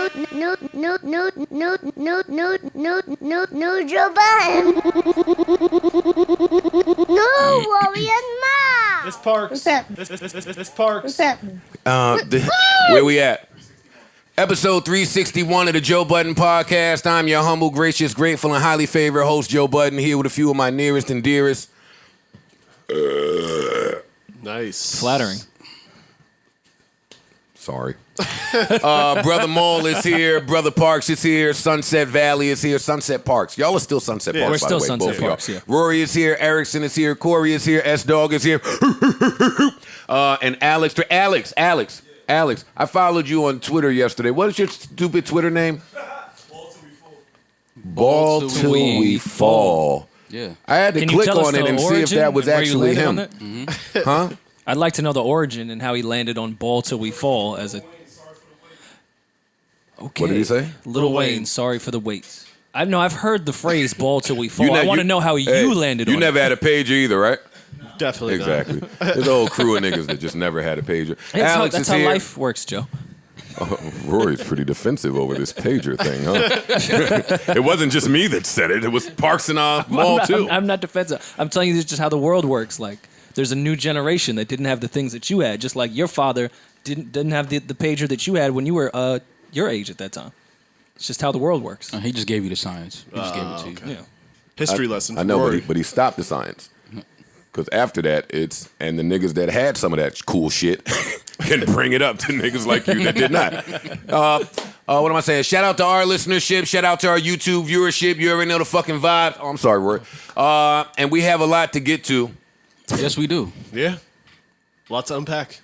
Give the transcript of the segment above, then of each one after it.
Joe Budden. No, Rory and Ma. This Parks. What's happening? This Parks. What's happening? Where we at? Episode 361 of the Joe Budden Podcast. I'm your humble, gracious, grateful, and highly favored host, Joe Budden, here with a few of my nearest and dearest. Nice. Flattering. Sorry. Brother Mole is here. Brother Parks is here. Sunset Valley is here. Sunset Parks. Y'all are still Sunset Parks, We're by still the way. Sunset both of y'all. Parks, yeah. Rory is here. Erickson is here. Corey is here. S-Dog is here. And Alex. Alex, I followed you on Twitter yesterday. What is your stupid Twitter name? Ball till we fall. Yeah. I had to click on it and see if that was actually him. Mm-hmm. Huh? I'd like to know the origin and how he landed on Ball Till We Fall as a... Okay. What did he say? Lil Wayne, sorry for the wait. I've heard the phrase Ball Till We Fall. I want to know how hey, you landed on it. You never had a pager either, right? Definitely Exactly. There's a whole crew of niggas that just never had a pager. That's how life works, Joe. Oh, Rory's pretty defensive over this pager thing, huh? It wasn't just me that said it. It was Parks and Mall, too. I'm not defensive. I'm telling you this is just how the world works. Like, there's a new generation that didn't have the things that you had, just like your father didn't have the pager that you had when you were your age at that time. It's just how the world works. He just gave you the science. He just gave it to you. Yeah. History lesson. I know, Rory. but he stopped the science. Because after that, and the niggas that had some of that cool shit can bring it up to niggas like you that did not. What am I saying? Shout out to our listenership. Shout out to our YouTube viewership. You already know the fucking vibe. Oh, I'm sorry, Roy. And we have a lot to get to. Yes, we do. Yeah. Lots to unpack.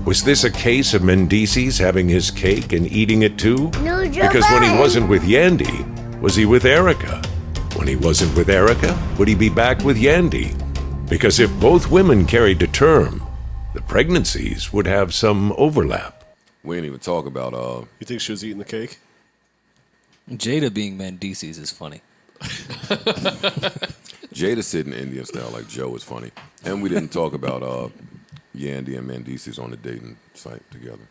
Was this a case of Mendices having his cake and eating it too? No, Joe Because when he Budden. wasn't with Yandy, was he with Erica? When he wasn't with Erica, would he be back with Yandy? Because if both women carried to term, the pregnancies would have some overlap. We didn't even talk about... You think she was eating the cake? Jada being Mendices is funny. Jada sitting Indian style like Joe is funny. And we didn't talk about Yandy and Mendices on the dating site together.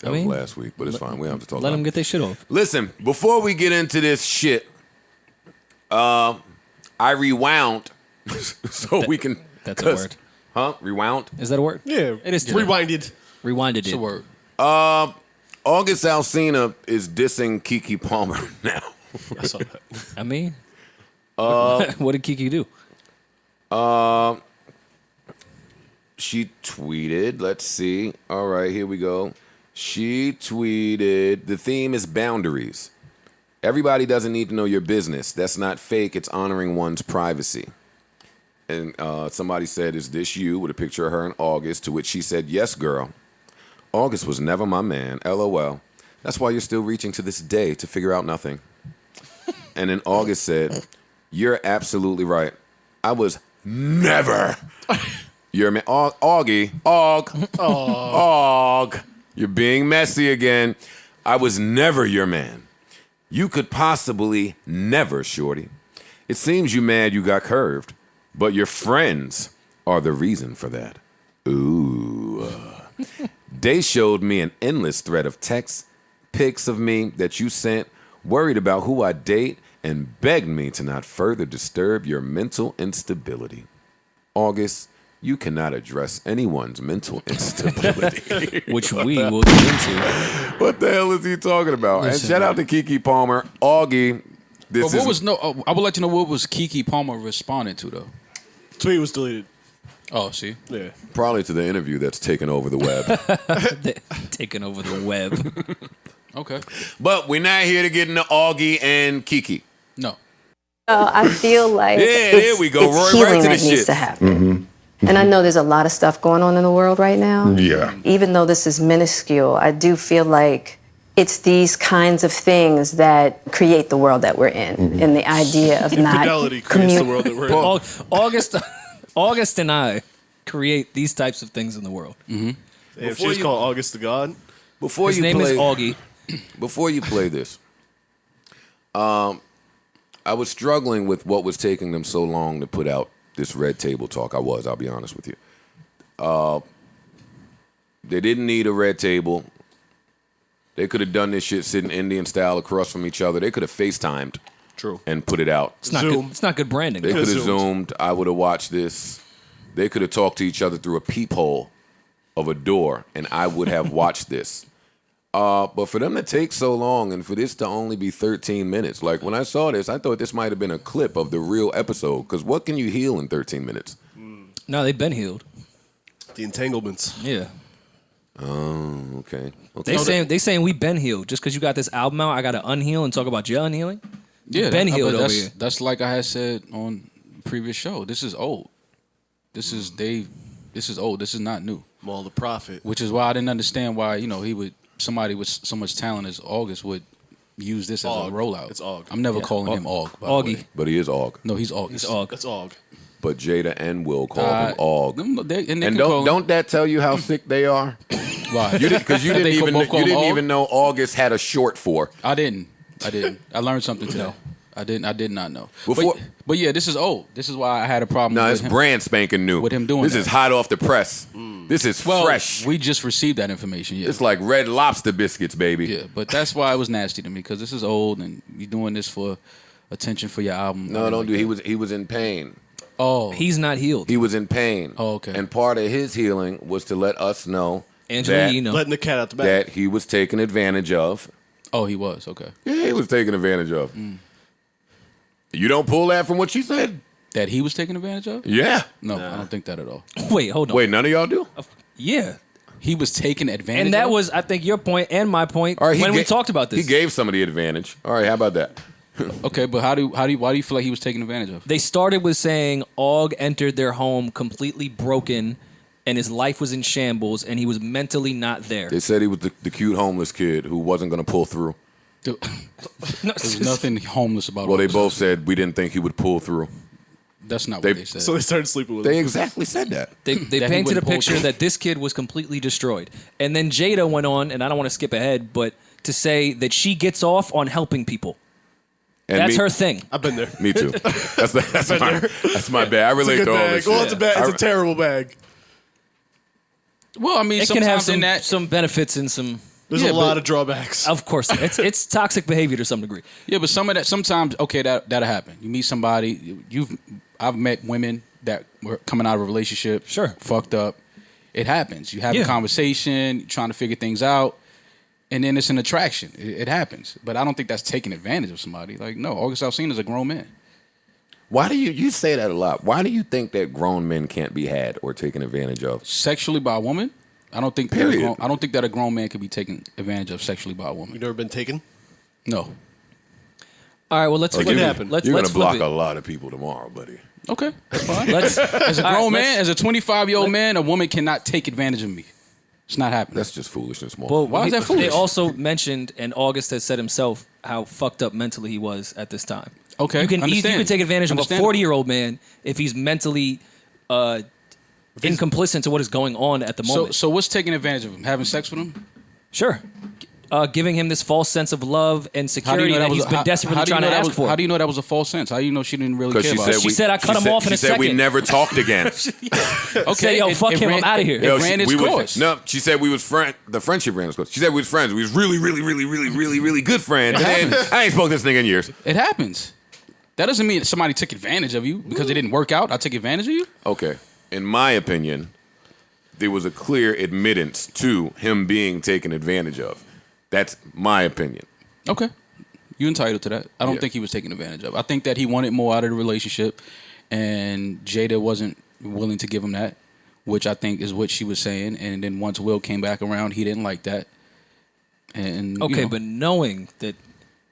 That was last week, but it's fine. We don't have to talk about it. Let them get their shit off. Listen, before we get into this shit, I rewound so we can... That's a word. Huh? Rewound? Is that a word? Yeah. It is. Rewinded. Rewinded It's it. a word. August Alsina is dissing Keke Palmer now. I saw that. I mean, what did Kiki do? She tweeted, let's see. All right, here we go. She tweeted, the theme is boundaries. Everybody doesn't need to know your business. That's not fake. It's honoring one's privacy. And somebody said, is this you? With a picture of her in August, to which she said, yes, girl. August was never my man. LOL. That's why you're still reaching to this day to figure out nothing. And then August said, you're absolutely right. I was never your man. Augie. Aug. You're being messy again. I was never your man. You could possibly never, shorty. It seems you mad you got curved, but your friends are the reason for that. Ooh. They showed me an endless thread of text pics of me that you sent, worried about who I date, and begged me to not further disturb your mental instability. August, you cannot address anyone's mental instability. Which we will get into. What the hell is he talking about? Listen, and shout out to Keke Palmer. Augie, this is... I would like to know what was Keke Palmer responding to, though. Tweet was deleted. Oh, see? Yeah. Probably to the interview that's taken over the web. Taking over the web. Okay. But we're not here to get into Augie and Keke. No. I feel like there we go. it's Rory, healing right to the that needs shit. to happen. And I know there's a lot of stuff going on in the world right now. Yeah. Even though this is minuscule, I do feel like it's these kinds of things that create the world that we're in, and the idea of not Infidelity creates the world that we're in. August and I create these types of things in the world. If she's called August the God. Before His you name play, is Augie. Before you play this, I was struggling with what was taking them so long to put out this Red Table Talk. I'll be honest with you. They didn't need a Red Table. They could have done this shit sitting Indian style across from each other. They could have FaceTimed. True. And put it out. It's not good. It's not good branding. They could have zoomed. I would have watched this. They could have talked to each other through a peephole of a door, and I would have watched this. But for them to take so long and for this to only be 13 minutes, like when I saw this, I thought this might have been a clip of the real episode. Because what can you heal in 13 minutes? No, they've been healed. The entanglements. Yeah. Oh, okay. They saying we've been healed. Just because you got this album out, I got to unheal and talk about your unhealing? Yeah, been healed over here. That's like I had said on the previous show. This is old. This is old. This is not new. Maul the Prophet. Which is why I didn't understand why, somebody with so much talent as August would use this as a rollout. It's Aug. I'm never calling him Aug, by the way. But he is Aug. No, he's August. It's Aug. That's Aug. But Jada and Will call him Aug. And don't that tell you how sick they are? Why? Because you didn't even know August had a short for. I didn't. I learned something today. I did not know. Before, but yeah, this is old. This is why I had a problem. No, with it's him, brand spanking new. with him doing this that. is hot off the press. This is fresh. We just received that information. Yeah, It's like Red Lobster biscuits, baby. yeah, but that's why it was nasty to me because this is old and you're doing this for attention for your album. No, don't do. He was in pain. Oh, He's not healed. He was in pain. Oh, okay. And part of his healing was to let us know Angela, that, you know. Letting the cat out the bag. that he was taken advantage of. oh, he was okay. Yeah, he was taken advantage of. You don't pull that from what she said? That he was taken advantage of? Yeah. No, I don't think that at all. Wait, hold on. Wait, none of y'all do? Yeah. He was taken advantage. And that of? was, I think, your point and my point All right, when we talked about this. He gave some of the advantage. All right, how about that? Okay, but why do you feel like he was taken advantage of? They started with saying Aug entered their home completely broken and his life was in shambles and he was mentally not there. They said he was the cute homeless kid who wasn't going to pull through. There's nothing homeless about. Well, they August. both said we didn't think he would pull through. That's not they- what they said. So they started sleeping with They him. exactly said that. They That he painted a wouldn't pull picture through. that this kid was completely destroyed. And then Jada went on, and I don't want to skip ahead, but to say that she gets off on helping people. And That's me- her thing. I've been there. Me too. That's my bad. I It's a relate good to all bag. this Well, shit. it's a bag. It's a terrible bag. well, I mean, It can have sometimes some benefits and some. There's Yeah, a lot but- of drawbacks. Of course, it's toxic behavior to some degree. Yeah, but some of that sometimes that'll happen. You meet somebody. I've met women that were coming out of a relationship. Sure. Fucked up. It happens. You have Yeah. a conversation, you're trying to figure things out, and then it's an attraction. It happens. But I don't think that's taking advantage of somebody. Like, no, August Alsina is a grown man. Why do you say that a lot? Why do you think that grown men can't be had or taken advantage of? Sexually by a woman? I don't think Period. I don't think that a grown man can be taken advantage of sexually by a woman. You've never been taken? No. All right, well let's Or flip you're- it. happened? Let's You're let's gonna block flip a it. lot of people tomorrow, buddy. Okay, that's fine. Let's, As a all right, grown let's- man, as a 25-year-old man, a woman cannot take advantage of me. It's not happening. That's just foolishness, more. Well, Why is that foolish? They also mentioned, and August has said himself, how fucked up mentally he was at this time. Okay, you can understand. take advantage of a Understandable. 40-year-old man if he's mentally incomplicit to what is going on at the moment. So what's taking advantage of him? Having sex with him? Sure. Giving him this false sense of love and security that he's been desperately trying to ask for. How do you know that was a false sense? How do you know she didn't really Because care about it? She said, "I cut him off in a She said we second." never talked again. Okay, Say, yo, fuck him, I'm outta here. It Yo, ran its we course. No, she said we was the friendship ran its course. She said we was friends. We was really, really, really, really, really, really good friends. And I ain't spoke to this nigga in years. It happens. That doesn't mean somebody took advantage of you because it didn't work out. I took advantage of you. Okay. In my opinion, there was a clear admittance to him being taken advantage of. That's my opinion. Okay, you entitled to that. I don't Yeah. think he was taken advantage of. I think that he wanted more out of the relationship, and Jada wasn't willing to give him that, which I think is what she was saying. And then once Will came back around, he didn't like that. And Okay, but knowing that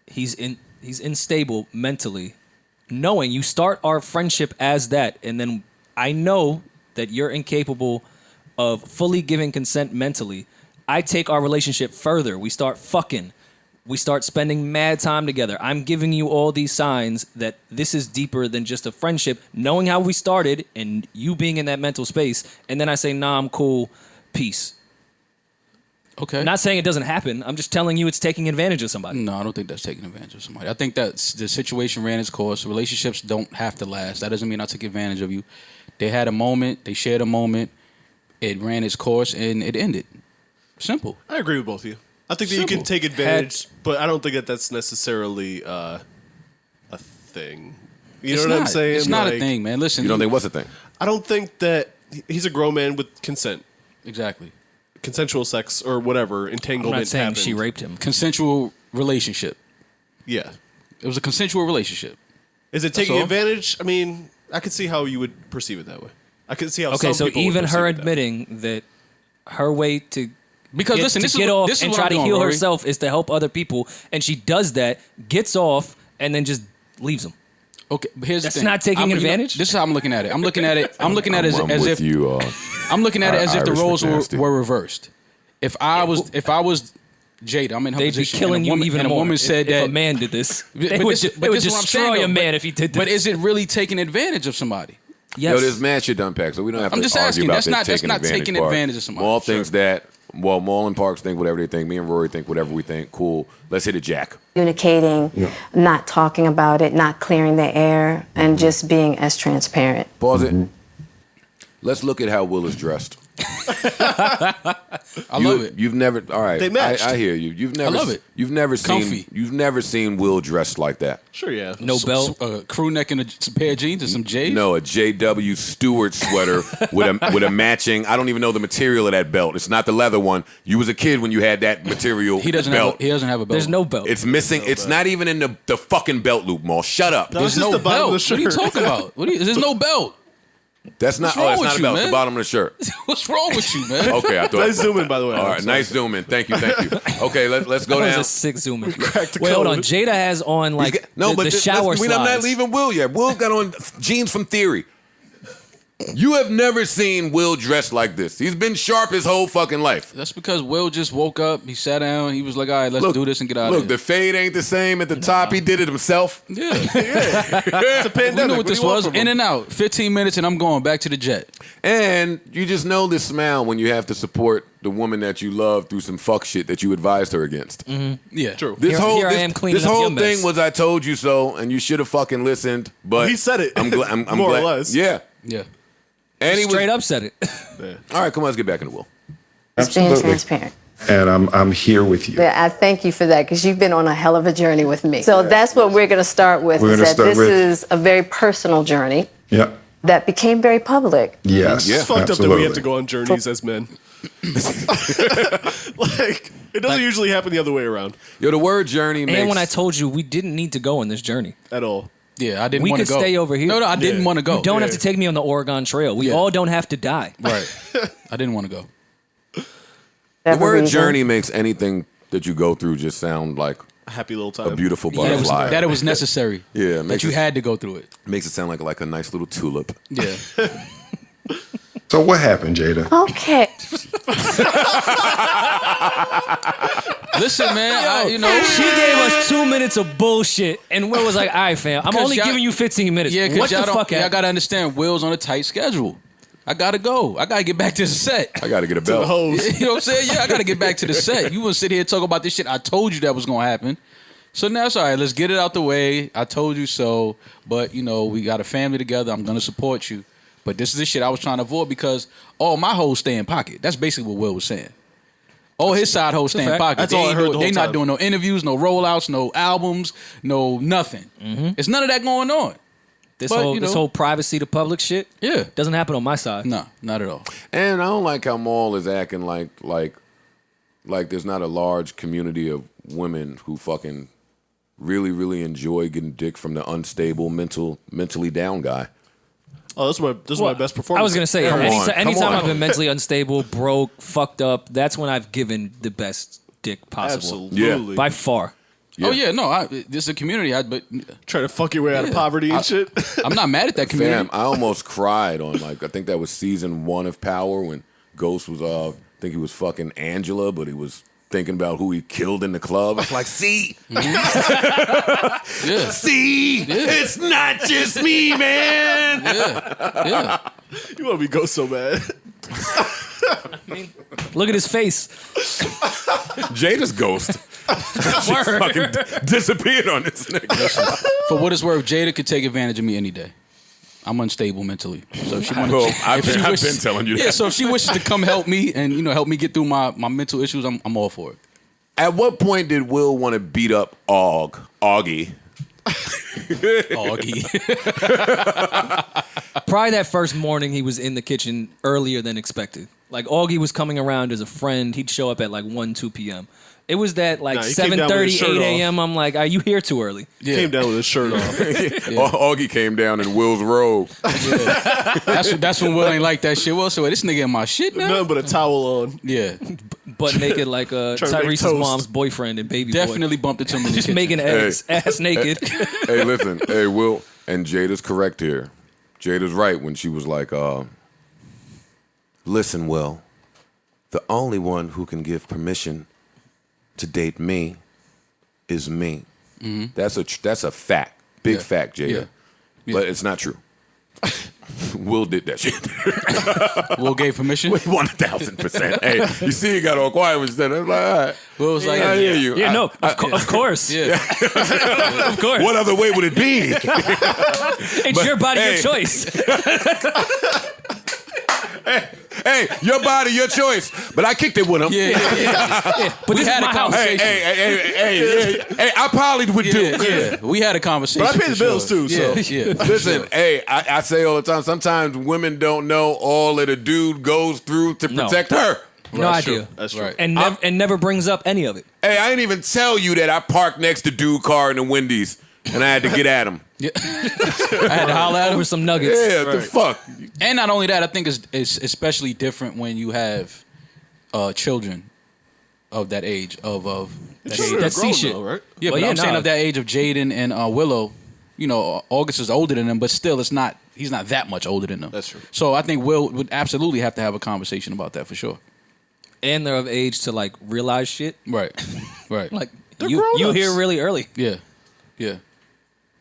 he's unstable mentally, knowing you start our friendship as that, and then I know that you're incapable of fully giving consent mentally. I take our relationship further. We start fucking. We start spending mad time together. I'm giving you all these signs that this is deeper than just a friendship, knowing how we started and you being in that mental space. And then I say, nah, I'm cool. Peace. okay, Not saying it doesn't happen. I'm just telling you it's taking advantage of somebody. no, I don't think that's taking advantage of somebody. I think that the situation ran its course. Relationships don't have to last. That doesn't mean I took advantage of you. They had a moment. They shared a moment. It ran its course, and it ended. Simple. I agree with both of you. I think that you can take advantage, but I don't think that that's necessarily a thing. You know what I'm saying? It's not a Like, thing, man. Listen, You don't think what's the thing? I don't think that he's a grown man with consent. exactly Consensual sex or whatever I'm entanglement not saying happened. she raped him. consensual relationship. Yeah. It was a consensual relationship. Is it taking all. advantage? I mean, I could see how you would perceive it that way. I could see how. Okay, some so people would even perceive her it that way. admitting that her way to Because get, listen, to this get is off this is and what try I'm to doing, heal Rory. herself is to help other people, and she does that, gets off, and then just leaves them. Okay, but here's That's the thing. not taking advantage? This is how I'm looking at it. I'm looking at it. I'm looking at it I'm as with if you. I'm looking at it as if the Irish roles nasty. were reversed. If I was Jada, I'm in her They'd be position. killing and a you woman, even and more. a woman said if that a man did this. They but would, this- they but would this is what I'm destroy saying, a though. man if he did this. But is it really taking advantage of somebody? Yes. Yo, there's mad shit to unpack, so we don't have I'm to just argue asking. about That's the not taking advantage taking part. advantage of somebody. Maul thinks that. Well, Maul and Parks think whatever they think. Me and Rory think whatever we think. Cool. Let's hit it, Jack. Communicating, not talking about it, not clearing the air, and just being as transparent. Pause it. Let's look at how Will is dressed. I love it. You've never. All right. They matched. I hear you. You've never. love it. You've never Comfy. seen. You've never seen Will dressed like that. Sure, yeah. no belt. A crew neck and a pair of jeans and some J's. No, a J.W. Stewart sweater with a matching. I don't even know the material of that belt. It's not the leather one. You was a kid when you had that material. he doesn't belt. have a belt. There's no belt. It's missing. It's not even in the fucking belt loop, Maul. Shut up. No, it's There's just no the bottom of belt. the What are you shirt. talking about? There's no belt. That's not. What's wrong Oh, that's with not a you, belt. It's man? the bottom of the shirt. What's wrong with you, man? Okay, I thought. Nice zoom in, by the way. All right, Alex. nice zoom in. Thank you. Okay, let's go That was down. a sick zoom in. cracked the Wait, hold on. code. Jada has on He's like got- no, the but shower I'm not slides. leaving Will yet. Will got on jeans from Theory. You have never seen Will dressed like this. He's been sharp his whole fucking life. That's because Will just woke up. He sat down. He was like, all right, let's do this and get out Look, of the here. fade ain't the same at the top. He did it himself. Yeah. It's a pandemic. We knew what do this you want was. from In him? and out. 15 minutes and I'm going back to the jet. And you just know this smile when you have to support the woman that you love through some fuck shit that you advised her against. Yeah. True. This whole here I this, am cleaning this up whole your mess. thing was I told you so, and you should have fucking listened. But He said it. I'm glad. I'm More or glad. less. Yeah. Yeah. And he was Straight up said it. all right. Come on, let's get back into Will. Just being Absolutely. transparent. And I'm here with you. Yeah, I thank you for that because you've been on a hell of a journey with me. So that's what we're going to start with. We're Is gonna that start this with- is a very personal journey Yeah. that became very public. Yes. Yeah. It's fucked up that absolutely. we have to go on journeys as men. Like, it doesn't usually happen the other way around Yo, the word journey makes. And when I told you we didn't need to go on this journey, at all. Yeah, I didn't we want could to go. stay over here. No, I didn't Yeah. want to go. You don't have Yeah. to take me on the Oregon Trail. We Yeah. all don't have to die. Right. I didn't want to go. the Whatever word reason. journey makes anything that you go through just sound like A happy little time. a beautiful That it was, butterfly. that it was necessary. Yeah, That makes you it- had to go through it. Makes it sound like a nice little tulip. Yeah. So what happened, Jada? Okay. Listen, man, She gave us 2 minutes of bullshit, and Will was like, "All right, fam, I'm 'Cause only y'all- giving you 15 minutes. yeah, what because the fuck y'all happened?" got to understand, Will's on a tight schedule. I got to go. I got to get back to the set. I got to get a The belt. hose. You know what I'm saying? Yeah, I got to get back to the set. You want to sit here and talk about this shit. I told you that was going to happen. So now it's all right. Let's get it out the way. I told you so. But, we got a family together. I'm going to support you. But this is the shit I was trying to avoid because all my hoes stay in pocket. That's basically what Will was saying. All his side hoes stay in fact. pocket. That's all I heard the whole They not time. doing no interviews, no rollouts, no albums, no nothing. It's none of that going on. This But, whole this whole privacy to public shit Yeah. doesn't happen on my side. No, not at all. And I don't like how Maul is acting like there's not a large community of women who fucking really, really enjoy getting dick from the unstable, mentally down guy. Oh, this is my best performance. I was gonna say, Come on, come anytime on. I've been mentally unstable, broke, fucked up, that's when I've given the best dick possible. Absolutely. By far. Yeah. Oh yeah, no, this is a community. But Try to fuck your way out of poverty and shit. I'm not mad at that community. Fam, I almost cried on I think that was season 1 of Power when Ghost was I think he was fucking Angela, but he was thinking about who he killed in the club. It's like, see, Yeah, see, it's not just me, man. yeah. You want to be Ghost so bad. Look at his face. Jada's Ghost. She fucking disappeared on this nigga. For what it's worth, Jada could take advantage of me any day. I'm unstable mentally, so if she wanted, Well, I've if she been wishes- telling you Yeah, that. so if she wishes to come help me and help me get through my mental issues, I'm all for it. At what point did Will want to beat up Augie? Augie. Probably that first morning he was in the kitchen earlier than expected. Like Augie was coming around as a friend. He'd show up at like 1, 2 p.m. It was that like 7:30, 8 a.m. I'm like, are you here too early? Yeah. Came down with his shirt off. Augie came down in Will's robe. That's when Will ain't like that shit. Will, so this nigga in my shit now? Nothing but a towel on. Yeah. Butt naked like Tyrese's mom's boyfriend and baby Definitely boy. bumped into him in the Just kitchen. making eggs, ass naked. Hey, listen. Hey, Will. And Jada's correct here. Jada's right when she was like, listen, Will. The only one who can give permission to date me is me. Mm-hmm. That's a fact. Big fact, Jada. Yeah. But it's not true. Will did that shit. Will gave permission? 1,000%. Hey, you see he got all quiet when she said it. I was like, all right. Will was like, I hear you. Yeah, no, of course. Yeah. Of course. What other way would it be? It's your body, your choice. Hey, your body, your choice. But I kicked it with him. Yeah. But this is my house. Hey, I probably would do. Yeah. We had a conversation. But I pay the bills too, so. Yeah. Listen, hey, I say all the time, sometimes women don't know all that a dude goes through to protect her. No idea. That's true. Right. And never brings up any of it. Hey, I didn't even tell you that I parked next to dude car in the Wendy's and I had to get at him. I had to holler at him. Over some nuggets. Yeah, the fuck. And not only that, I think it's especially different when you have children of that age of That C shit. Though, right? Yeah, Well, but yeah, I'm saying nah. of that age of Jaden and Willow. You know, August is older than them, but still, he's not that much older than them. That's true. So I think Will would absolutely have to have a conversation about that for sure. And they're of age to like realize shit. Right. Like They're you grown-ups. hear really early. Yeah.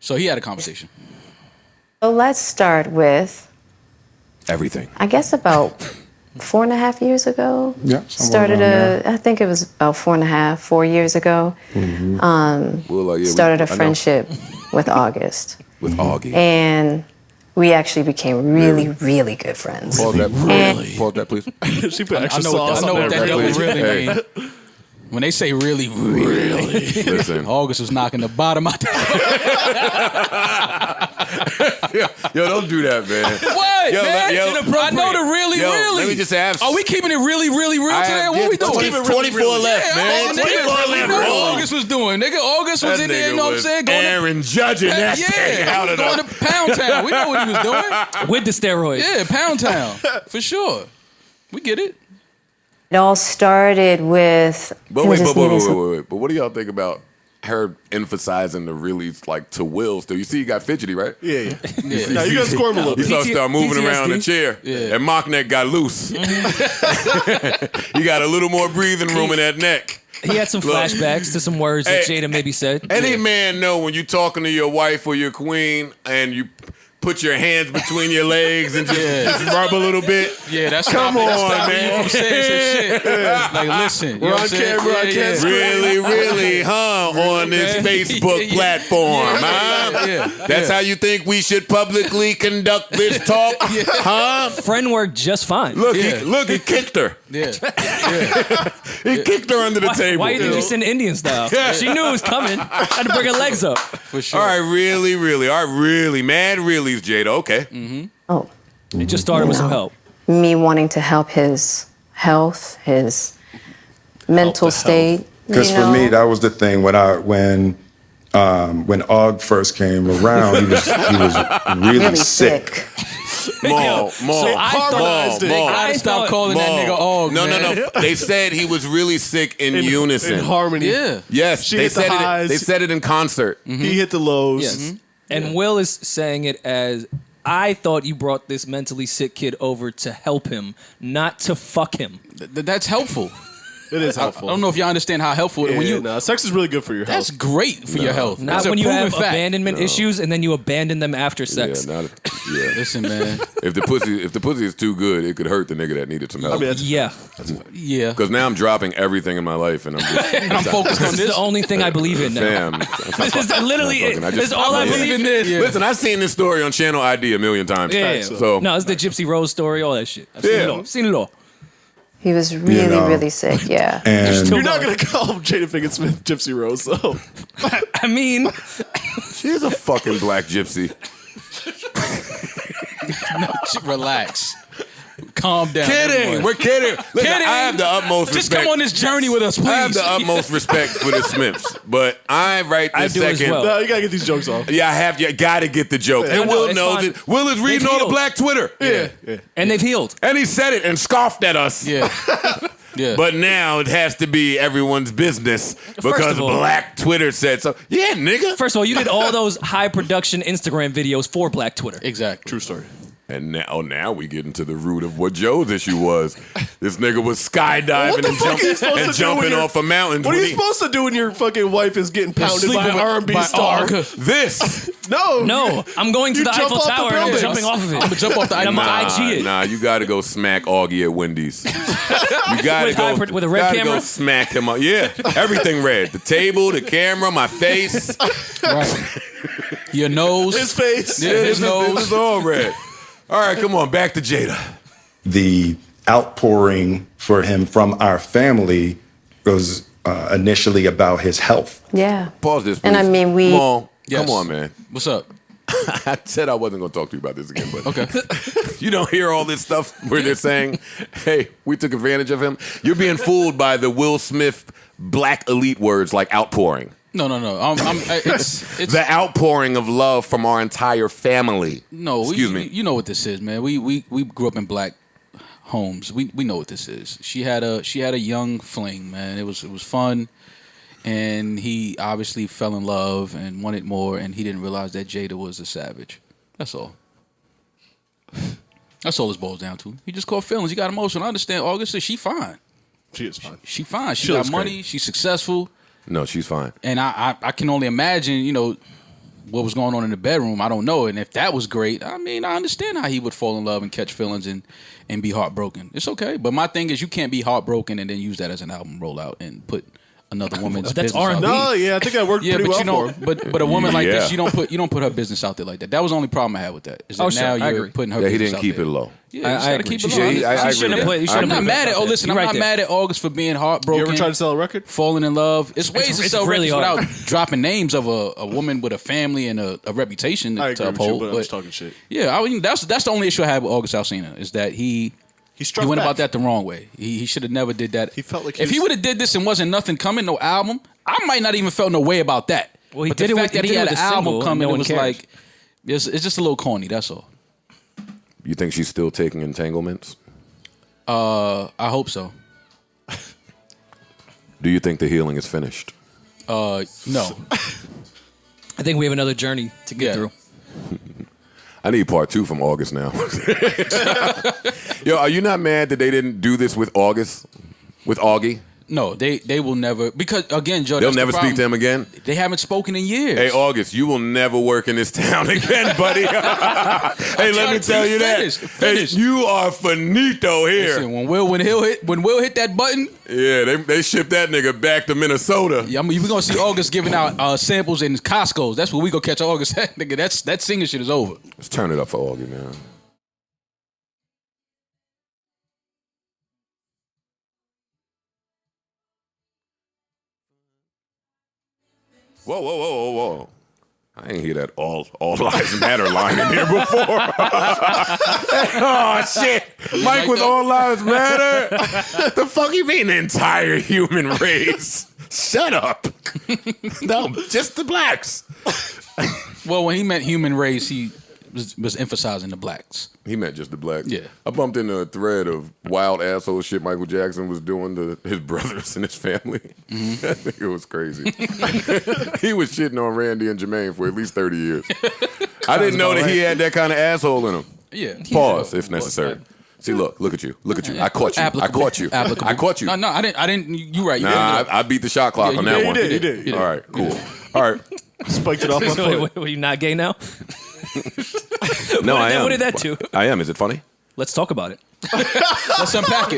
So he had a conversation. So let's start with, Everything. I guess about 4.5 years ago. Yeah, I think it was about 4 years ago. Started a friendship with August. With Augie. And we actually became really, really good friends. Pause that, And- pause that, please. She put I extra know sauce what on that there. really, really Hey. mean. When they say really, really, Listen. August was knocking the bottom out. Yo, don't do that, man. What, Yo, man? yo, I know the really, Yo, really. let me just say, Are we keeping it really, really real today? What we doing? 24 left, Yeah, man. nigga, 24 you left, know bro. what August was doing. Nigga, August was in there, you know what I'm saying? Aaron judging that thing out of going to Pound Town. We know what he was doing. With the steroids. Yeah, Pound Town. For sure. We get it. It all started with. But him wait, just needing some- wait. But what do y'all think about her emphasizing the really, like, to Will still? You see, you got fidgety, right? Yeah. Now you gotta squirm a little You bit. saw start moving PTSD. around the chair, Yeah. and Mock neck got loose. You got a little more breathing room in that neck. He had some Look. flashbacks to some words that Hey, Jada maybe said. Any man know when you talking to your wife or your queen and you put your hands between your legs and just rub a little bit? Yeah, that's Come on, stopping man. you from saying some shit. Like, listen. You know We're what on I'm saying? camera, I can't Really, really, on this Facebook platform, huh? Yeah. That's how you think we should publicly conduct this talk, huh? Friend worked just fine. Look, Yeah. he kicked her. Yeah. He kicked her under the table. Why did you send Indian style? She knew it was coming. Had to bring her legs up. For sure. All right, really, mad realies, Jada. Okay. Oh, It just started with some help. me wanting to help his health, his mental state. Because you for know? me, that was the thing when Og first came around, he was really sick. Maul. harmonized it. They gotta stop calling that nigga Og, No. man. They said he was really sick in unison. In harmony. Yeah. Yes, She they hit the said it. highs. They said it in concert. He hit the lows. Yes. And Will is saying it as, I thought you brought this mentally sick kid over to help him, not to fuck him. That's helpful. It is I helpful. don't know if y'all understand how helpful Yeah, when you. nah, sex is really good for your health. That's great for your health. Not That's a when you proven have fact. abandonment issues and then you abandon them after sex. Yeah. Listen, man. If the pussy is too good, it could hurt the nigga that needed some help. I mean, that's, Yeah. Yeah. Because now I'm dropping everything in my life, and I'm just And I'm focused on This is this. the only thing I believe in now. fam. This is literally it. I This is all I believe in. this. Yeah. Listen, I've seen this story on Channel ID a million times. Yeah. So No, it's the Gypsy Rose story, all that shit. I've seen Yeah. it all. I've seen it all. He was really, know. really sick. Yeah. And You're not gonna call Jada Pinkett Smith Gypsy Rose, though. I mean, She is a fucking black gypsy. Relax. Calm down. Kidding. everyone. We're kidding. Listen, Kidding. I have the utmost Just respect. come on this journey with us, please. I have the utmost respect for the Smiths, but I right this I do as second. well. No, you gotta get these jokes off. Yeah, I have. You got to get the joke. And no, Will it's knows fine. it. Will is reading They've all the healed. black Twitter. Yeah. and they've healed. And he said it and scoffed at us. Yeah. Yeah. But now it has to be everyone's business because of all- black Twitter said so. Yeah, nigga. First of all, you did all those high production Instagram videos for Black Twitter. Exactly. True story. And now we get into the root of what Joe's issue was. This nigga was skydiving What the and, fuck are you supposed to do jumping when you're- off of mountains. What are when you supposed to do when your fucking wife is getting pounded by an sleeping R&B by star? Arca. This. No, I'm going to You the jump Eiffel off the Tower and I'm building. jumping off of it. I'm gonna jump off the And I'm Eiffel gonna IG it. Nah, you got to go smack Augie at Wendy's. You got to With go with a red gotta camera? go smack him up. Yeah, everything red. The table, the camera, my face. Right. Your nose. His face. Yeah, his This nose. is all red. All right, come on, back to Jada. the outpouring for him from our family was initially about his health. Yeah. Pause this, please. And I mean, we- Come on, Yes. come on, man. What's up? I said I wasn't going to talk to you about this again, but Okay. you don't hear all this stuff where they're saying, hey, we took advantage of him. You're being fooled by the Will Smith black elite words like outpouring. No. It's The outpouring of love from our entire family. no. Excuse me. You know what this is, man. We grew up in black homes. We know what this is. She had a young fling, man. It was fun, and he obviously fell in love and wanted more, and he didn't realize that Jada was a savage. That's all. That's all this boils down to. He just caught feelings. He got emotional. I understand. August, she fine. She is fine. She fine. She She got looks money. great. She's successful. No, she's fine. And I can only imagine, what was going on in the bedroom. I don't know. And if that was great, I mean, I understand how he would fall in love and catch feelings and be heartbroken. It's okay. But my thing is, you can't be heartbroken and then use that as an album rollout and put another woman's That's business out R&B. there. No, yeah, I think that worked Yeah, pretty but well for him. but a woman like Yeah. this, you don't put her business out there like that. That was the only problem I had with that. Is that Oh, sure, now I you're agree. putting her Yeah, he business didn't out keep there. it low. Yeah, you I just gotta agree. keep it Yeah, low. I You agree shouldn't with have that. put. You shouldn't I'm have not put mad it at. out Oh, there. listen, You're I'm right not there. mad at August for being heartbroken. You ever tried to sell a record? Falling in love. It's ways It's to sell really records hard. without dropping names of a woman with a family and a reputation I to agree with you, uphold. but I'm just talking shit. Yeah, I mean that's the only issue I had with August Alsina is that he struck went back. about that the wrong way. He should have never did that. He felt like if he would have did this and wasn't nothing coming, no album, I might not even felt no way about that. Well, he but did the it fact with- that he he did had it an with the album single, and coming, no it one was cares. like it's just a little corny. That's all. You think she's still taking entanglements? I hope so. Do you think the healing is finished? No. I think we have another journey to get Yeah. through. I need part 2 from August now. Yo, are you not mad that they didn't do this with August? With Augie? No, they will never because again, Joe. They'll that's the never speak to problem. him again? They haven't spoken in years. Hey, August, you will never work in this town again, buddy. Hey, let me tell you that. Finish. Hey, you are finito here. Listen, when Will hit that button, Yeah, they shipped that nigga back to Minnesota. I mean, we're gonna see August giving out samples in Costco's. That's where we gonna catch August at, nigga. That singing shit is over. Let's turn it up for Augie, man. Whoa, whoa, whoa, whoa, whoa. I ain't hear that all lives matter line in here before. Oh, shit. Mike with all lives matter? The fuck you mean the entire human race? Shut up. No, just the blacks. Well, when he meant human race, he was emphasizing the blacks. He meant just the blacks. Yeah. I bumped into a thread of wild asshole shit Michael Jackson was doing to his brothers and his family. That nigga was crazy. He was shitting on Randy and Jermaine for at least 30 years. I didn't know that he had that kind of asshole in him. Yeah. Pause if necessary. See, look at you. I caught you. Applicable. I caught you. Applicable. I caught you. No, I didn't. You right. You Nah, I beat the shot clock Yeah, on you that did, one. you did. All right, cool. All right. Spiked it off my foot. What, are you not gay now? No, I am. What did that do? I am. Is it funny? Let's talk about it. Let's unpack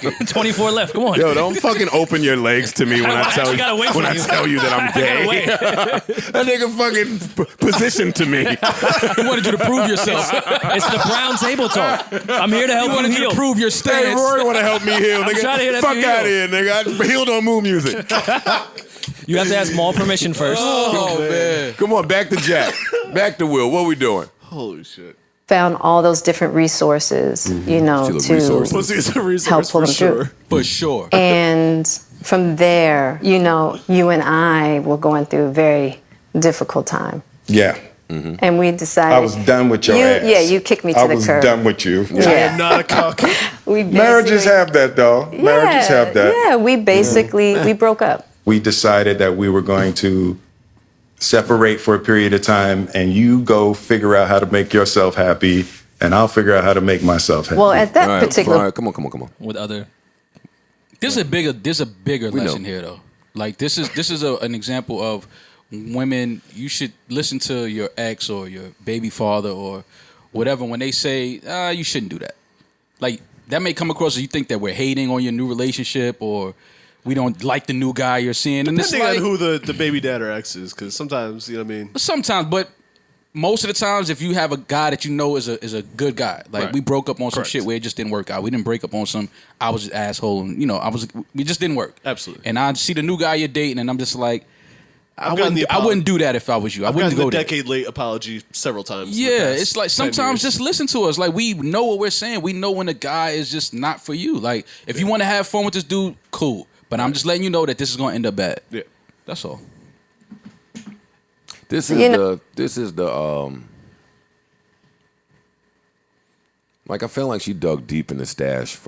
it. 24 left. Come on. Yo, don't fucking open your legs to me when I tell you gotta wait for you. tell you that I'm gay. That nigga fucking positioned to me. He wanted you to prove yourself. It's the brown table talk. I'm here to help He wanted you heal. to prove your Hey, stance. Rory want to help me heal, nigga. trying to hear that Fuck you heal. out of here, nigga. Heal don't move music. You have to ask Maul permission first. Oh, man. Come on, back to Jack. Back to Will. What we doing? Holy shit. Found all those different resources, you know, She look to resourceful. Pussy is a resource help pull for them sure. through. For sure. And from there, you know, you and I were going through a very difficult time. Yeah. And we decided. I was done with your ass. Yeah, you kicked me to I the was curb. done with you. I am not a cock. We Marriages basically- have that, though. Marriages have that. Yeah, we basically, we broke up. We decided that we were going to separate for a period of time, and you go figure out how to make yourself happy, and I'll figure out how to make myself happy. Well, at that All right, particular all right, come on. With other. There's a bigger We lesson know. here though. Like this is an example of women. You should listen to your ex or your baby father or whatever when they say you shouldn't do that. Like that may come across as you think that we're hating on your new relationship or we don't like the new guy you're seeing. And it's Depending like, on who the baby dad or ex is, because sometimes, you know what I mean? sometimes, but most of the times, if you have a guy that you know is a good guy, like Right. we broke up on some Correct. shit where it just didn't work out. We didn't break up on some I was an asshole and we just didn't work. Absolutely. And I see the new guy you're dating and I'm just like, I gotten the wouldn't do that if I was you. I I've wouldn't gotten go the there. decade late apology several times. in the Yeah, past it's like 10 sometimes years. just listen to us. Like we know what we're saying. We know when a guy is just not for you. Like if you want to have fun with this dude, cool. But I'm just letting you know that this is going to end up bad. Yeah. That's all. This is You know- the like I feel like she dug deep in the stash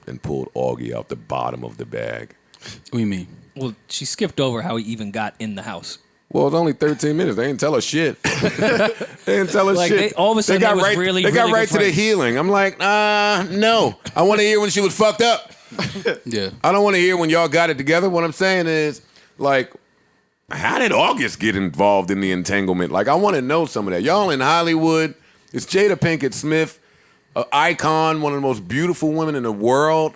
and pulled Augie out the bottom of the bag. What do you mean? Well, she skipped over how he even got in the house. Well, it's only 13 minutes. They didn't tell us shit. They didn't tell us Like, shit. all of a sudden got they was right, really, they got really right good to the friends. healing. I'm like, no. I want to hear when she was fucked up. Yeah. I don't want to hear when y'all got it together. What I'm saying is, like, how did August get involved in the entanglement? Like, I want to know some of that. Y'all in Hollywood. It's Jada Pinkett Smith, an icon, one of the most beautiful women in the world,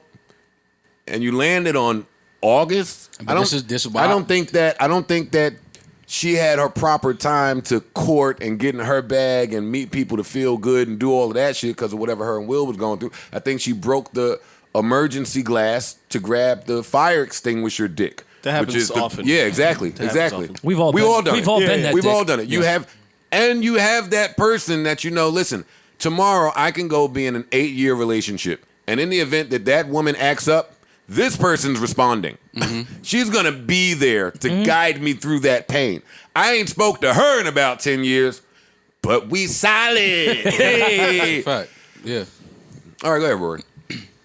and you landed on August. But this is why I don't think that she had her proper time to court and get in her bag and meet people to feel good and do all of that shit because of whatever her and Will was going through. I think she broke the emergency glass to grab the fire extinguisher dick. That happens which is often. Yeah, exactly. happens Exactly. often. We've all done it. We've all been that We've dick. all done it. You have that person that you know, listen, tomorrow I can go be in an 8-year relationship. And in the event that woman acts up, this person's responding. She's going to be there to guide me through that pain. I ain't spoke to her in about 10 years, but we solid. Hey. Fact. Yeah. All right, go ahead, Rory.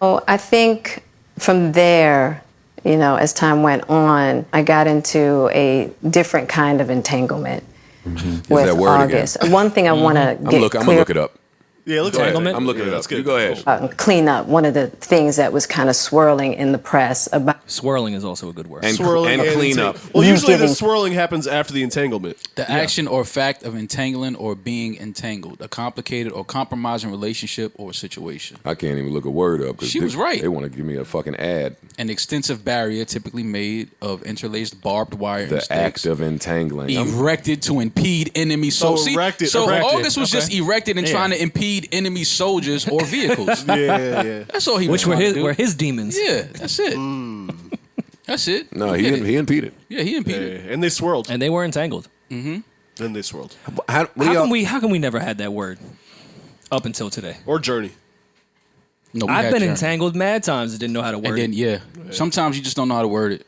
Well, I think from there, you know, as time went on, I got into a different kind of entanglement with that word again? August. One thing I want to I'm get gonna clear look it up. Yeah, let's Entanglement? I'm looking it up. That's good. You go ahead. clean up one of the things that was kind of swirling in the press about. Swirling is also a good word. And Swirling and clean entang- up. Well, You usually the giving- swirling happens after the entanglement. The action or fact of entangling or being entangled, a complicated or compromising relationship or situation. I can't even look a word up. 'cause She was right. They want to give me a fucking ad. An extensive barrier typically made of interlaced barbed wire and The stakes. act of entangling. Erected to impede enemy soldiers. erected, So erected. August was just erected and Yeah. trying to impede enemy soldiers or vehicles. Yeah. That's all he was Which were trying to his do. demons. Yeah, that's it. That's it. No, did it. he impeded. Yeah, he impeded. And they swirled. And they were entangled. Then they swirled. How How come we never had that word up until today? Or journey. No, we I've had been Jeremy. entangled mad times and didn't know how to word And then it. sometimes you just don't know how to word it.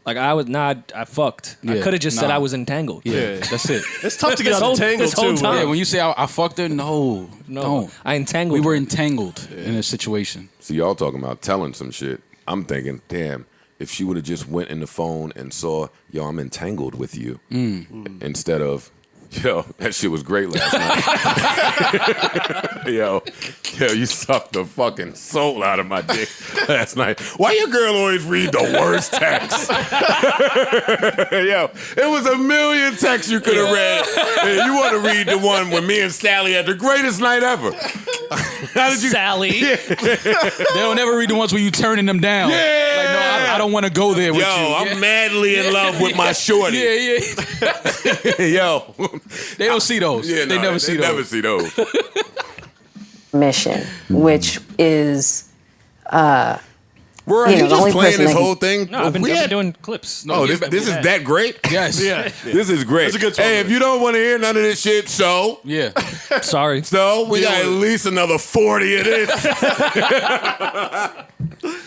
Like I fucked. I Yeah, could have just said nah. I was entangled. Yeah, that's it. It's tough to get This out whole- of tangled this whole too. time. Yeah, when you say I fucked her, no, don't. I entangled. We were her. entangled in a situation. See, y'all talking about telling some shit. I'm thinking, damn, if she would have just went in the phone and saw, yo, I'm entangled with you, instead of, yo, that shit was great last night. yo, you sucked the fucking soul out of my dick last night. Why your girl always read the worst text? Yo, it was a million texts you could have read. And you want to read the one when me and Sally had the greatest night ever. How did you? Sally. They don't ever read the ones where you turning them down. Yeah. Like, no, I don't want to go there with you. I'm madly in love with my shorty. Yeah. Yo. They don't see those. Yeah, they never see those. Never see those. Mission, which is Were You you know, the just only playing person this that whole thing? No, I've been We had- doing clips. Oh, this is that great? Yes. Yeah. This is great. It's a good song. Hey, if you don't want to hear none of this shit, so Yeah. Sorry. we got at least another 40 of this.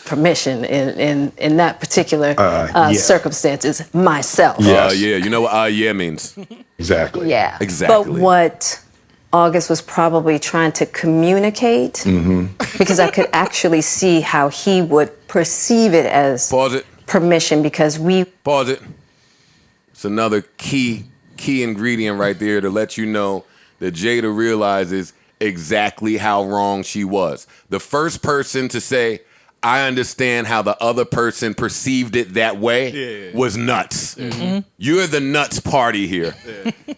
permission in that particular Yeah. circumstance is myself. Yes. Yeah, you know what yeah means. Exactly. Yeah. Exactly. But what August was probably trying to communicate, because I could actually see how he would perceive it as Pause it. permission, because we Pause it. It's another key ingredient right there to let you know that Jada realizes exactly how wrong she was. The first person to say, I understand how the other person perceived it that way was nuts. You're the nuts party here.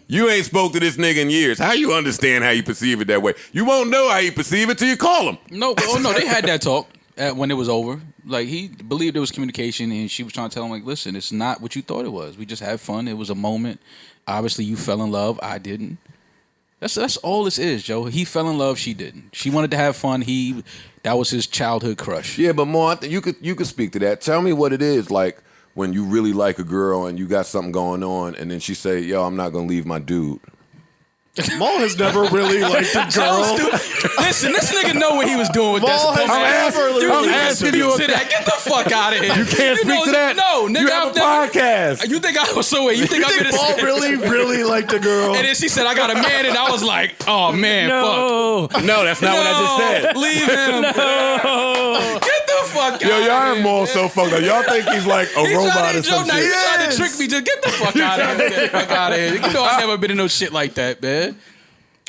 You ain't spoke to this nigga in years. How you understand how you perceive it that way? You won't know how you perceive it till you call him. No, they had that talk when it was over. Like, he believed there was communication, and she was trying to tell him, like, listen, it's not what you thought it was. We just had fun. It was a moment. Obviously, you fell in love. I didn't. That's all this is, Joe. He fell in love. She didn't. She wanted to have fun. That was his childhood crush. Yeah, but more, you could speak to that. Tell me what it is like when you really like a girl and you got something going on, and then she say, "Yo, I'm not gonna leave my dude." Maul has never really liked a girl. Listen, this nigga know what he was doing with Maul that. has never really I'm liked asking you. To that. Get the fuck out of here. You can't speak to that. No, nigga. You have a podcast. You think I was so wait? You think I'm gonna Maul really liked a girl. And then she said, I got a man, and I was like, oh man, fuck. No, that's not what I just said. Leave him. Get the fuck out. Yo, y'all are more so fucked up. Y'all think he's like a robot or some Now shit. you trying to trick me. Just get the fuck out of here. Get the fuck out of here. You know I've never been in no shit like that, man.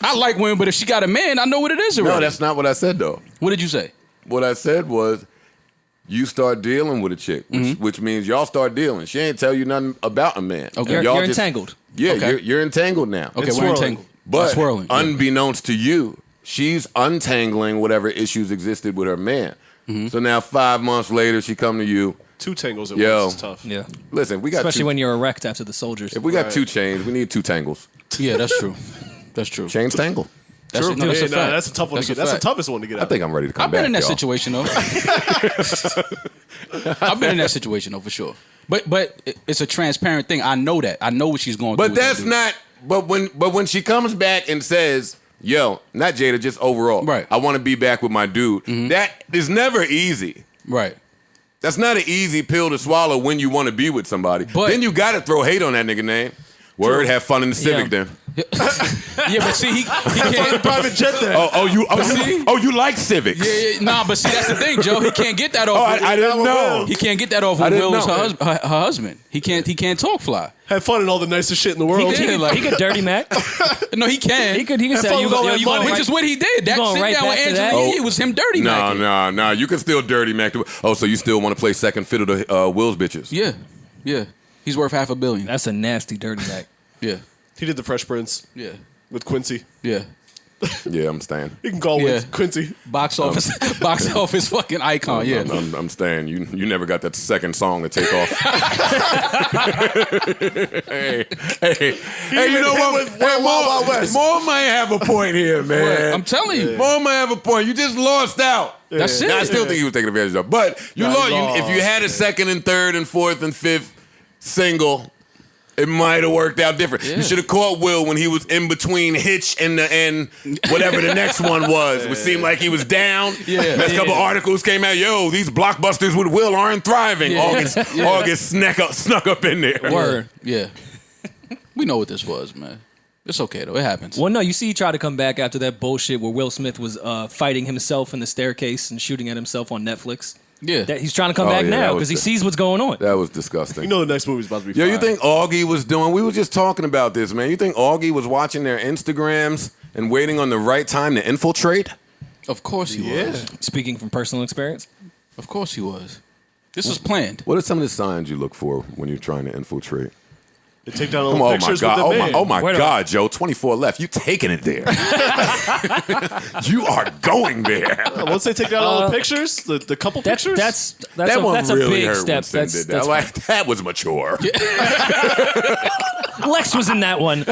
I like women, but if she got a man, I know what it is already. No, that's not what I said though. What did you say? What I said was, you start dealing with a chick, which means y'all start dealing. She ain't tell you nothing about a man. Okay. Y'all You're just- entangled. Yeah, Okay. you're entangled now. Okay, It's we're swirling. entangled. But swirling. Yeah. unbeknownst to you, she's untangling whatever issues existed with her man. So now 5 months later, she come to you. 2 tangles at Yo. once is tough. Yeah. Listen, we got Especially two, when you're erect after the soldiers. if we got 2 chains, we need 2 tangles. Yeah, that's true. That's true. Chains tangle. That's, True. no, that's a Yeah, nah, fact. that's a tough one to get. a That's the fact. toughest one to get out. I think I'm ready to come I've back. been in that y'all. situation though. I've been in that situation though for sure. But it's a transparent thing. I know that. I know what she's going through. But with that that's dude. not. But when she comes back and says, "Yo, not Jada, just overall, Right. I want to be back with my dude." That is never easy. right. That's not an easy pill to swallow when you want to be with somebody. But- then you got to throw hate on that nigga name. Word, have fun in the Civic Yeah. then. Yeah, but see, he can't. Private jet there. You like Civics? Yeah, nah, but see, that's the thing, Joe. He can't get that off. I didn't know. He can't get that off I of didn't Will's know. her husband. He can't talk fly. Had fun in all the nicest shit in the world. He did, like- He could dirty Mac. No, he can. He could Have say fun you with all go. that You money. going Which right, is what he did. That going sit right down with back to Angela that? Yee, it was him dirty macking. No. You can still dirty Mac. Oh, so you still want to play second fiddle to Will's bitches? Yeah. He's worth $500 million. That's a nasty dirty Mac. Yeah. He did the Fresh Prince Yeah. with Quincy. Yeah. Yeah, I'm staying. You can call Yeah. with Quincy. Box office fucking icon. Yeah. I'm staying. You never got that second song to take off. hey, you know what? With Wild Wild West. More might have a point here, man. I'm telling you. More might have a point. You just lost out. That's it. Now, I still think he was taking advantage of, but you Nah, lost. he lost. If you had a second and third and fourth and fifth single, it might have worked out different. Yeah. You should have caught Will when he was in between Hitch and whatever the next one was. It seemed like he was down. Yeah. Next couple articles came out. Yo, these blockbusters with Will aren't thriving. Yeah. August snuck up in there. Word. Yeah. We know what this was, man. It's okay though. It happens. Well, no, you see, he tried to come back after that bullshit where Will Smith was fighting himself in the staircase and shooting at himself on Netflix. Yeah. That he's trying to come Oh, back yeah, that now was because he the- sees what's going on. That was disgusting. You know the next movie's about to be Yo, fire. you think Augie was doing? We were just talking about this, man. You think Augie was watching their Instagrams and waiting on the right time to infiltrate? Of course he was. Speaking from personal experience. Of course he was. This was planned. What are some of the signs you look for when you're trying to infiltrate? They take down all Come the on, oh my pictures God. with the man. Oh my God, Joe. 24 left. You taking it there. You are going there. Once they take down all the pictures, the couple pictures. That's That one that's really a big hurt step. when Sin did that. Like, that was mature. Lex was in that one.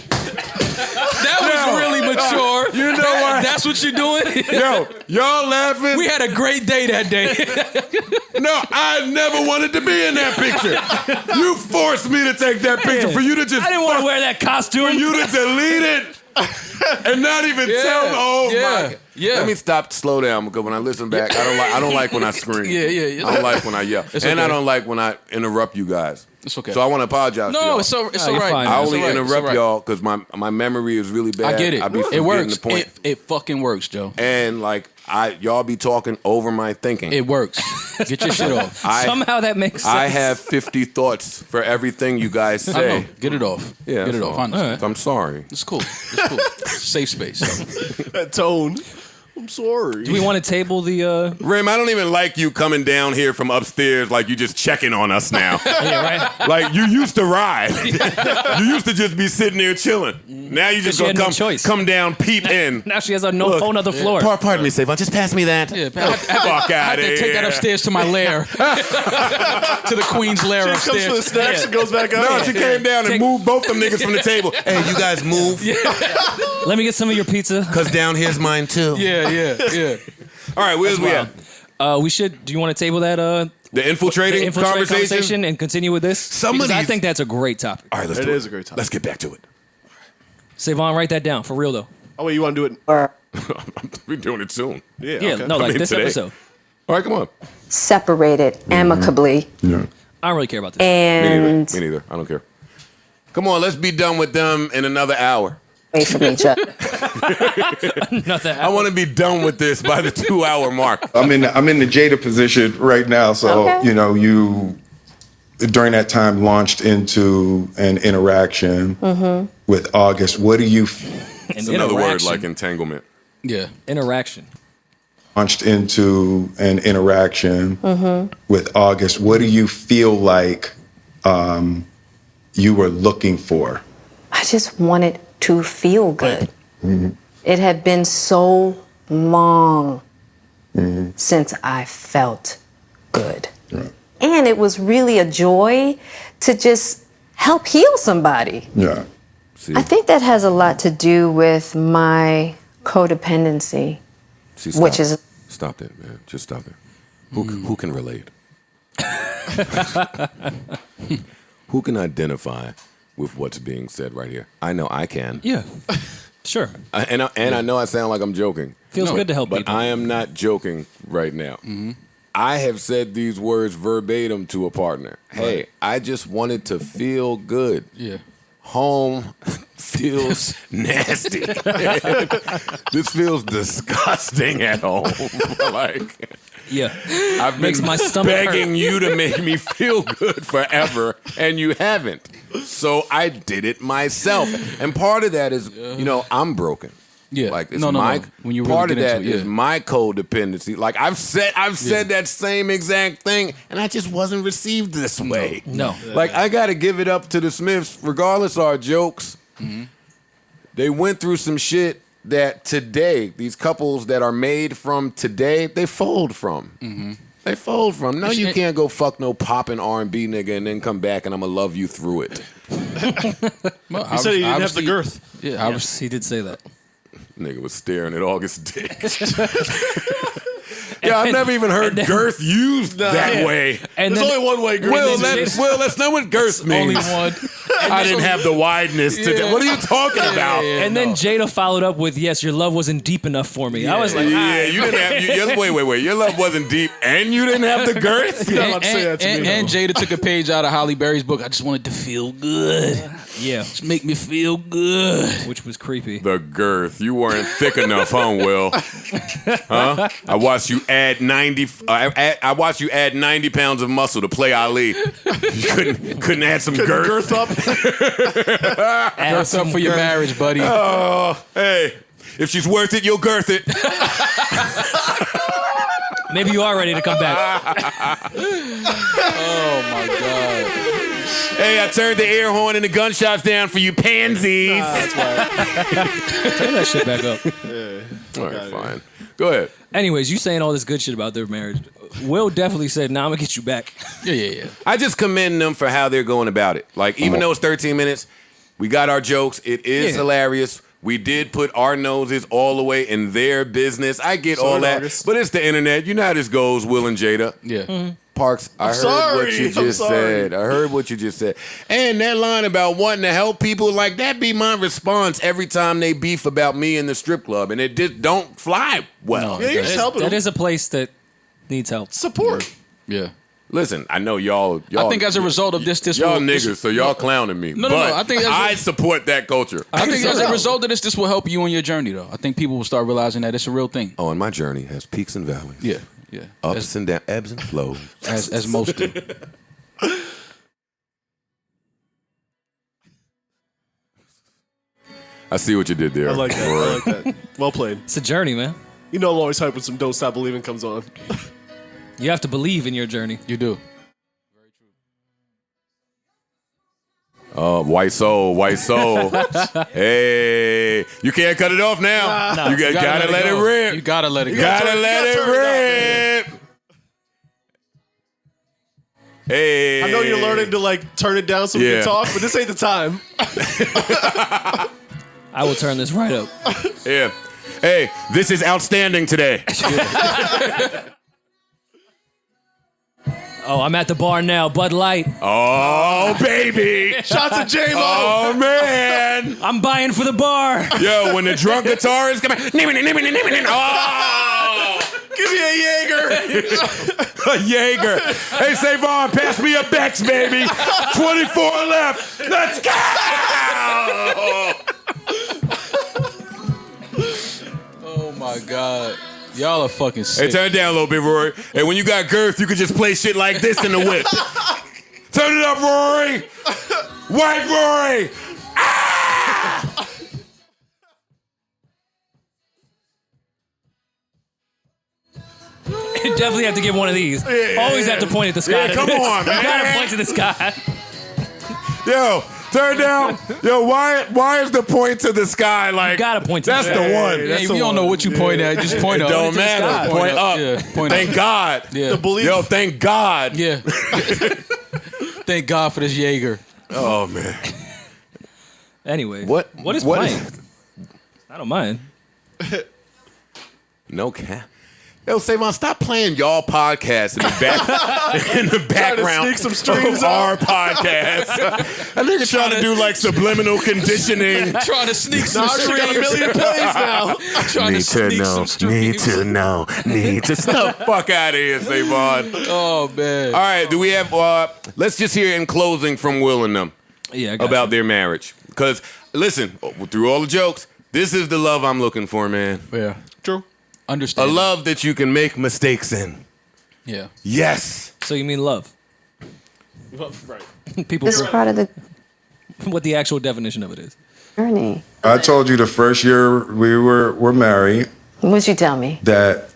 That was really mature. You know what? That's what you're doing? Yo, y'all laughing? We had a great day that day. No, I never wanted to be in that picture. You forced me to take that picture for you to just. I didn't want to wear that costume. For you to delete it and not even tell me. Oh my. Yeah. Let me slow down, because when I listen back, I don't like when I scream. Yeah. I don't like when I yell. It's and okay. I don't like when I interrupt you guys. It's okay. So I want to apologize to y'all. No, it's all you're right. fine. I It's only all right. It's interrupt all right. y'all because my memory is really bad. I get it. I be It forgetting works. the point. It fucking works, Joe. And like y'all be talking over my thinking. It works. Get your shit off. Somehow that makes sense. I have 50 thoughts for everything you guys I say. know. Get it off. Yeah, Get it that's off. all. I understand. I'm sorry. It's cool. It's cool. Safe space. That tone. I'm sorry. Do we want to table the? Rim, I don't even like you coming down here from upstairs like you just checking on us now. Yeah, right. Like you used to ride. You used to just be sitting there chilling. Now you just you gonna had no choice. come down, peep in. Now she has a whole other floor. Pardon me, Savon. Just pass me that. Yeah, Fuck I out had of to here. take that upstairs to my lair. To the queen's lair She comes for the upstairs. snacks and goes back up. No, she came down and moved both them niggas from the table. Hey, you guys move. Let me get some of your pizza. Cause down here's mine too. Yeah. All right, where's we at? We should. Do you want to table that? The infiltrating, conversation and continue with this. Some of Because I these- think that's a great topic. All right, let's It do it. is a great topic. Let's get back to it. Savon, write that down for real though. Oh wait, you want to do it? We're doing it soon. Yeah. Yeah, okay. no, like I mean, this today. episode. All right, come on. Separated amicably. Yeah. I don't really care about this. Me And neither. Me neither. I don't care. Come on, let's be done with them in another hour. away from each other. Nothing. I want to be done with this by the 2-hour mark. I'm in the Jada position right now, so Okay. you during that time launched into an interaction with August. What do you It's another word like entanglement. Yeah. Interaction. launched into an interaction with August? What do you feel like you were looking for? I just wanted to feel good. It had been so long since I felt good. And it was really a joy to just help heal somebody. Yeah. See, I think that has a lot to do with my codependency, see, which is stop that, man. Just stop it. Who can relate? Who can identify with what's being said right here? I know I can. Yeah. Sure. And I know I sound like I'm joking. Feels good to help but people. I am not joking right now. I have said these words verbatim to a partner. Hey, I just wanted to feel good. Yeah. Home feels nasty. This feels disgusting at home. Like Yeah. I've Makes been my stomach begging hurt. you to make me feel good forever, and you haven't. So I did it myself. And part of that is, I'm broken. Yeah. Like it's No. my When you really part of get that into it, is yeah. my codependency. Like I've said that same exact thing, and I just wasn't received this way. No. Like I got to give it up to the Smiths, regardless of our jokes. They went through some shit that today, these couples that are made from today, they fold from. They fold from. No, you can't go fuck no poppin' R&B nigga and then come back and I'm gonna love you through it. Well, You said you didn't have the girth. Yeah. Yes, he did say that. Nigga was staring at August's dick. Yeah, I've never even heard Girth used that way. And There's then, only one way. Girth Will, is. let's know what Girth means. Only one. I didn't have the wideness to do. What are you talking about? and then Jada followed up with, "Yes, your love wasn't deep enough for me." I was like, Yeah, you didn't have. Wait. Your love wasn't deep, and you didn't have the girth. You're not allowed to say that to me, And though. Jada took a page out of Holly Berry's book. I just wanted to feel good. "Yeah," Just make me feel good. which was creepy. The girth. You weren't thick enough, huh, Will? Huh? I watched you add 90. I watched you add 90 pounds of muscle to play Ali. You couldn't add some girth. Girth up. Girth up for your marriage, buddy. Oh, hey. If she's worth it, you'll girth it. Maybe you are ready to come back. Oh my God. Hey, I turned the air horn and the gunshots down for you pansies. That's right. Turn that shit back up. All right, fine. Go ahead. Anyways, you saying all this good shit about their marriage. Will definitely said, nah, I'm going to get you back. Yeah. I just commend them for how they're going about it. Like, even though it's 13 minutes, we got our jokes. It is hilarious. We did put our noses all the way in their business. I get all that. August. But it's the internet. You know how this goes, Will and Jada. Yeah. Parks, I heard what you just said. I heard what you just said. And that line about wanting to help people, like, that be my response every time they beef about me in the strip club. And it just don't fly well. Yeah, you're just helping That them. is a place that needs help. Support. Yeah. Listen, I know y'all. I think as a result of this y'all will, niggas, so y'all clowning me. No. But I think I support that culture. I think as a result of this will help you on your journey, though. I think people will start realizing that it's a real thing. Oh, and my journey has peaks and valleys. Yeah. Ups and downs, ebbs and flows. As most do. I see what you did there. I like that. I like that. Well played. It's a journey, man. You know I'm always hyped when some Don't Stop Believing comes on. You have to believe in your journey. You do. Oh, white soul. Hey, you can't cut it off now. No. You gotta let it rip. You gotta let it go. Gotta let it rip. Hey, I know you're learning to like turn it down so we Yeah. can talk, but this ain't the time. I will turn this right up. Yeah. Hey, this is outstanding today. Oh, I'm at the bar now. Bud Light. Oh, baby. Shots at J-Lo. Oh, man. I'm buying for the bar. Yo, when the drunk guitarist come out. Oh. Give me a Jaeger. A Jaeger. Hey, Savon, pass me a Bex, baby. 24 left. Let's go. Oh my God. Y'all are fucking Hey, sick. turn it down a little bit, Rory. And when you got Girth, you can just play shit like this in the whip. Turn it up, Rory. White Rory. Ah! You definitely have to give one of these. Always have to point at the sky. Yeah, come on, man. You gotta point to the sky. Yo, turn down. Yo, why is the point to the sky like? You gotta point to that's the sky. the one. Yeah, if you don't know what you point at, just point It up. don't matter. Point up. Yeah, point Thank up. God. Yeah. The belief. Yo, thank God. Yeah. Thank God for this Jaeger. Oh man. Anyway, What is what playing? I don't mind. No cap. Yo, Savon, stop playing y'all podcast in the back in the background sneak some streams of our podcast. That nigga trying to do like subliminal conditioning. Trying to sneak some Nah, she got a streams. million plays now. Trying to sneak some streams. know, need to stop. Fuck out of here, Savon. Oh, man. All right, do we have? Let's just hear in closing from Will and them Yeah, I got about you. their marriage. Because listen, through all the jokes, this is the love I'm looking for, man. Yeah. True. A Understand. love that you can make mistakes in. Yeah. Yes. So you mean love? Right. People, It's part of the what the actual definition of it is. journey. I told you the first year we were married What'd you tell me? that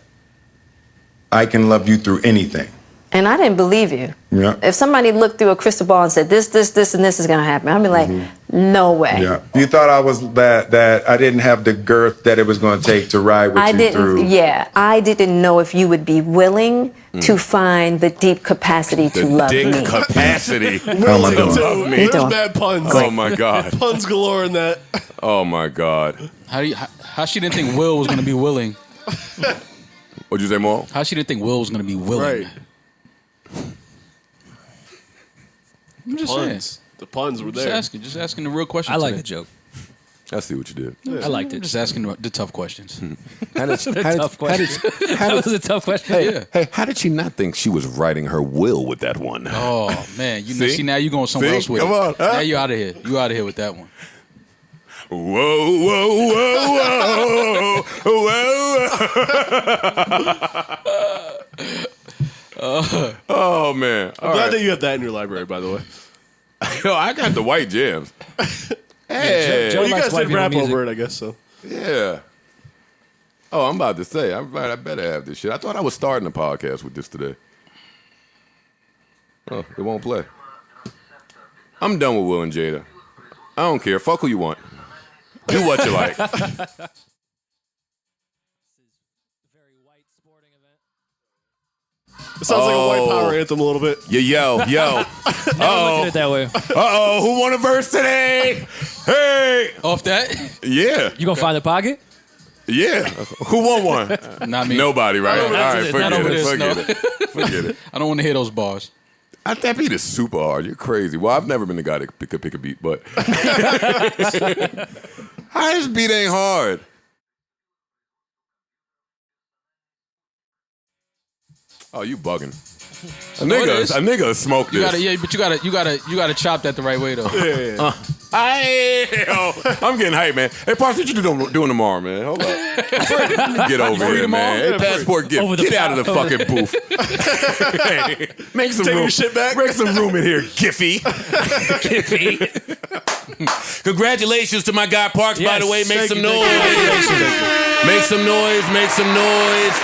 I can love you through anything. And I didn't believe you. Yeah. If somebody looked through a crystal ball and said, this, and this is going to happen, I'd be like, no way. Yeah. You thought I was that I didn't have the girth that it was going to take to ride with I you didn't, through. yeah. I didn't know if you would be willing to find the deep capacity to The love dick me. capacity. How am I doing? Love me. There's doing? bad puns. Oh my God. Puns galore in that. Oh my God. How she didn't think Will was going to be willing? What'd you say, Maul? How she didn't think Will was going to be willing? Right. I'm just saying. Puns. The puns were there. Just asking the real questions. I like today. the joke. I see what you did. I liked it. Just asking the tough questions. How did, Tough question. That was a tough question. hey, how did she not think she was writing her will with that one? Oh man, you know, See? see now you going somewhere See? else with Come it. on, huh? Now you out of here. You out of here with that one. Whoa, whoa, whoa, whoa, whoa. Oh man. All Glad right. that you have that in your library, by the way. Yo, I got the white jams. Hey. Joe Well, you likes guys white did people rap music. over it, I guess so. Yeah. Oh, I'm about to say, I better have this shit. I thought I was starting a podcast with this today. Oh, it won't play. I'm done with Will and Jada. I don't care. Fuck who you want. Do what you like. It sounds like a white power anthem a little bit. Yo. Look at it that way. Who won a verse today? Hey. Off that? Yeah. You gonna find the pocket? Yeah. Who won one? Not me. Nobody, right? All right, Not over this, forget no. it. Forget it. I don't want to hear those bars. That beat is super hard. You're crazy. Well, I've never been the guy that could pick a beat, but this beat ain't hard. Oh, you bugging. A nigga smoked this. You gotta chop that the right way though. Yeah. I'm getting hyped, man. Hey, Parks, what you doing tomorrow, man? Hold up. Get over here, man. Hey, passport gift. Get out of the fucking booth. Hey, make some room. Your shit back. Make some room in here, Giffy. Congratulations to my guy Parks, by the way. Make some noise. Make some noise. Make some noise.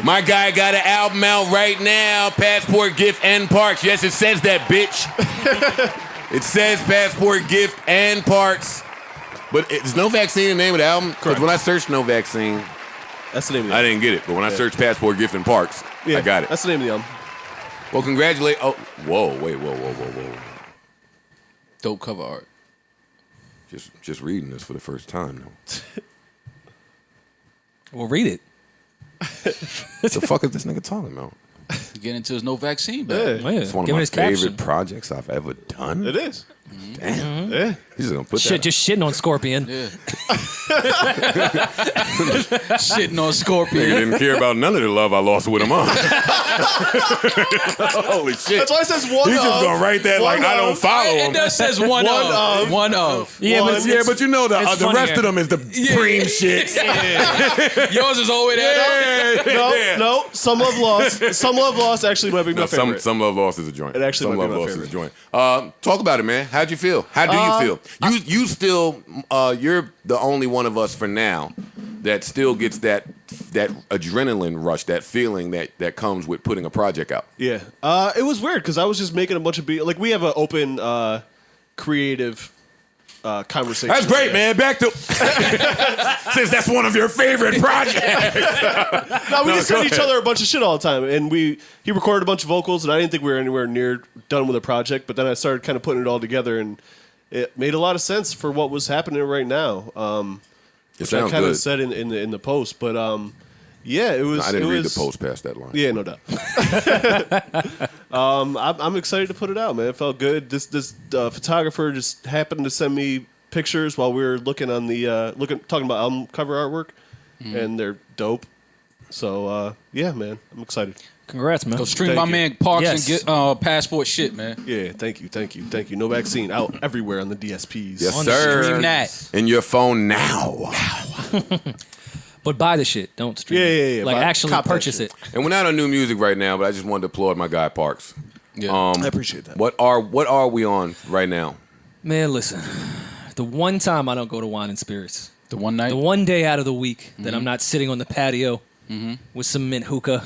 My guy got an album out right now, Passport, Gift, and Parks. Yes, it says that, bitch. It says Passport, Gift, and Parks. But is No Vaccine the name of the album? Because when I searched No Vaccine, That's the name of the I album. didn't get it. But when I searched Passport, Gift, and Parks, I got it. That's the name of the album. Well, congratulate. Oh, whoa. Dope cover art. Just reading this for the first time, though. Well, read it. What the fuck is this nigga talking about? Get into his no vaccine bag. Yeah. It's one of Give my his favorite caption. projects I've ever done. It is. Damn. Yeah. He's just gonna put Shit, that. just shitting on Scorpion. Yeah. Shitting on Nigga Scorpion. didn't care about none of the love I lost with him, huh? Holy shit. That's why it says one He's of. just gonna write that like one I don't of. follow It him. does says one of. One of. Yeah, but But you know the it's rest funnier. of them is the cream shit. Yours is all the way there. Yeah. No, Some Love Lost. Some Love Lost actually might be my No, favorite. some Love Lost is a joint. It actually Some might Love be my Lost is a favorite. joint. Talk about it, man. How'd you feel? How do you feel? You still you're the only one of us for now that still gets that adrenaline rush, that feeling that comes with putting a project out. Yeah. It was weird because I was just making a bunch of beats. Like, we have an open, creative conversation. That's great, man. Back to since that's one of your favorite projects. No, we just go send each ahead. other a bunch of shit all the time. And he recorded a bunch of vocals, and I didn't think we were anywhere near done with the project. But then I started kind of putting it all together, and it made a lot of sense for what was happening right now. It Which I sounds kind good. of said in the post. But yeah, it was. I didn't it read was, the post past that line. Yeah, no doubt. I'm excited to put it out, man. It felt good. This photographer just happened to send me pictures while we were looking on the talking about album cover artwork, and they're dope. So yeah, man, I'm excited. Congrats, man. Go stream Thank my you. man Parks Yes. and get passport shit, man. Yeah, thank you. No Vaccine out everywhere on the DSPs. Yes, On the sir. Stream that. In your phone now. But buy the shit. Don't stream it. Yeah. Like, Buy- actually cop that purchase shit. it. And we're not on new music right now, but I just wanted to applaud my guy Parks. Yeah. I appreciate that. What are we on right now? Man, listen. The one time I don't go to Wine and Spirits, the one night. the one day out of the week that I'm not sitting on the patio with some mint hookah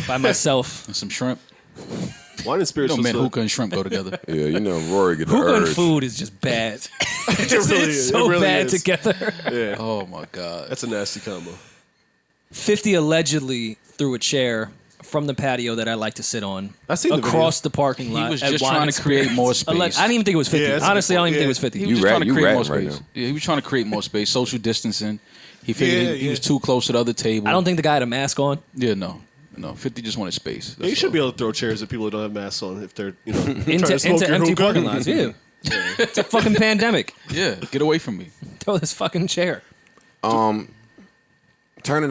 by myself. and some shrimp. Wine and Spirits was Man, the- hookah and shrimp go together. Yeah, you know, Rory get the Hookah and urge. food is just bad. It really It's is. so It really bad is. together. Yeah, Oh my god. that's a nasty combo. 50 allegedly threw a chair from the patio that I like to sit on I seen the across the parking lot. was at just Wine trying and to create Spirits. more space. I didn't even think it was 50. Yeah, that's a good Honestly, I don't point. even think it Yeah. was 50. He You was just rat- trying to you create more ratting right space. now. Yeah, he was trying to create more space, social distancing. He figured Yeah, he yeah. was too close to the other table. I don't think the guy had a mask on. Yeah, no. 50 just wanted space. Yeah, you should be able to throw chairs at people that don't have masks on if they're trying Into to smoke your empty hookah. parking lots. Yeah. It's a fucking pandemic. Yeah, get away from me. Throw this fucking chair. Turning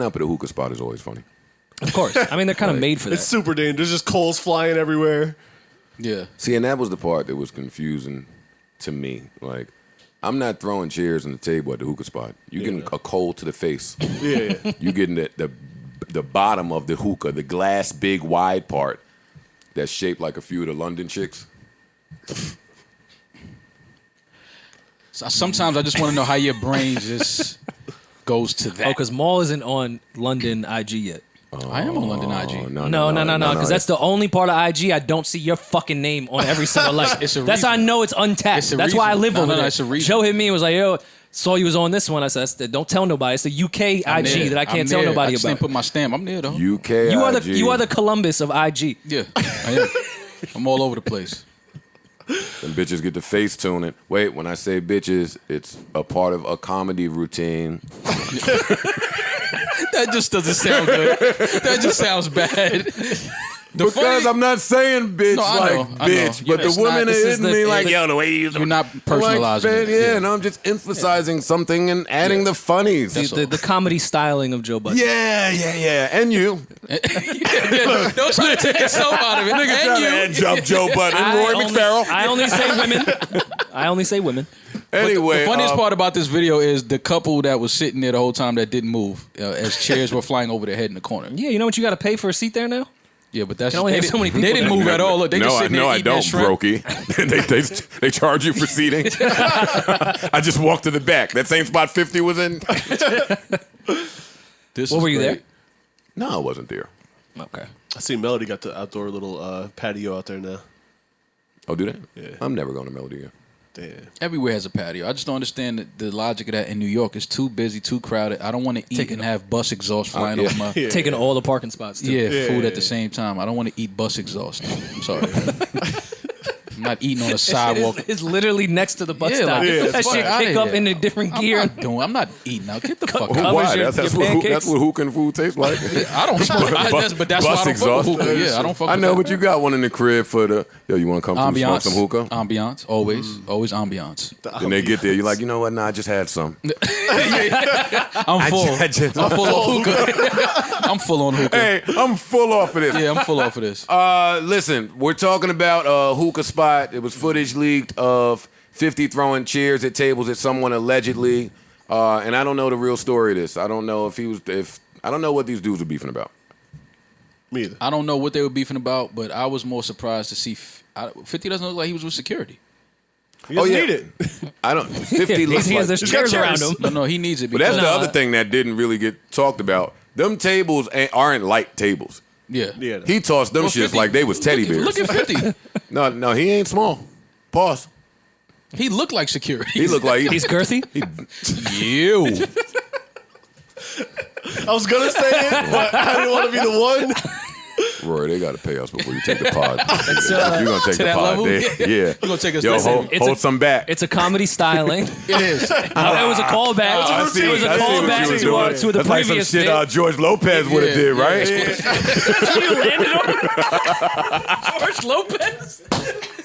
up at a hookah spot is always funny. Of course. I mean, they're kind of made for It's that. super dangerous. There's just coals flying everywhere. Yeah. See, and that was the part that was confusing to me. Like, I'm not throwing chairs on the table at the hookah spot. You getting a cold to the face. Yeah. You getting the bottom of the hookah, the glass big wide part that's shaped like a few of the London chicks. So sometimes I just want to know how your brain just goes to that. Oh, because Maul isn't on London IG yet. I am on London IG. No, because that's the only part of IG I don't see your fucking name on every single like. That's how I know it's untapped. It's a That's why I reason. live over there. It's a reason. Joe hit me and was like, "Yo, saw you was on this one." I said, "Don't tell nobody. It's the UK IG that I can't tell nobody I just about." didn't put my stamp. I'm there though. UK IG. You are the Columbus of IG. Yeah, I am. I'm all over the place. Them bitches get the face tuning. Wait, when I say bitches, it's a part of a comedy routine. That just doesn't sound good. That just sounds bad. Because I'm not saying bitch I know. bitch, Yeah, but the it's women not- are this is hitting the- me like, it- yo, the way you use You're not I'm personalizing like, it. yeah, and I'm just emphasizing something and adding the funnies. The comedy styling of Joe Budden. Yeah. And you. Don't try to take yourself out of it. Nigga trying to And edge up Joe Budden, Rory McFarrell. I only say women. I only say women. Anyway. The funniest part about this video is the couple that was sitting there the whole time that didn't move as chairs were flying over their head in the corner. Yeah, you know what you got to pay for a seat there now? Yeah, but that's You only have so many people they didn't there. move at all. Look, they just sitting there I eating don't, that shrimp. brokey. they charge you for seating. I just walked to the back. That same spot 50 was in. Were you there? No, I wasn't there. Okay. I see Melody got the outdoor little patio out there now. Oh, do they? Yeah. I'm never going to Melody again. Damn. Everywhere has a patio. I just don't understand the logic of that in New York. It's too busy, too crowded. I don't want to eat and have bus exhaust flying over my Taking all the parking spots, too. food at the same time. I don't want to eat bus exhaust. I'm sorry. I'm not eating on a sidewalk. It's literally next to the bus Yeah, stop. like, get the That fuck shit outta kick up here. in a different gear. I'm not eating now. Get the fuck out. Covers Why? your That's pancakes. what hookah food tastes like. I don't smoke. But that's why I don't fuck with hookah. Yeah, I don't fuck with I know, that. but you got one in the crib for the, yo, you want to come through smoke Ambiance. some hookah? Ambiance. Always ambiance. Then they get there, you're like, you know what? Nah, I just had some. I'm full. I'm full of hookah. I'm full on hookah. Hey, I'm full off of this. Yeah, I'm full off of this. Listen, we're talking about a hookah spot. It was footage leaked of 50 throwing chairs at tables at someone allegedly. And I don't know the real story of this. I don't know I don't know what these dudes were beefing about. Me either. I don't know what they were beefing about, but I was more surprised to see 50 doesn't look like he was with security. He doesn't yeah. need it. I don't. 50 looks He like. has those He's got chairs around chairs. him. No, he needs it. But that's Because, the other thing that didn't really get talked about. Them tables aren't light tables. yeah. Yeah. He tossed them Well, shits 50 like they was teddy bears. Look at 50. No, he ain't small. Pause. He looked like security. He looked like He's girthy. you. I was gonna say it, but I didn't want to be the one. Rory, they got to pay us before you take the pod. You're going to take to the that pod level? there. Yeah. You're going to take us Yo, to that hold, It's hold a- some back. It's a comedy styling. It is. It was a callback. I see It was a what you callback was to doing. the That's like some previous shit bit. George Lopez would have did, right? You landed on George Lopez.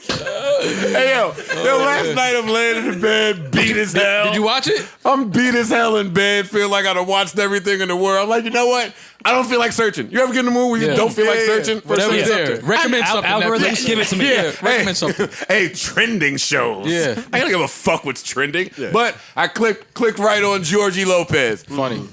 Hey, yo, last night I'm laying in bed, beat as hell. Did you watch it? I'm beat as hell in bed, feel like I done watched everything in the world. I'm like, you know what? I don't feel like searching. You ever get in the mood where you Yeah. don't feel like searching? Whatever's there. Recommend something. Algorithms, Netflix. give it to me. Yeah, recommend something. Hey, trending shows. Yeah. I don't give a fuck what's trending. But I clicked right on Georgie Lopez. Funny.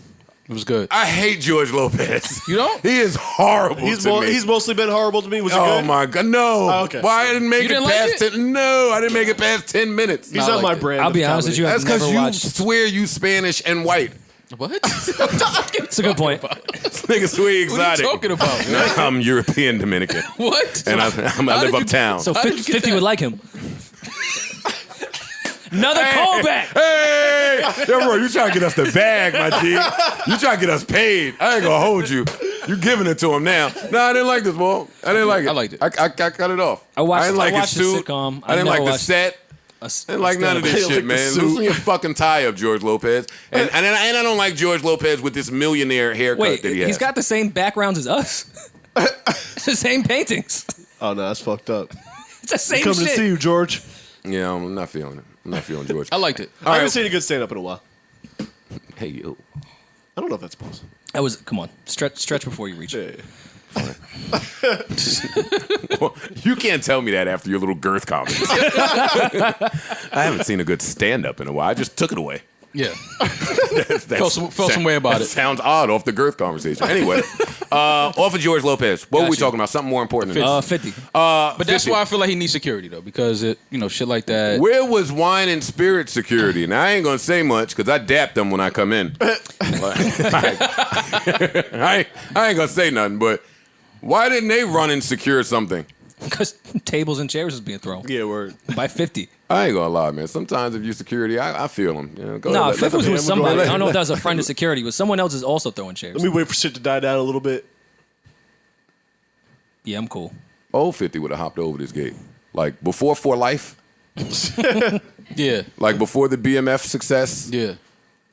It was good. I hate George Lopez. You don't? He is horrible He's to me. he's mostly been horrible to me. Was it Oh good? my god, no! Oh, okay. Why I didn't make You it didn't like past it? 10? No, I didn't make it past 10 minutes. He's I on my liked it. brand. I'll of be honest with comedy. you. That's I've never because you watched. swear you Spanish and white. What? It's a good point. This nigga swear What are you exotic. talking about? No, I'm European Dominican, What? and I live did you- uptown. So How did you get 50 that? would like him. Another callback. Hey, yo, bro, you trying to get us the bag, my G? You trying to get us paid? I ain't gonna hold you. You giving it to him now? No, I didn't like this, boy. I didn't like it. I liked it. I cut it off. I didn't like his the suit. sitcom. I didn't never like the watched set. I didn't like none of this shit, man. Loosen your fucking tie up, George Lopez. And I don't like George Lopez with this millionaire haircut Wait, that he has. he's got the same backgrounds as us. It's the same paintings. Oh no, that's fucked up. It's the same Coming to shit. see you, George. Yeah, I'm not feeling it. I'm not feeling George. I liked it. I haven't seen a good stand up in a while. Hey, yo. I don't know if that's possible. That was come on, stretch before you reach it. Yeah. You can't tell me that after your little Girth comments. I haven't seen a good stand-up in a while. I just took it away. Yeah. Felt some way about it. Sounds odd off the Girth conversation. Anyway, off of George Lopez. What were we Gotcha. talking about? Something more important than this. 50. But that's 50. why I feel like he needs security though, because it, shit like that. Where was wine and spirit security? Now I ain't gonna say much because I dapped them when I come in. I ain't gonna say nothing, but why didn't they run and secure something? Because tables and chairs was being thrown. Yeah, word. By 50. I ain't gonna lie, man. Sometimes if you security, I feel them. Go No, ahead, 50 was them- with somebody. let- I don't know if that was a friend of security, but someone else is also throwing chairs. Let me wait for shit to die down a little bit. Yeah, I'm cool. Old 50 would have hopped over this gate. Like before For Life, Yeah. like before the BMF success. Yeah.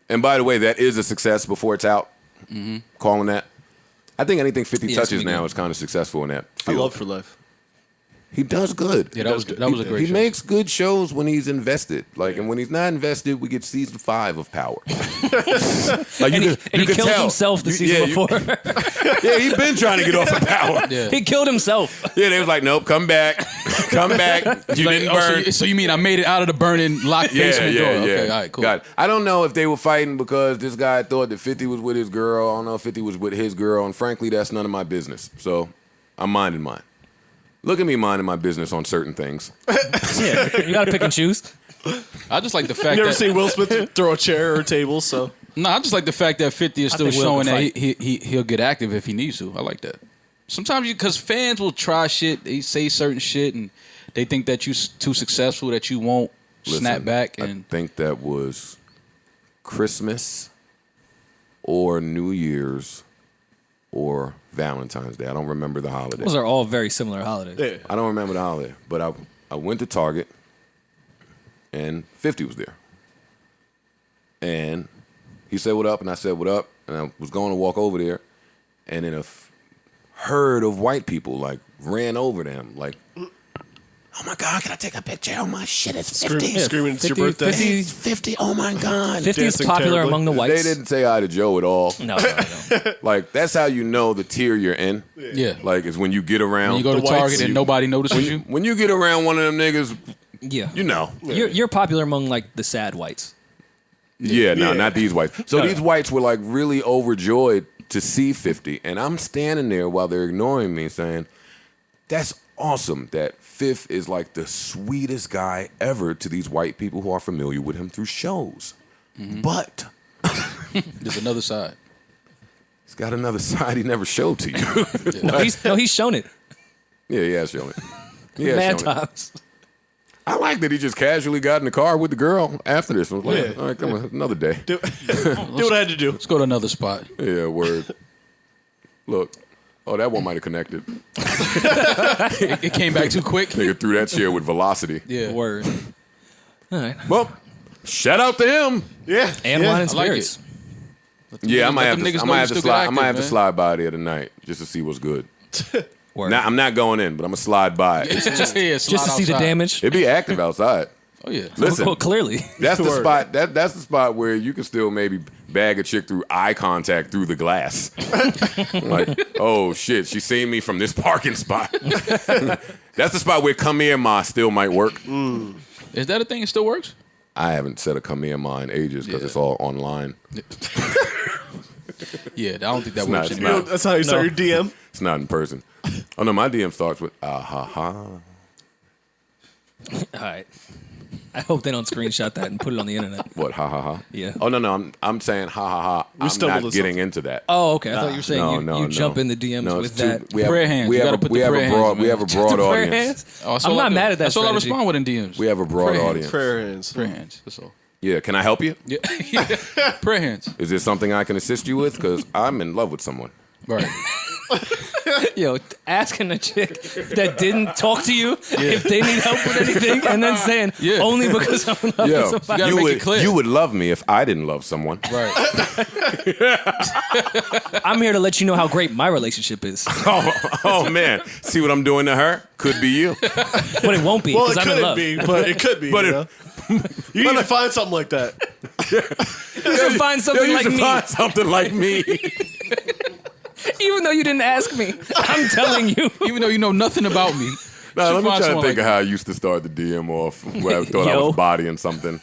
And by the way, that is a success before it's out. Calling that. I think anything 50 Yeah, it's touches pretty now good. is kind of successful in that I field. love For Life. He does good. Yeah, that was a great He show. makes good shows when he's invested. Like, and when he's not invested, we get season 5 of Power. Like And he kills tell. himself the season before. Yeah, he's been trying to get off of Power. Yeah. He killed himself. Yeah, they was like, nope, come back, come back. You Like, didn't burn. so you mean I made it out of the burning locked basement door? Okay, all right, cool. Got it. I don't know if they were fighting because this guy thought that 50 was with his girl. I don't know if 50 was with his girl. And frankly, that's none of my business. So I'm minding mine. Look at me minding my business on certain things. Yeah, you gotta pick and choose. I just like the You fact never that seen Will Smith throw a chair or a table, so. no, I just like the fact that 50 is I still think Will showing can that he'll get active if he needs to. I like that. Sometimes because fans will try shit, they say certain shit, and they think that you're too successful that you won't snap Listen, back. I And think that was Christmas or New Year's or Valentine's Day. I don't remember the holiday. Those are all very similar holidays. Yeah. I don't remember the holiday, but I went to Target and 50 was there. And he said, what up? And I said, what up? And I was going to walk over there. And then a herd of white people like ran over to him. Like, oh my God, can I take a picture? Oh my shit, it's 50. Screaming, it's your 50, birthday. 50. It's 50. Oh my God. 50 is Dancing popular terribly. among the They whites. didn't say hi to Joe at all. No. Like, that's how you know the tier you're in. yeah, Like, is when you get around. when you go to the whites, Target and nobody notices you. when you get around one of them niggas, Yeah. you know. You're popular among like the sad whites. Yeah, no, Yeah. not these whites. So No, these no. whites were like really overjoyed to see 50. And I'm standing there while they're ignoring me saying, that's awesome that Fifth is like the sweetest guy ever to these white people who are familiar with him through shows. But There's another side. he's got another side he never showed to you. He's shown it. Yeah, he has shown it. He has Mad shown it. times. I like that he just casually got in the car with the girl after this. I was like, Yeah. all right, come on, another day. Do what I had to do. Let's go to another spot. Yeah, word. Look. Oh, that one might have connected. It came back too quick. Nigga threw that chair with velocity. Yeah. Word. All right. Well, shout out to him. Yeah. And yeah. wine and I like spirits. Yeah, I might Let have them to. niggas I know might you have to still slide. get I might have to active, slide by there tonight just to see what's good. Word. Now, I'm not going in, but I'm gonna slide by. Just Just to see the damage. It be active outside. Oh yeah. Listen, Well, clearly. that's the Word. spot. That's the spot where you can still maybe bag a chick through eye contact through the glass. Like, oh shit, she seen me from this parking spot. That's the spot where come here, ma still might work. Is that a thing? It still works? I haven't said a come here, ma in ages because Yeah. it's all online. Yeah, I don't think that not- works it's You anymore. know, that's how you start your DM. It's not in person. Oh no, my DM starts with ah ha ha. All right. I hope they don't screenshot that and put it on the internet. What ha ha ha? Yeah. Oh no, I'm saying ha ha ha. I'm stumbled not to getting into that. Oh, okay. I thought you were saying No, you no. jump in the DMs No, with it's too- that. We have, Prayer hands. We You have, gotta a, put we the have a prayer broad. hands, We man. have a broad Prayer audience. hands? Oh, that's I'm all not I do. mad at that That's all I strategy. respond with in DMs. We have a broad Prayer hands. audience. Prayer hands. Prayer hands. That's all. Yeah, can I help you? Yeah. Prayer hands. Is there something I can assist you with? Because I'm in love with someone. Right. Yo, asking a chick that didn't talk to you if they need help with anything, and then saying Yeah. only because I'm in love with Yo, somebody. gotta you make would it clear. you would love me if I didn't love someone. Right. I'm here to let you know how great my relationship is, Oh man, see what I'm doing to her? Could be you. but it won't be Well, because it I'm in love. could be, but it could be. But you it- know? You need to find something like that. You should find Yo, something you like should me, find something like me. even though you didn't ask me. I'm telling you. Even though you know nothing about me. Nah, let me find try to someone think like of how I used to start the DM off where I thought I Yo. was bodying something.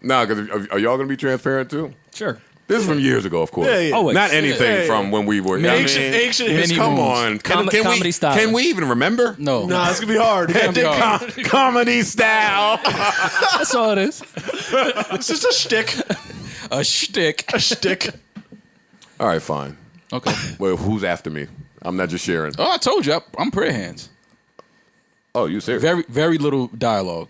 Nah, because are y'all gonna be transparent too? Sure. This is from years ago, of course. Yeah, yeah. Always. Not anything from when we were. Ancient history. Come on, Comedy style. Can we even remember? No. Nah, it's gonna be hard. Comedy style. That's all it is. It's just a shtick. A shtick. A shtick. All right, fine. Okay. Well, who's after me? I'm not just sharing. Oh, I told you, I'm prayer hands. Oh, you serious? Very, very little dialogue.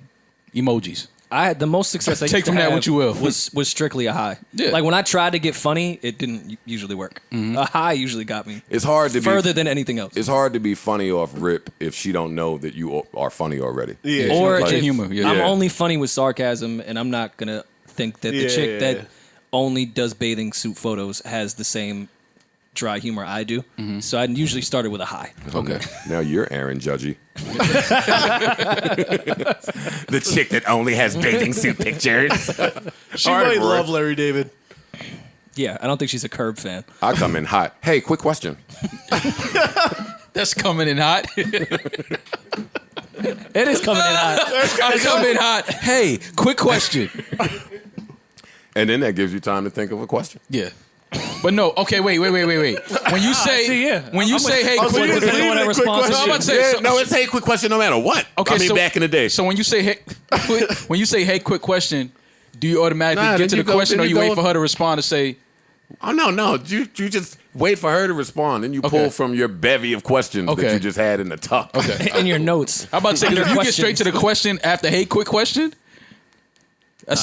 Emojis. I had the most success I Take used to from that have what you will. was strictly a high. Yeah. Like when I tried to get funny, it didn't usually work. A high usually got me It's hard to further be than anything else. It's hard to be funny off rip if she don't know that you are funny already. Yeah. Or Like if humor, yeah. I'm Yeah. only funny with sarcasm, and I'm not gonna think that the Yeah, chick yeah, that yeah. only does bathing suit photos has the same dry humor I do. So I usually started with a high. Okay. Now you're Aaron Judgy. The chick that only has bathing suit pictures. She All right, might Rory. love Larry David. Yeah, I don't think she's a Curb fan. I come in hot. Hey, quick question. That's coming in hot. It is coming in hot. I come in hot. Hey, quick question. And then that gives you time to think of a question. Yeah. But no, okay, wait. When you say, see, yeah. when you say, hey, so quick you're question. leaving it quick No, I'm about to say, Yeah, so, no, it's hey, quick question no matter what. okay, I mean, so, back in the day. So when you say, hey, quick question, do you automatically Nah, get then to you the go- question, then or you you wait go- for her to respond to say, Oh, no. You just wait for her to respond. And you pull Okay. from your bevy of questions that Okay. you just had in the tuck. okay. In your notes. I'm about to say, 'cause if you get Questions. straight to the question after, hey, quick question, that's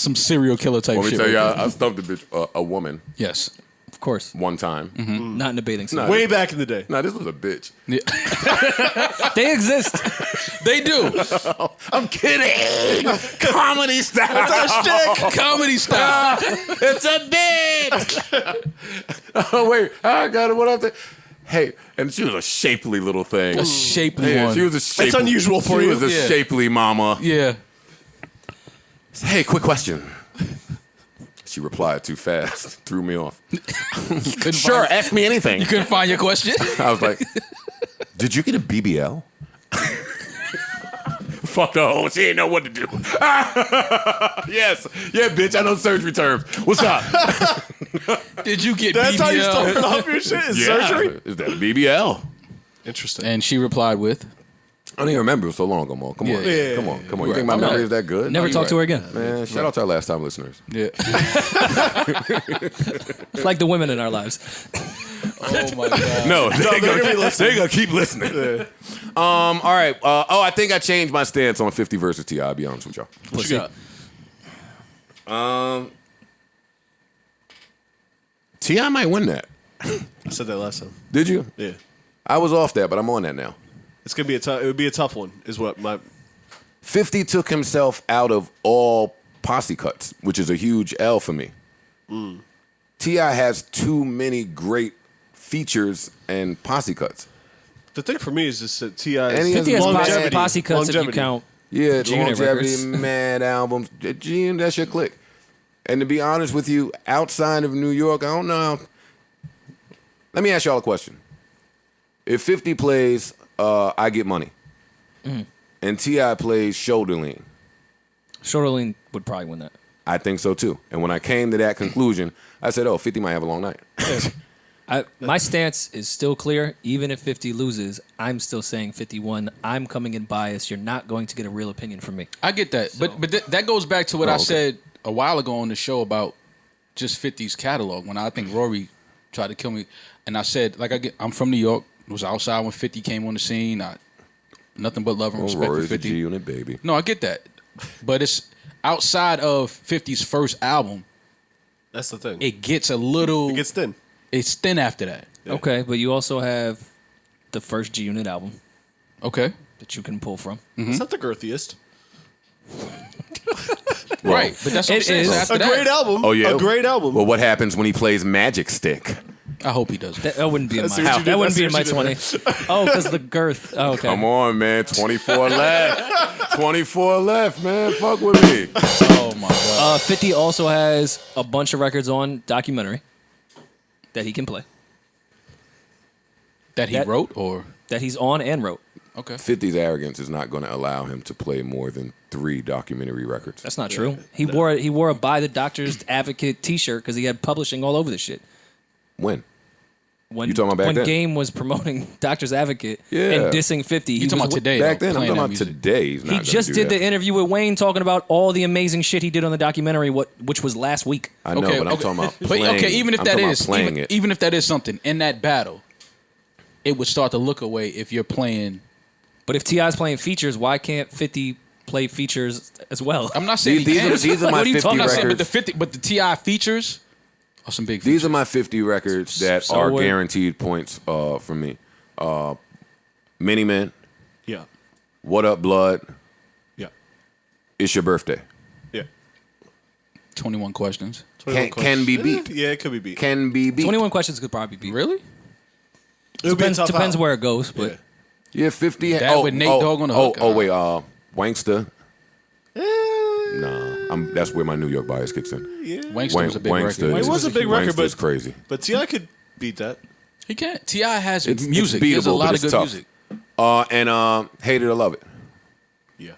some serial killer type Let me shit. tell you, right there. I stumped a bitch, a woman, Yes. Of course. one time. Not in a bathing suit. Nah. Way back in the day. No, this was a bitch. Yeah. They exist. They do. I'm kidding. Comedy style. Comedy style. It's a bitch. Oh, wait. I got it. What I'm saying? Hey, and she was a shapely little thing. A shapely Yeah, one. she was a shapely. That's unusual for she you. was a Yeah. shapely mama. Yeah. Hey, quick question. She replied too fast. Threw me off. Couldn't Sure, find- ask me anything. You couldn't find your question? I was like, did you get a BBL? Fuck the hoe. She didn't know what to do. Yes. Yeah, bitch, I know surgery terms. What's up? Did you get That's how you BBL? started off your shit? Is surgery? Is that a BBL? Interesting. And she replied with, I don't even remember. It was so long ago, Mo. Come on. Yeah. Come on. You Right. think my I'm memory not- is that good? Never you talk right. to her again. Man, shout out to our last time listeners. yeah. Like the women in our lives. Oh my God. No, they're gonna be listening. They gonna keep listening. All right. I think I changed my stance on 50 versus T.I. I'll be honest with y'all. What you got? T.I. might win that. I said that last time. Did you? Yeah. I was off that, but I'm on that now. It's gonna be it would be a tough one, is what my 50 took himself out of all posse cuts, which is a huge L for me. T.I. has too many great features and posse cuts. the thing for me is just that T.I. And he has 50 has longevity. posse cuts if you Longevity. count. Yeah, G-Unit longevity, records. mad albums. G, that's your click. And to be honest with you, outside of New York, I don't know. Let me ask y'all a question. If 50 plays I Get Money, and T.I. plays Shoulder Lean, Shoulder Lean would probably win that. I think so too. And when I came to that conclusion, I said, oh, 50 might have a long night. My stance is still clear. Even if 50 loses, I'm still saying 51. I'm coming in biased. You're not going to get a real opinion from me. I get that. But that goes back to what I okay. said a while ago on the show about just 50's catalog when I think Rory tried to kill me. And I said, I'm from New York. Was outside when 50 came on the scene. Nothing but love and Oh, respect Rory's for a 50. G-Unit, baby. No, I get that. But it's outside of 50's first album, That's the thing. it gets a little... It gets thin. It's thin after that. Okay, but you also have the first G-Unit album Okay. that you can pull from. It's not the girthiest. Right. But that's what I'm It saying. is. So after A that, great album. Oh, yeah? A great album. Well, what happens when he plays Magic Stick? I hope he does. That wouldn't be in I my. see what you did. That wouldn't I be in see my what you 20. Oh, because the girth. Oh, okay. Come on, man. 24 left. 24 left, man. Fuck with me. Oh, my God. 50 also has a bunch of records on documentary that he can play. That he that- wrote or... That he's on and wrote. Okay. 50's arrogance is not going to allow him to play more than 3 documentary records. That's not true. He wore a Buy the Doctor's Advocate T-shirt because he had publishing all over the shit. When? When, You talking about back when then? Game was promoting Doctor's Advocate Yeah. and dissing 50. You talking about today? Back though, then, I'm playing talking that about music. today. He's not He gonna just do did that. the interview with Wayne talking about all the amazing shit he did on the documentary, which was last week. I know, but I'm talking about But playing. okay, even if I'm that talking is about playing it. even if that is something in that battle, it would start to look away if you're playing. But if T.I.'s playing features, why can't 50 play features as well? I'm not saying These are my What are you 50 talking I'm not about? saying, records. but the T.I. features are some big. These features. are my 50 records that So are what- guaranteed points for me. Many Men, Yeah. What Up Blood, Yeah. It's Your Birthday. Yeah. 21 questions. Can be beat. Yeah, it could be beat. Can be beat. 21 questions could probably be. Really? It would be a tough Depends out. where it goes, but Yeah. Yeah, 50. That with Nate Dogg on the hook. Wait, Wanksta. Nah, that's where my New York bias kicks in. Wanksta was a big record. It was a big record, Wanksta's but crazy. But T.I. could beat that. He can't. T.I. has It's music. He has a beatable, lot but of it's good tough. music. And Hate It or Love It. Yeah.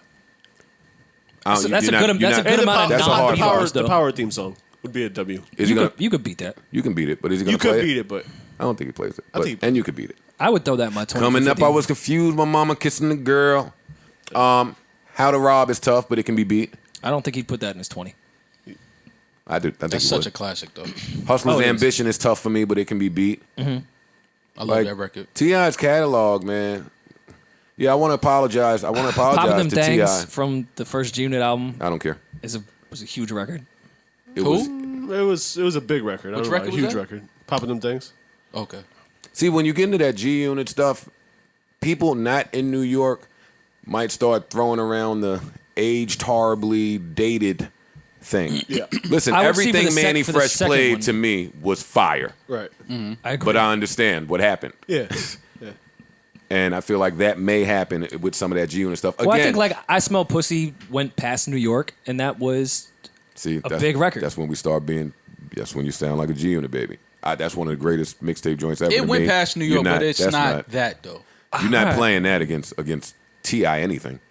So that's a good amount of That's a hard non-power the power theme song would be a W. Is he gonna? You could beat that. You can beat it, but is he gonna You play could it? beat it, but I don't think he plays it. I But, think- and you could beat it. I would throw that in my 20. Coming up, I was confused. My mama kissing the girl. How to Rob is tough, but it can be beat. I don't think he'd put that in his 20. I think That's he such would. a classic, though. Hustler's Oh, it is. Ambition is tough for me, but it can be beat. I love Like that record. T.I.'s catalog, man. Yeah, I want to apologize. I want to Popping apologize Them to Thangs T.I. from the first G-Unit album I don't care. was a huge record. It Who? was it was a big record. I Which don't know, record a was huge that? record. Popping them things. Okay. See, when you get into that G Unit stuff, people not in New York might start throwing around the aged horribly dated thing. Yeah. Listen, I would see everything for the Manny for the Fresh second played one. to me was fire. Right. I agree. But I understand what happened. Yeah. Yeah. And I feel like that may happen with some of that G Unit stuff. Again, Well, I think like I Smell Pussy went past New York, and that was see, a big record. That's when we start being. That's when you sound like a G Unit baby. That's one of the greatest mixtape joints ever. It to went me. past New You're York, but it's that's not that, though. You're not playing that against T.I. anything.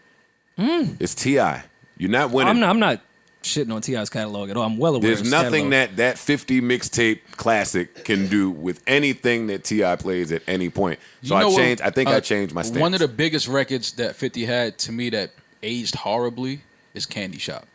It's T.I. You're not winning. I'm not shitting on T.I.'s catalog at all. I'm well aware. There's of his nothing catalog. that 50 mixtape classic can do with anything that T.I. plays at any point. So You know what? I think I changed my stance. One of the biggest records that 50 had, to me, that aged horribly is Candy Shop.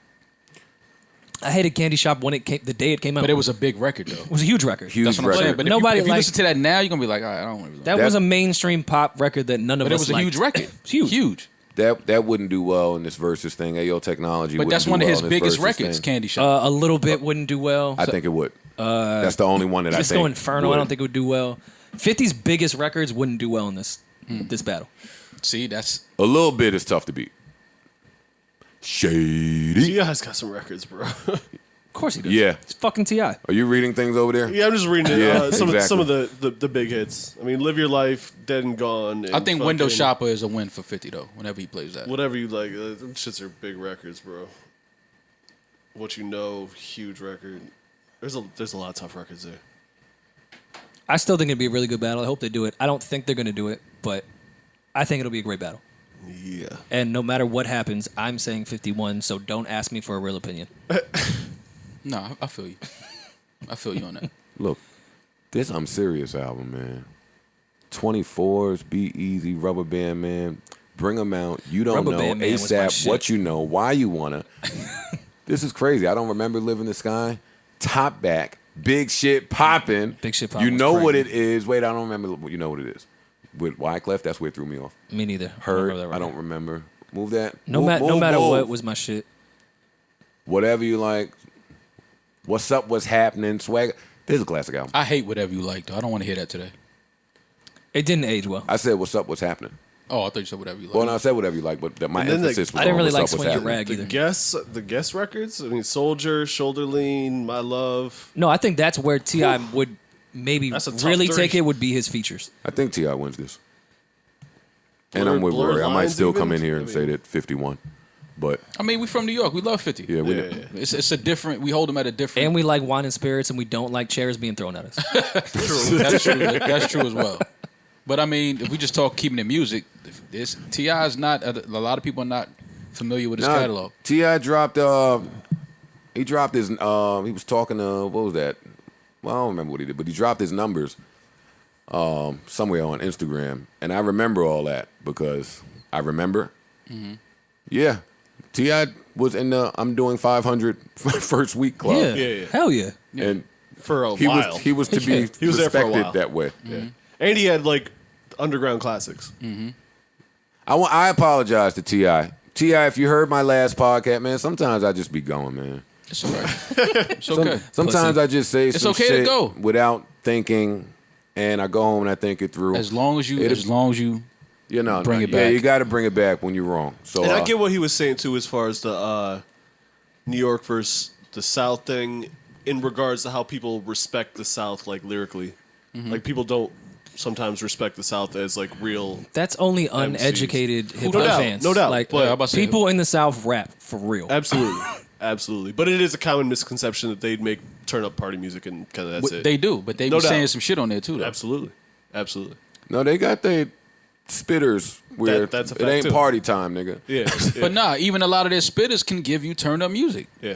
I hated Candy Shop when it came, the day it came out. But it was a big record, though. It was a huge record. Huge That's what I'm saying. record. But Nobody if you liked- listen to that now, you're going to be like, all right, I don't really like That was a mainstream pop record that none of But it us was a liked. huge record. It's huge. Huge. That wouldn't do well in this versus thing. Ayo Technology. But wouldn't that's do one of well his in this biggest versus records, thing. Candy Shop. A little bit wouldn't do well. I think it would. That's the only one that I think. Disco Inferno, would. I don't think it would do well. 50's biggest records wouldn't do well in this battle. See, that's... A little bit is tough to beat. Shady. T.I.'s got some records, bro. Of course he does. Yeah. It's fucking T.I. Are you reading things over there? Yeah, I'm just reading Yeah, some exactly. of the big hits. I mean, Live Your Life, Dead and Gone. And I think Window fucking Shopper is a win for 50, though, whenever he plays that. Whatever you like. Them shits are big records, bro. What You Know, huge record. There's a lot of tough records there. I still think it'd be a really good battle. I hope they do it. I don't think they're going to do it, but I think it'll be a great battle. Yeah. And no matter what happens, I'm saying 51, so don't ask me for a real opinion. No, I feel you. I feel you on that. Look, this I'm Serious album, man. 24s, Be Easy, Rubber Band Man. Bring them out. You don't Rubber know. Band Man was my ASAP, shit. what you know, why you wanna. This is crazy. I don't remember Live in the Sky. Top Back. Big Shit Poppin'. Big Shit Poppin' You was know what crazy. it is. Wait, I don't remember. You know what it is. With Wyclef, that's where it threw me off. Me neither. Hurt, that I don't remember. Move that. No, Move, no move, matter move. what was my shit. Whatever you like. What's Up, What's Happening, Swag. This is a classic album. I hate Whatever You Like, though. I don't want to hear that today. It didn't age well. I said, What's Up, What's Happening. Oh, I thought you said Whatever You Like. Well, no, I said whatever you like, but my And then emphasis was I didn't on really What's like Up, What's Swing Your Happening. Rag either. The guest records. I mean, Soldier, Shoulder Lean, My Love. No, I think that's where T.I. would maybe That's a tough really three. take it would be his features. I think T.I. wins this. And Blurred- I'm with Blurred Rory. I might Lines still even? come in here and I say mean- that 51. But, I mean, we from New York. We love 50. yeah, we Yeah, know. yeah. It's a different... We hold them at a different... And we like wine and spirits, and we don't like chairs being thrown at us. That's true. That's true as well. But I mean, if we just talk keeping the music, this T.I. is not. A lot of people are not familiar with his catalog. T.I. dropped. He dropped his. He was talking to what was that? Well, I don't remember what he did, but he dropped his numbers somewhere on Instagram, and I remember all that because I remember. Mm-hmm. Yeah, T.I. was in the I'm doing 500 first week club. Yeah. Hell yeah. And For a he while. was he was to be He was there for a respected while. that way. Yeah. And he had like underground classics. Mm-hmm. I apologize to T.I. T.I., if you heard my last podcast, man, sometimes I just be going, man. It's all right. It's okay. Sometimes I just say some okay shit to go without thinking, and I go home and I think it through. As long as you bring it Yeah, back. you got to bring it back when you're wrong. So And I get what he was saying too, as far as the New York versus the South thing, in regards to how people respect the South, like lyrically. Mm-hmm. Like people don't sometimes respect the South as like real. That's only uneducated hip No hop doubt, fans. no doubt. Like But- I'm about to say- people in the South rap for real. Absolutely, absolutely. But it is a common misconception that they'd make turn up party music and kind of that's it. They do, but they No be saying doubt. some shit on there too, though. Absolutely, absolutely. no, they got their spitters where that's a it fact, ain't too. party time, nigga. Yeah, But nah, even a lot of their spitters can give you turned up music. yeah.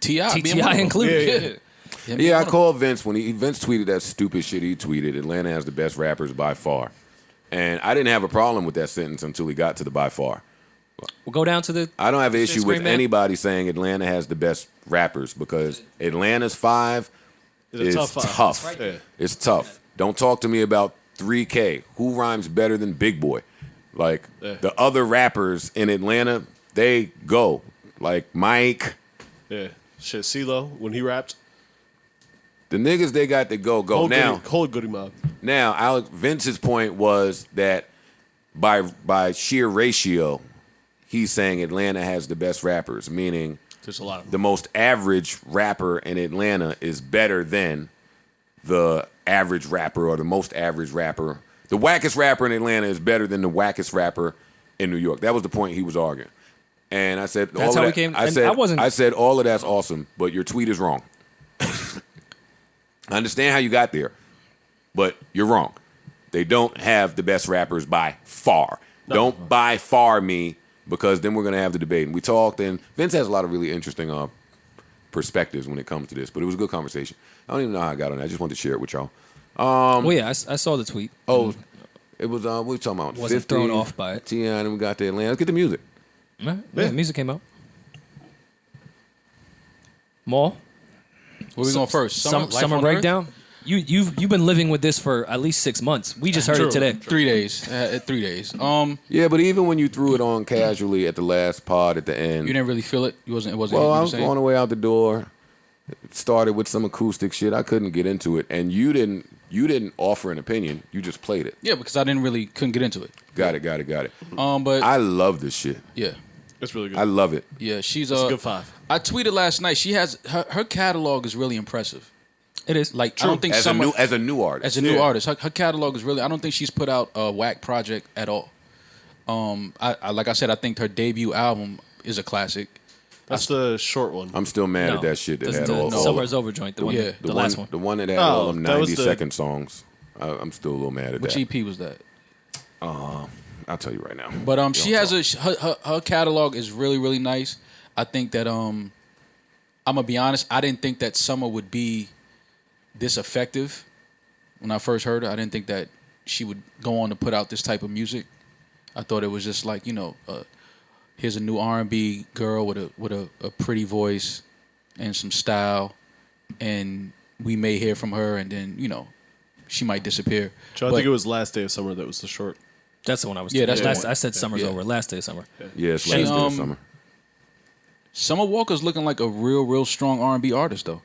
T.I. being TTI one of them. included. Yeah, I called Vince when Vince tweeted that stupid shit he tweeted. Atlanta has the best rappers by far, and I didn't have a problem with that sentence until he got to the by far. We'll go down to the. I don't have an issue with Scream Man. anybody saying Atlanta has the best rappers because Atlanta's 5 It's a is tough five. tough. Yeah. It's tough. Don't talk to me about 3K. Who rhymes better than Big Boy? Like the other rappers in Atlanta, they go. Like Mike, Yeah. Shit, CeeLo, when he rapped. the niggas they got to go. Whole Goody Mob. Now, Vince's point was that by sheer ratio, he's saying Atlanta has the best rappers, meaning There's a lot of them. the most average rapper in Atlanta is better than the average rapper or the most average rapper. The wackest rapper in Atlanta is better than the wackest rapper in New York. That was the point he was arguing. And I said, That's all how of we that, came- I and said, I wasn't- I said, all of that's awesome, but your tweet is wrong. I understand how you got there, but you're wrong. They don't have the best rappers by far. Don't by far me, because then we're going to have the debate. And we talked, and Vince has a lot of really interesting perspectives when it comes to this, but it was a good conversation. I don't even know how I got on that. I just wanted to share it with y'all. Well, yeah, I saw the tweet. Oh, it was, what were we talking about? Wasn't thrown off by it. T.I., and then we got to Atlanta. Let's get the music. Yeah, music came out. Maul. Where we going first? Summer Life on Earth? breakdown. You've been living with this for at least 6 months. We just heard it today. 3 days. 3 days. Yeah, but even when you threw it on casually at the last pod at the end, You didn't really feel it. It wasn't. well, I was saying? on the way out the door. It started with some acoustic shit. I couldn't get into it, and you didn't offer an opinion. You just played it. Yeah, because I couldn't get into it. Got it. But I love this shit. yeah, It's really good. I love it. yeah, she's It's a good 5. I tweeted last night. She has her catalog is really impressive. It is. Like I don't think As a new artist. as a new artist, her catalog is really. I don't think she's put out a whack project at all. I like I said, I think her debut album is a classic. That's the short one. I'm still mad No, at that shit that that's had the all Summer's Over joint. The one, yeah, the last one. The one that had all them that was 90-second songs. I'm still a little mad at Which that. EP was that? I'll tell you right now. But she has her catalog is really really nice. I think that I'm gonna be honest. I didn't think that Summer would be this effective when I first heard her. I didn't think that she would go on to put out this type of music. I thought it was just like here's a new R&B girl with a pretty voice and some style, and we may hear from her, and then she might disappear. So I But- think it was Last Day of Summer that was the short. That's the one I was. Yeah, that's the last, one. I said Summer's Yeah. Over. Last day of summer. Yeah, it's She, last day of summer. Summer Walker's looking like a real strong R&B artist though.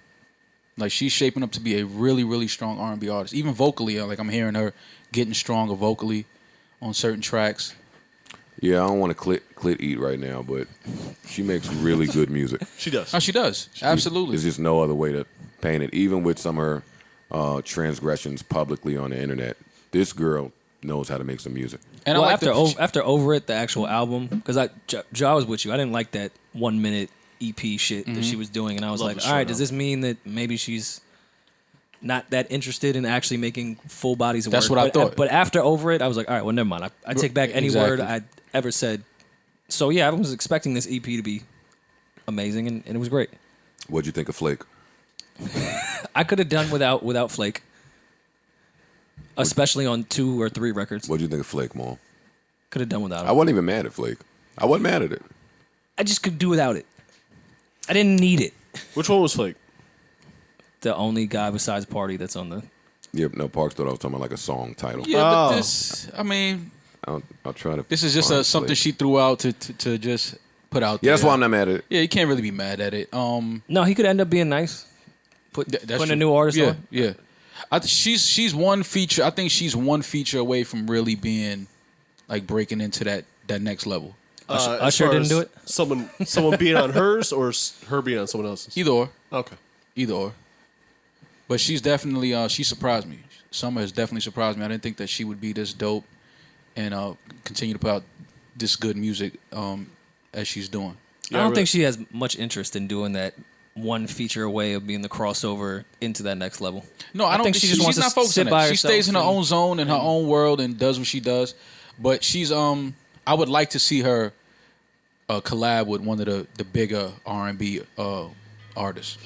Like she's shaping up to be a really strong R&B artist. Even vocally, like I'm hearing her getting stronger vocally on certain tracks. Yeah, I don't want to clit eat right now, but she makes really good music. She does. Oh, she does. Absolutely. There's just no other way to paint it. Even with some of her transgressions publicly on the internet, this girl knows how to make some music. And Well, I like after Over It, the actual album, because I was with you. I didn't like that 1 minute EP shit that she was doing, and I was Love like, the all right, short does this mean that maybe she's not that interested in actually making full bodies of That's work? what I thought. But after Over It, I was like, all right, well, never mind. I take back any Exactly. word I ever said So yeah, I was expecting this EP to be amazing, and it was great. What'd you think of Flake? I could have done without Flake, especially on 2 or 3 records. What'd you think of Flake, Maul? Could have done without I it. wasn't even mad at Flake. I wasn't mad at it. I just could do without it. I didn't need it. Which one was Flake? The only guy besides Party that's on the. Yeah, no, Parks thought I was talking about like a song title. Yeah, but this, I mean, I'll try to. this is just find something Flake. she threw out to just put out there. Yeah, that's why I'm not mad at it. Yeah, you can't really be mad at it. No, he could end up being nice. That's Putting true. a new artist yeah, on. Yeah, she's one feature. I think she's one feature away from really being like breaking into that next level. As Usher far didn't as do it? Someone being on hers or her being on someone else's? Either or. Okay. Either or. But she's definitely she surprised me. Summer has definitely surprised me. I didn't think that she would be this dope and continue to put out this good music as she's doing. I don't think she has much interest in doing that one feature away of being the crossover into that next level. No, I don't think she just wants she's not to focused sit on by that. She stays in her herself own zone in her own world and does what she does. But she's I would like to see her collab with one of the bigger R&B artists.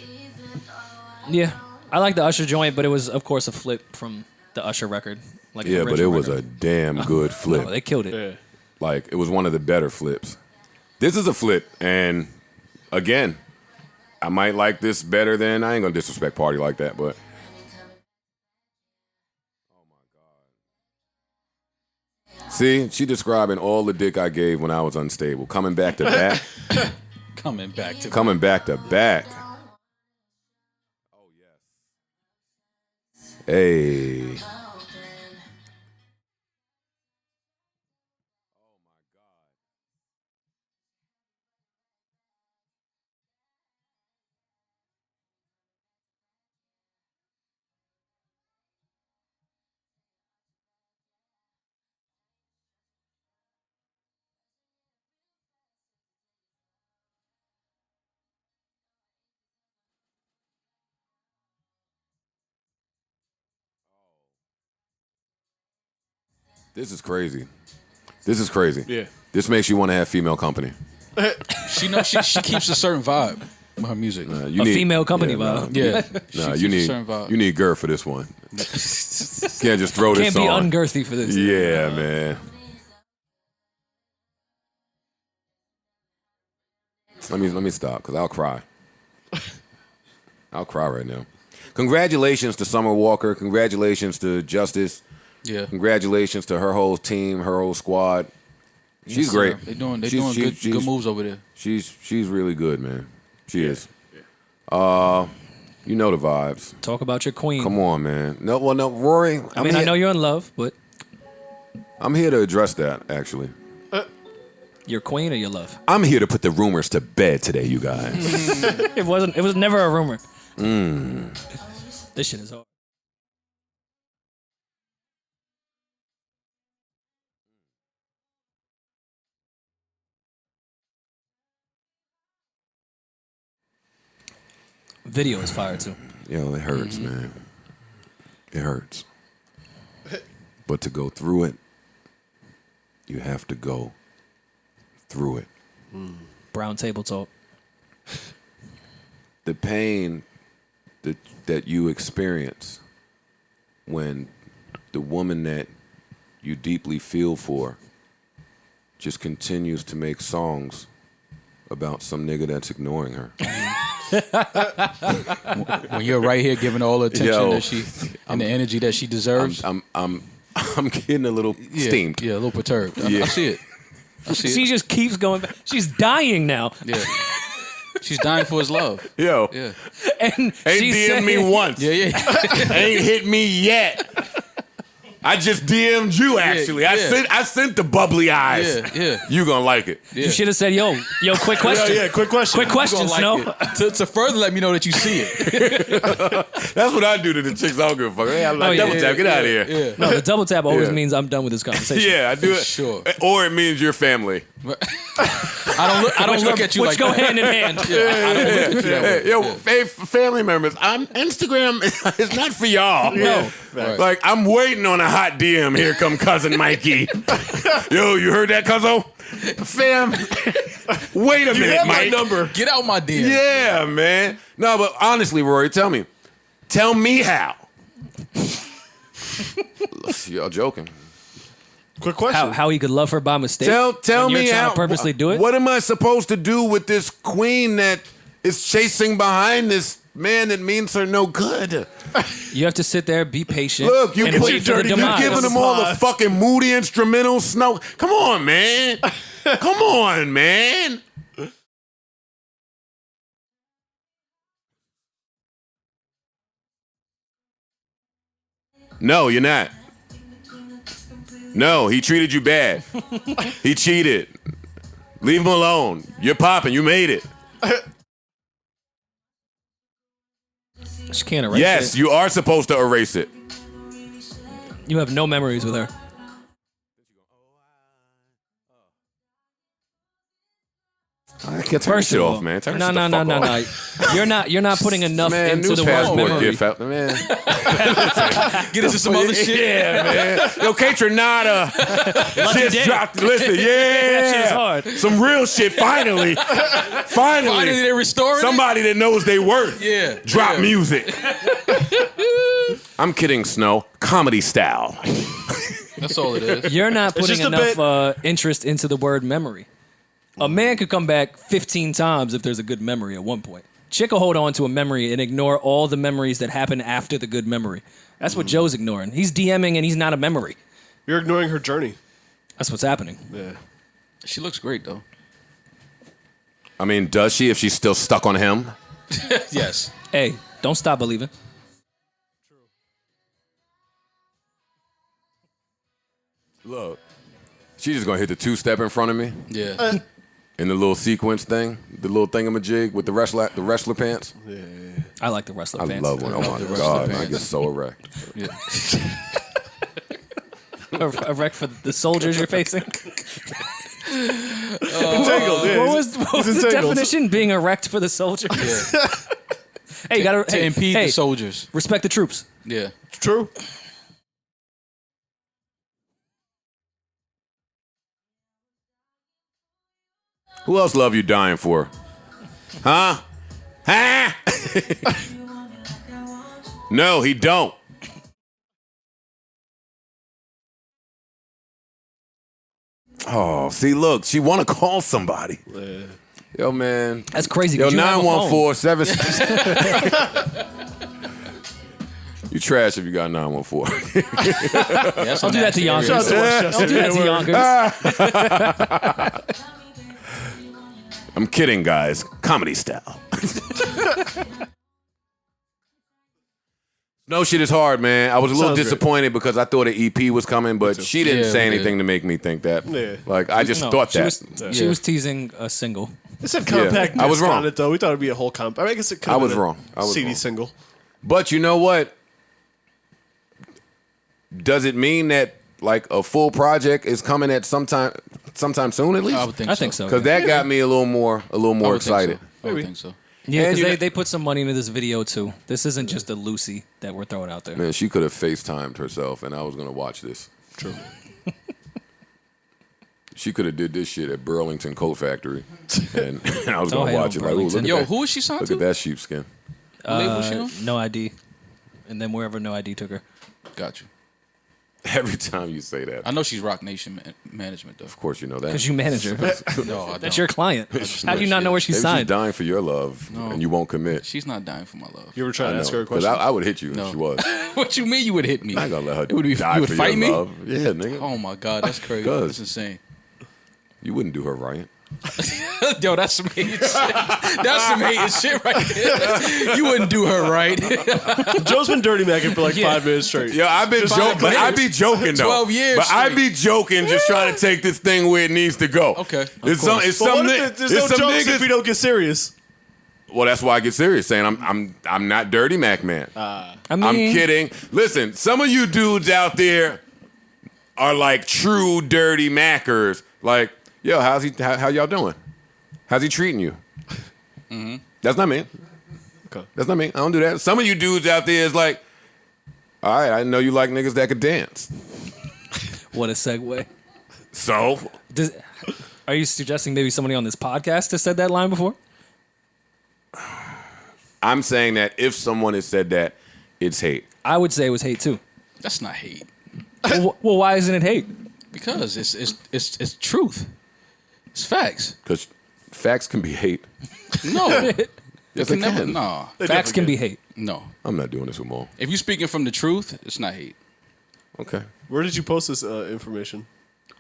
Yeah, I like the Usher joint, but it was of course a flip from the Usher record. Like Yeah, an but it original was record. a damn good flip. No, they killed it. Yeah. Like, it was one of the better flips. This is a flip, and again, I might like this better than, I ain't gonna disrespect Party like that, but. Oh my God. See, she describing all the dick I gave when I was unstable. Coming back to back. Coming back to Coming back to back. Oh, yes. Hey. This is crazy. This is crazy. Yeah. This makes you want to have female company. She knows she keeps a certain vibe with her music. You A female company vibe. Yeah. Nah, She you keeps a certain vibe. need Girth for this one. Can't just throw this Can't be on. ungirthy for this. Yeah, man. Let me stop because I'll cry. I'll cry right now. Congratulations to Summer Walker. Congratulations to Justice. Yeah. Congratulations to her whole team, her whole squad. She's great. They're doing She's- good moves over there. She's really good, man. She is. You know the vibes. Talk about your queen. Come on, man. No, Rory. I mean, I know you're in love, but I'm here to address that. Actually, your queen or your love? I'm here to put the rumors to bed today, you guys. It wasn't. It was never a rumor. This shit is hard. Video is fire too. Yo, it hurts, man. It hurts. But to go through it, you have to go through it. Brown table talk. The pain that you experience when the woman that you deeply feel for just continues to make songs about some nigga that's ignoring her. When you're right here giving all the attention Yo, that she and the energy that she deserves. I'm getting a little steamed. Yeah, a little perturbed. I see it. I see She it. just keeps going back. She's dying now. Yeah. She's dying for his love. Yo, Yeah. And ain't she DM said, me once. Yeah. Ain't hit me yet. I just DM'd you actually. Yeah. I sent the bubbly eyes. Yeah. You gonna like it. You should have said, yo, quick question. Yeah, quick question. Quick question, Like Snoh. it. To further let me know that you see it. That's what I do to the chicks. I don't give a fuck. Hey, I'm like, Oh, yeah, double tap, get out of here. Yeah. No, the double tap always Yeah. means I'm done with this conversation. Yeah, I do it. Sure. Or it means your family. I don't look at you which like go that. hand in hand. I don't look at you that way. Yo, family members, Instagram is not for y'all. No. Right. Like, I'm waiting on a hot DM. Here come cousin Mikey. Yo, you heard that, cuzzo? Fam, wait a minute, have my Mike. number. Get out my DM. Yeah, man. No, but honestly, Rory, tell me how. Y'all joking. Quick question. How he could love her by mistake? Tell when you're me trying how. to purposely do it? What am I supposed to do with this queen that is chasing behind this man that means her no good? You have to sit there, be patient. Look, you and wait for the you're demise. giving them all the fucking moody instrumental Snow. Come on, man. Come on, man. No, you're not. No, he treated you bad. He cheated. Leave him alone. You're popping. You made it. She can't erase Yes, it. you are supposed to erase it. You have no memories with her. I can't turn First shit of off, all, man. Turn no, shit no, the no, fuck no, off. no. You're not putting enough Man, into new the word passport memory. gift out, man. Get into some other shit. Yeah, man. Yo, Katronada. Lucky day. Dropped. Listen, yeah. That shit is hard. Some real shit, finally. Finally, they restoring Somebody that knows they worth. Yeah. Drop Yeah. music. I'm kidding, Snoh. Comedy style. That's all it is. You're not It's putting just a enough interest into the word memory. A man could come back 15 times if there's a good memory at one point. Chick will hold on to a memory and ignore all the memories that happen after the good memory. That's what Joe's ignoring. He's DMing and he's not a memory. You're ignoring her journey. That's what's happening. Yeah. She looks great though. I mean, does she if she's still stuck on him? Yes. Hey, don't stop believing. Look, she's just gonna hit the two-step in front of me Yeah. in the little sequence thing, the little thingamajig with the wrestler pants. I like the wrestler I pants. love one. Oh my the wrestler god, I pants. get so erect. Yeah. A wreck for the soldiers you're facing. Entangled. Yeah, What was the entangled. definition? Being erect for the soldiers? Hey, you gotta To impede the soldiers. respect the troops. Yeah. True. Who else love you dying for? Huh? Huh? No, he don't. Oh, see, look, she want to call somebody. Yo, man. That's crazy. Yo, 'cause you have a phone. 914-7. You trash if you got 914. That's Don't do that to Yonkers. Shout out to Westchester. Don't do that to Yonkers. I'm kidding, guys. Comedy style. No shit is hard, man. I was a little Sounds great. disappointed because I thought an EP was coming, but she didn't Yeah, say yeah. anything to make me think that. Yeah. Like, I just No, thought she that. She was teasing a single. It said compact. Yeah. I was disc wrong. on it though. We thought it'd be a whole compact. I, mean, I guess it could. I was wrong. I was CD wrong. single. But you know what? Does it mean that like a full project is coming at sometime soon at least? I would think I think so. Because that got me a little more I would excited. Think so. I would think so. Yeah, And because you- they put some money into this video too. This isn't just a Lucy that we're throwing out there. Man, she could have FaceTimed herself, and I was gonna watch this. True. She could have did this shit at Burlington Coat Factory, and I was Oh, gonna hell, watch it. Like, ooh, Burlington. look Yo, at that. who is she signed Look to? at that sheepskin. Label she on? No ID. And then wherever No ID took her. Got you. Every time you say that, I know she's Rock Nation management though. of course you know that. Because you manage her. No, I don't. That's your client. How do you not know where she's Maybe signed? she's dying for your love, and you won't commit. She's not dying for my love. You ever try to ask her a 'Cause question? I would hit you No. if she was. What you mean you would hit me? I ain't gonna let her It would be, die you would for fight your me? love. Yeah, nigga. Oh my God, that's crazy. Cuz. That's insane. You wouldn't do her right. Yo, that's some hating shit. That's some hating shit right there. You wouldn't do her right. Joe's been dirty macking for like 5 minutes straight. Yeah, I've been joking, but I be joking though. 12 years But I straight. be joking, just trying to take this thing where it needs to go. Okay. It's some, it's But some, what ni- if there's it's no some jokes if we niggas. don't get serious? Well, that's why I get serious, saying I'm not Dirty Mac man. I mean, I'm kidding. Listen, some of you dudes out there are like true Dirty Mackers. Like, yo, how y'all doing? How's he treating you? That's not me. Okay. That's not me. I don't do that. Some of you dudes out there is like, all right, I know you like niggas that could dance. What a segue. So? Are you suggesting maybe somebody on this podcast has said that line before? I'm saying that if someone has said that, it's hate. I would say it was hate too. That's not hate. Well, why isn't it hate? Because it's truth. It's facts. Because facts can be hate. No. Yes, can they never. can. Nah. Facts can be hate. No. I'm not doing this with Mo. If you're speaking from the truth, it's not hate. Okay. Where did you post this information?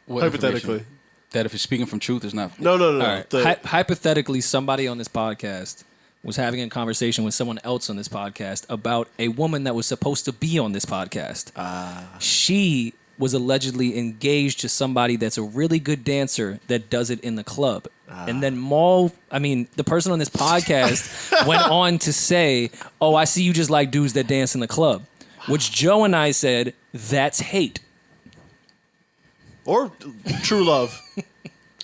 What Hypothetically. information? That if you're speaking from truth, it's not. No. All right. Hypothetically, somebody on this podcast was having a conversation with someone else on this podcast about a woman that was supposed to be on this podcast. She was allegedly engaged to somebody that's a really good dancer that does it in the club. And then the person on this podcast went on to say, oh, I see you just like dudes that dance in the club. Which Joe and I said, that's hate. Or true love.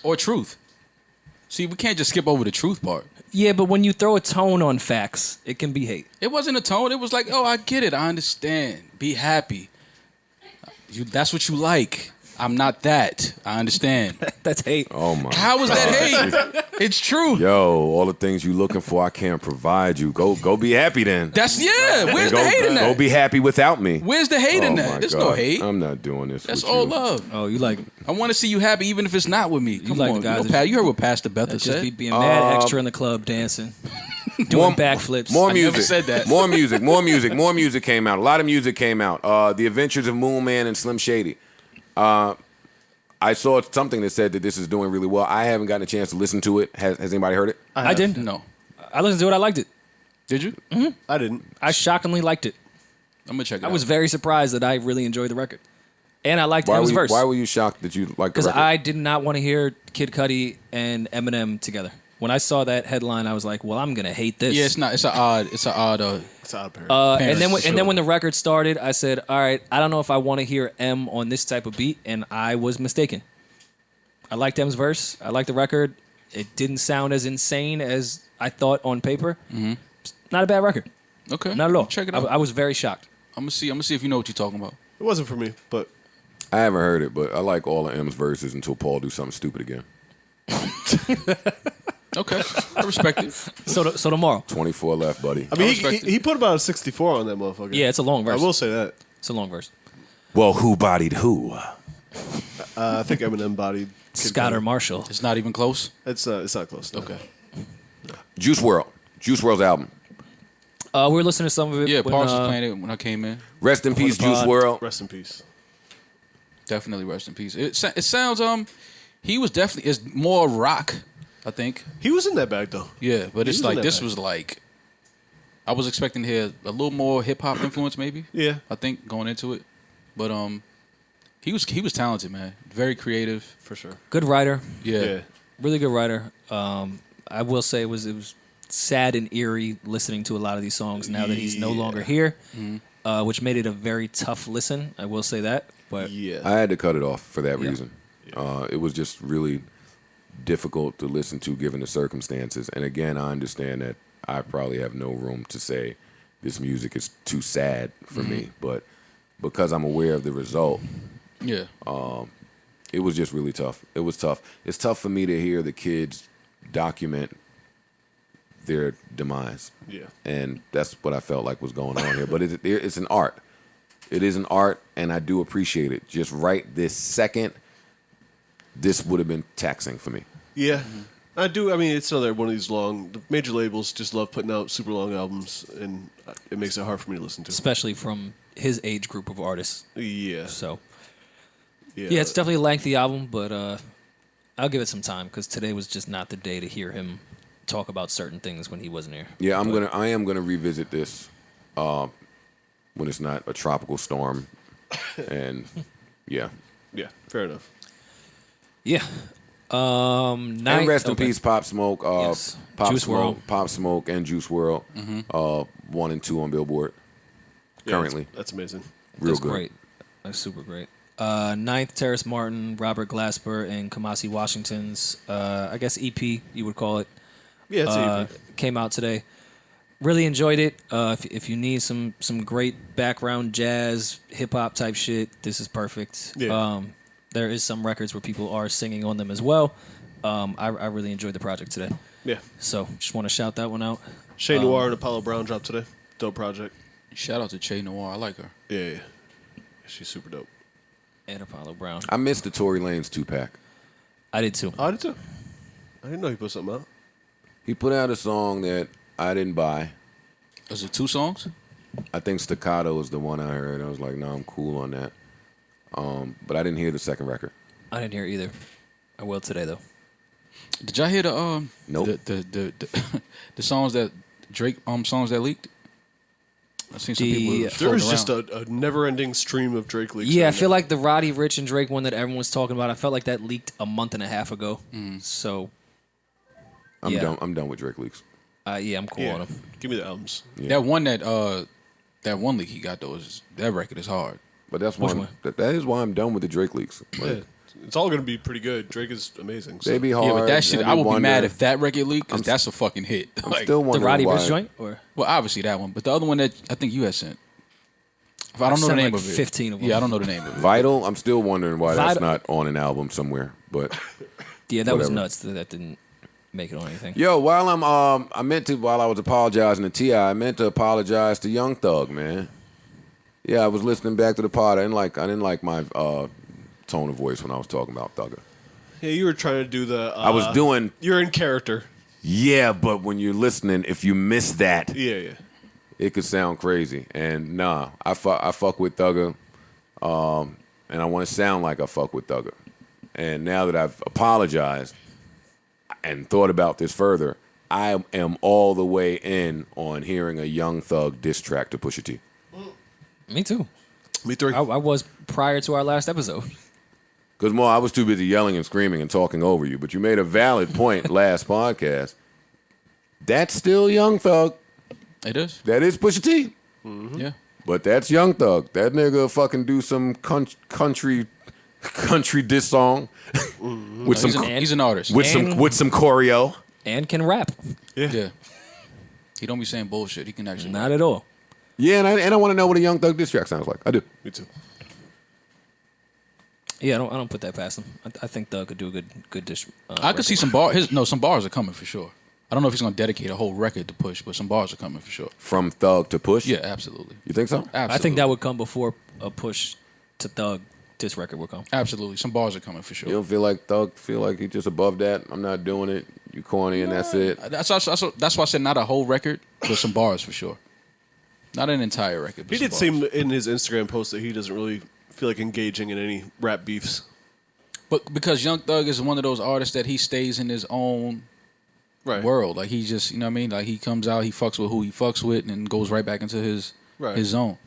Or truth. See, we can't just skip over the truth part. Yeah, but when you throw a tone on facts, it can be hate. It wasn't a tone. It was like, oh, I get it. I understand. Be happy. That's what you like. I'm not that. I understand. That's hate. Oh, my How was that hate? It's true. Yo, all the things you looking for, I can't provide you. Go be happy then. Where's the hate in that? Go be happy without me. Where's the hate in my that? There's God. no hate. I'm not doing this That's with all you. love. Oh, you like I want to see you happy even if it's not with me. Come like on. the guys You heard what Pastor Betha just said. be being mad extra in the club dancing, doing backflips. More I music. never said that. More music. More music. More music came out. A lot of music came out. The Adventures of Moon Man and Slim Shady. I saw something that said that this is doing really well. I haven't gotten a chance to listen to it. Has anybody heard it? I didn't. No. I listened to it. I liked it. Did you? I didn't. I shockingly liked it. I'm going to check it I out. was very surprised that I really enjoyed the record. And I liked M's verse. Why were you shocked that you liked the Because record? I did not want to hear Kid Cudi and Eminem together. When I saw that headline, I was like, well, I'm going to hate this. Yeah, it's not. It's an odd. It's odd pair. And then when the record started, I said, all right, I don't know if I want to hear M on this type of beat, and I was mistaken. I liked M's verse. I liked the record. It didn't sound as insane as I thought on paper. Mm-hmm. Not a bad record. Okay. Not at all. Check it out. I was very shocked. I'm gonna see if you know what you're talking about. It wasn't for me, but I haven't heard it, but I like all of M's verses until Paul do something stupid again. Okay, I respect it. So tomorrow. 24 left, buddy. I mean, respect he put about a 64 on that motherfucker. Yeah, it's a long verse. I will say that. It's a long verse. Well, who bodied who? I think Eminem bodied Kid Scott or Cudi. Marshall. It's not even close. It's not close. No. Okay. Juice WRLD. Juice WRLD's album. We were listening to some of it. Yeah, when, Parks was playing it when I came in. Rest in peace, the Juice pod. WRLD. Rest in peace. Definitely rest in peace. It sounds he was definitely it's more rock, I think. He was in that bag though. Yeah, but He it's was in like that this bag. was like I was expecting to hear a little more hip hop influence maybe. Yeah. I think going into it. But he was talented, man. Very creative. For sure. Good writer. Yeah. Really good writer. I will say it was sad and eerie listening to a lot of these songs now that he's no longer here, which made it a very tough listen. I will say that. But Yeah. I had to cut it off for that Yeah. reason. It was just really difficult to listen to given the circumstances. And again, I understand that I probably have no room to say this music is too sad for me. But because I'm aware of the result, Yeah. it was just really tough. It was tough. It's tough for me to hear the kids document their demise. Yeah. And that's what I felt like was going on here. But it's an art. It is an art, and I do appreciate it. Just right this second, this would have been taxing for me. Yeah. I do. I mean, it's another one of these long. The major labels just love putting out super long albums, and it makes it hard for me to listen to. especially from his age group of artists. Yeah. So yeah, it's definitely a lengthy album, but I'll give it some time because today was just not the day to hear him talk about certain things when he wasn't here. Yeah, I am gonna revisit this when it's not a tropical storm, and yeah. Yeah. Fair enough. Yeah. And rest in peace, Pop Smoke, Yes. Pop Juice Smoke, WRLD. Pop Smoke, and Juice WRLD, 1 and 2 on Billboard Yeah, currently. That's amazing. Real That's good. great. That's super great. Ninth, Terrace Martin, Robert Glasper, and Kamasi Washington's, I guess EP, you would call it. Yeah, it's EP. Came out today. Really enjoyed it. If you need some great background jazz, hip-hop type shit, this is perfect. Yeah. There is some records where people are singing on them as well. I really enjoyed the project today. Yeah. So just want to shout that one out. Shay Noir and Apollo Brown dropped today. Dope project. Shout out to Che Noir. I like her. Yeah. She's super dope. And Apollo Brown. I missed the Tory Lanez 2-pack. I did too. Oh, I did too. I didn't know he put something out. He put out a song that I didn't buy. Was it 2 songs? I think Staccato was the one I heard. I was like, no, I'm cool on that. But I didn't hear the second record. I didn't hear it either. I will today though. Did y'all hear the Nope. the songs that Drake songs that leaked? I've seen some people. There was just a never-ending stream of Drake leaks. Yeah, I feel like the Roddy Rich and Drake one that everyone's talking about. I felt like that leaked a month and a half ago. So I'm yeah. done. I'm done with Drake leaks. Yeah, I'm cool on him. Give me the albums. Yeah. That one one leak he got though that record is hard. But that's Which why one? that is why I'm done with the Drake leaks. Like, Yeah. It's all going to be pretty good. Drake is amazing. So. they be hard. Yeah, but that shit, and I would wonder- be mad if that record leaked because that's a fucking hit. I'm Like, still The wondering Roddy why. Rich joint, or well, obviously that one, but the other one that I think you had sent. If I don't know the sent name like of it. 15 of them. Yeah, I don't know the name of it. Vital. I'm still wondering why that's Vital- not on an album somewhere. But yeah, that was Whatever. nuts that didn't make it on anything. yo, while I was apologizing to Ti, I meant to apologize to Young Thug, man. Yeah, I was listening back to the pod. I didn't like my tone of voice when I was talking about Thugger. Yeah, you were trying to do the... I was doing... You're in character. Yeah, but when you're listening, if you miss that, Yeah. it could sound crazy. And nah, I fuck with Thugger, and I want to sound like I fuck with Thugger. And now that I've apologized and thought about this further, I am all the way in on hearing a Young Thug diss track to Pusha T. Me too. Me three. I was prior to our last episode. Because, Mo, I was too busy yelling and screaming and talking over you, but you made a valid point last podcast. That's still Young Thug. It is. That is Pusha T. Yeah. But that's Young Thug. That nigga fucking do some country diss song with some He's an artist. with some choreo. And can rap. Yeah. He don't be saying bullshit. He can actually. Not at all. Yeah, and I want to know what a Young Thug diss track sounds like. I do. Me too. Yeah, I don't put that past him. I think Doug could do a good dish. I could see some bars. Some bars are coming for sure. I don't know if he's gonna dedicate a whole record to Push, but some bars are coming for sure. From Thug to Push? Yeah, absolutely. You think so? Absolutely. I think that would come before a push to Thug. This record will come. Absolutely. Some bars are coming for sure. You don't feel like Thug feel like he's just above that? I'm not doing it. You corny and that's it. That's why I said not a whole record, but some bars for sure. Not an entire record. But He did some seem bars. in his Instagram post that he doesn't really feel like engaging in any rap beefs. But because Young Thug is one of those artists that he stays in his own world. Like he just, you know what I mean? Like he comes out, he fucks with who he fucks with, and goes right back into his zone.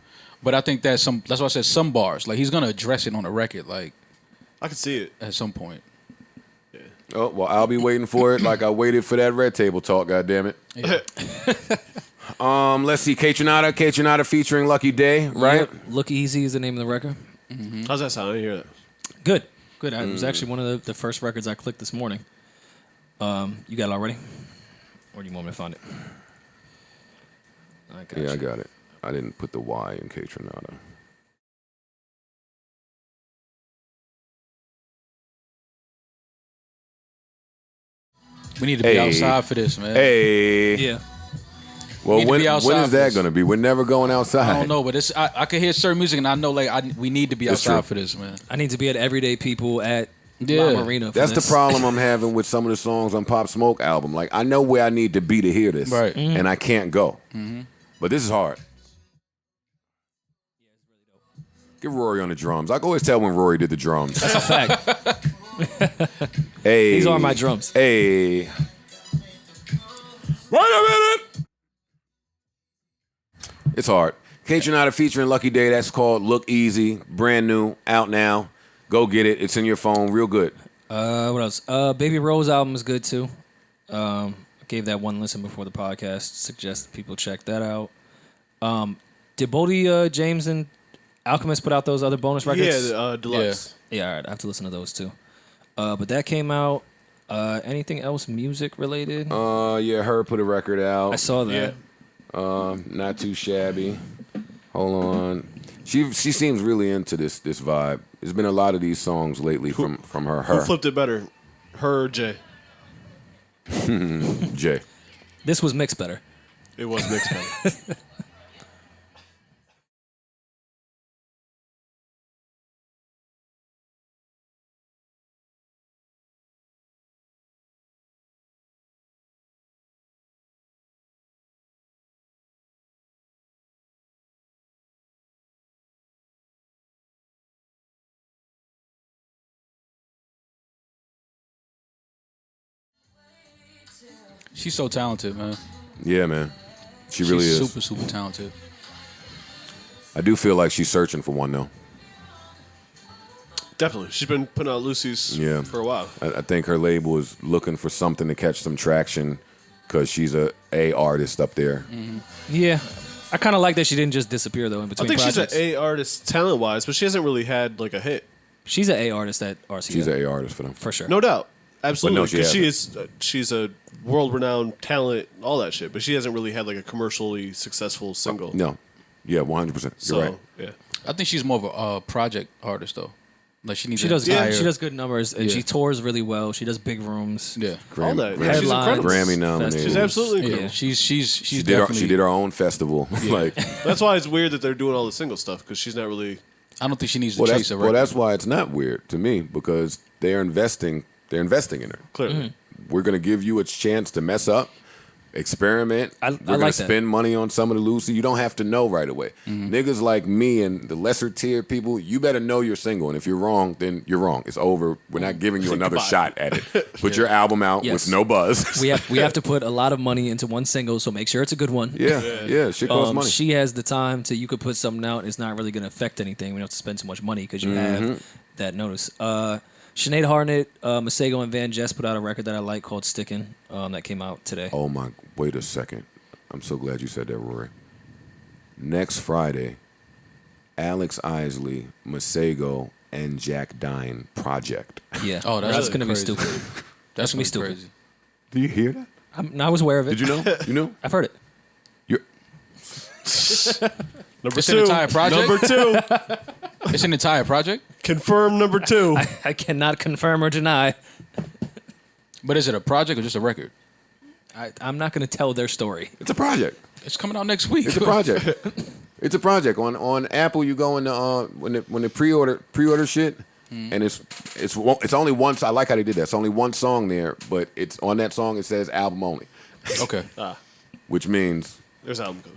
But I think that's why I said some bars. Like he's gonna address it on a record, like I can see it at some point. Oh, well, I'll be waiting for it like I waited for that Red Table talk, goddammit. Yeah. Let's see, K-Tronada featuring Lucky Day, right? Yep. Look Easy is the name of the record. Mm-hmm. How's that sound? I didn't hear that. Good. It was actually one of the first records I clicked this morning. You got it already? Or do you want me to find it? I got it. I didn't put the Y in K-Tronada. We need to be outside for this, man. Hey. Yeah. Well, when outside is for that this. going to be? We're never going outside. I don't know, but I can hear certain music, and I know we need to be It's outside true. for this, man. I need to be at Everyday People at Yeah. La Marina. For That's this. the problem I'm having with some of the songs on Pop Smoke album. Like, I know where I need to be to hear this, Right. and I can't go. But this is hard. Get Rory on the drums. I can always tell when Rory did the drums. That's a fact. Hey, These are my drums. Hey, wait a minute. It's hard. K-Tronada featuring Lucky Day. That's called Look Easy. Brand new, out now. Go get it. It's in your phone. Real good. What else? Baby Rose album is good too. I gave that one listen before the podcast. Suggest people check that out. Did Bodie James and Alchemist put out those other bonus records. Yeah, deluxe. Yeah, all right. I have to listen to those too. But that came out. Anything else music related? Yeah, her put a record out. I saw that. Not too shabby. Hold on. She seems really into this vibe. There's been a lot of these songs lately from her. Who flipped it better, her or Jay? Jay. This was mixed better. It was mixed better. She's so talented, man. Yeah, man. She really is. Super, super talented. I do feel like she's searching for one, though. Definitely. She's been putting out Lucy's for a while. I think her label is looking for something to catch some traction because she's a artist up there. Mm-hmm. Yeah. I kind of like that she didn't just disappear, though, in between projects. She's an A artist talent-wise, but she hasn't really had like a hit. She's an A artist at RCA. She's an A artist for them. For sure. No doubt. Absolutely. But no, she's a world-renowned talent, all that shit, but she hasn't really had like a commercially successful single. No. Yeah, 100%. You're right. Yeah. I think she's more of a project artist, though. Like she does good numbers, and she tours really well. She does big rooms. Yeah. All that. She's incredible. Grammy nominated. She's absolutely incredible. Yeah, she did her own festival. Like that's why it's weird that they're doing all the single stuff because she's not really. I don't think she needs to chase a record. Well, that's why it's not weird to me because they're investing in her. Clearly. Mm-hmm. We're going to give you a chance to mess up, experiment. We're going to spend money on some of the Lucy. You don't have to know right away. Mm-hmm. Niggas like me and the lesser tier people, you better know you're single. And if you're wrong, then you're wrong. It's over. We're not giving you another shot at it. Put your album out with no buzz. we have to put a lot of money into one single, so make sure it's a good one. Yeah. Shit costs money. She has the time to, you could put something out. It's not really going to affect anything. We don't have to spend too much money because you have that notice. Sinead Harnett, Masego, and Van Jess put out a record that I like called Stickin', that came out today. Oh, my. Wait a second. I'm so glad you said that, Rory. Next Friday, Alex Isley, Masego, and Jack Dine Project. Yeah. Oh, that's going to be crazy. stupid. That's going to be stupid. Crazy. Do you hear that? I was aware of it. Did you know? You knew? I've heard it. You're... Number It's two. an entire project? Number two. It's an entire project? Confirm number two. I cannot confirm or deny. But is it a project or just a record? I'm not going to tell their story. It's a project. It's coming out next week. It's a project. It's a project. On Apple, you go in the when the pre-order shit, and it's only one. I like how they did that. It's only one song there, but it's on that song. It says album only. Okay. Which means There's album code.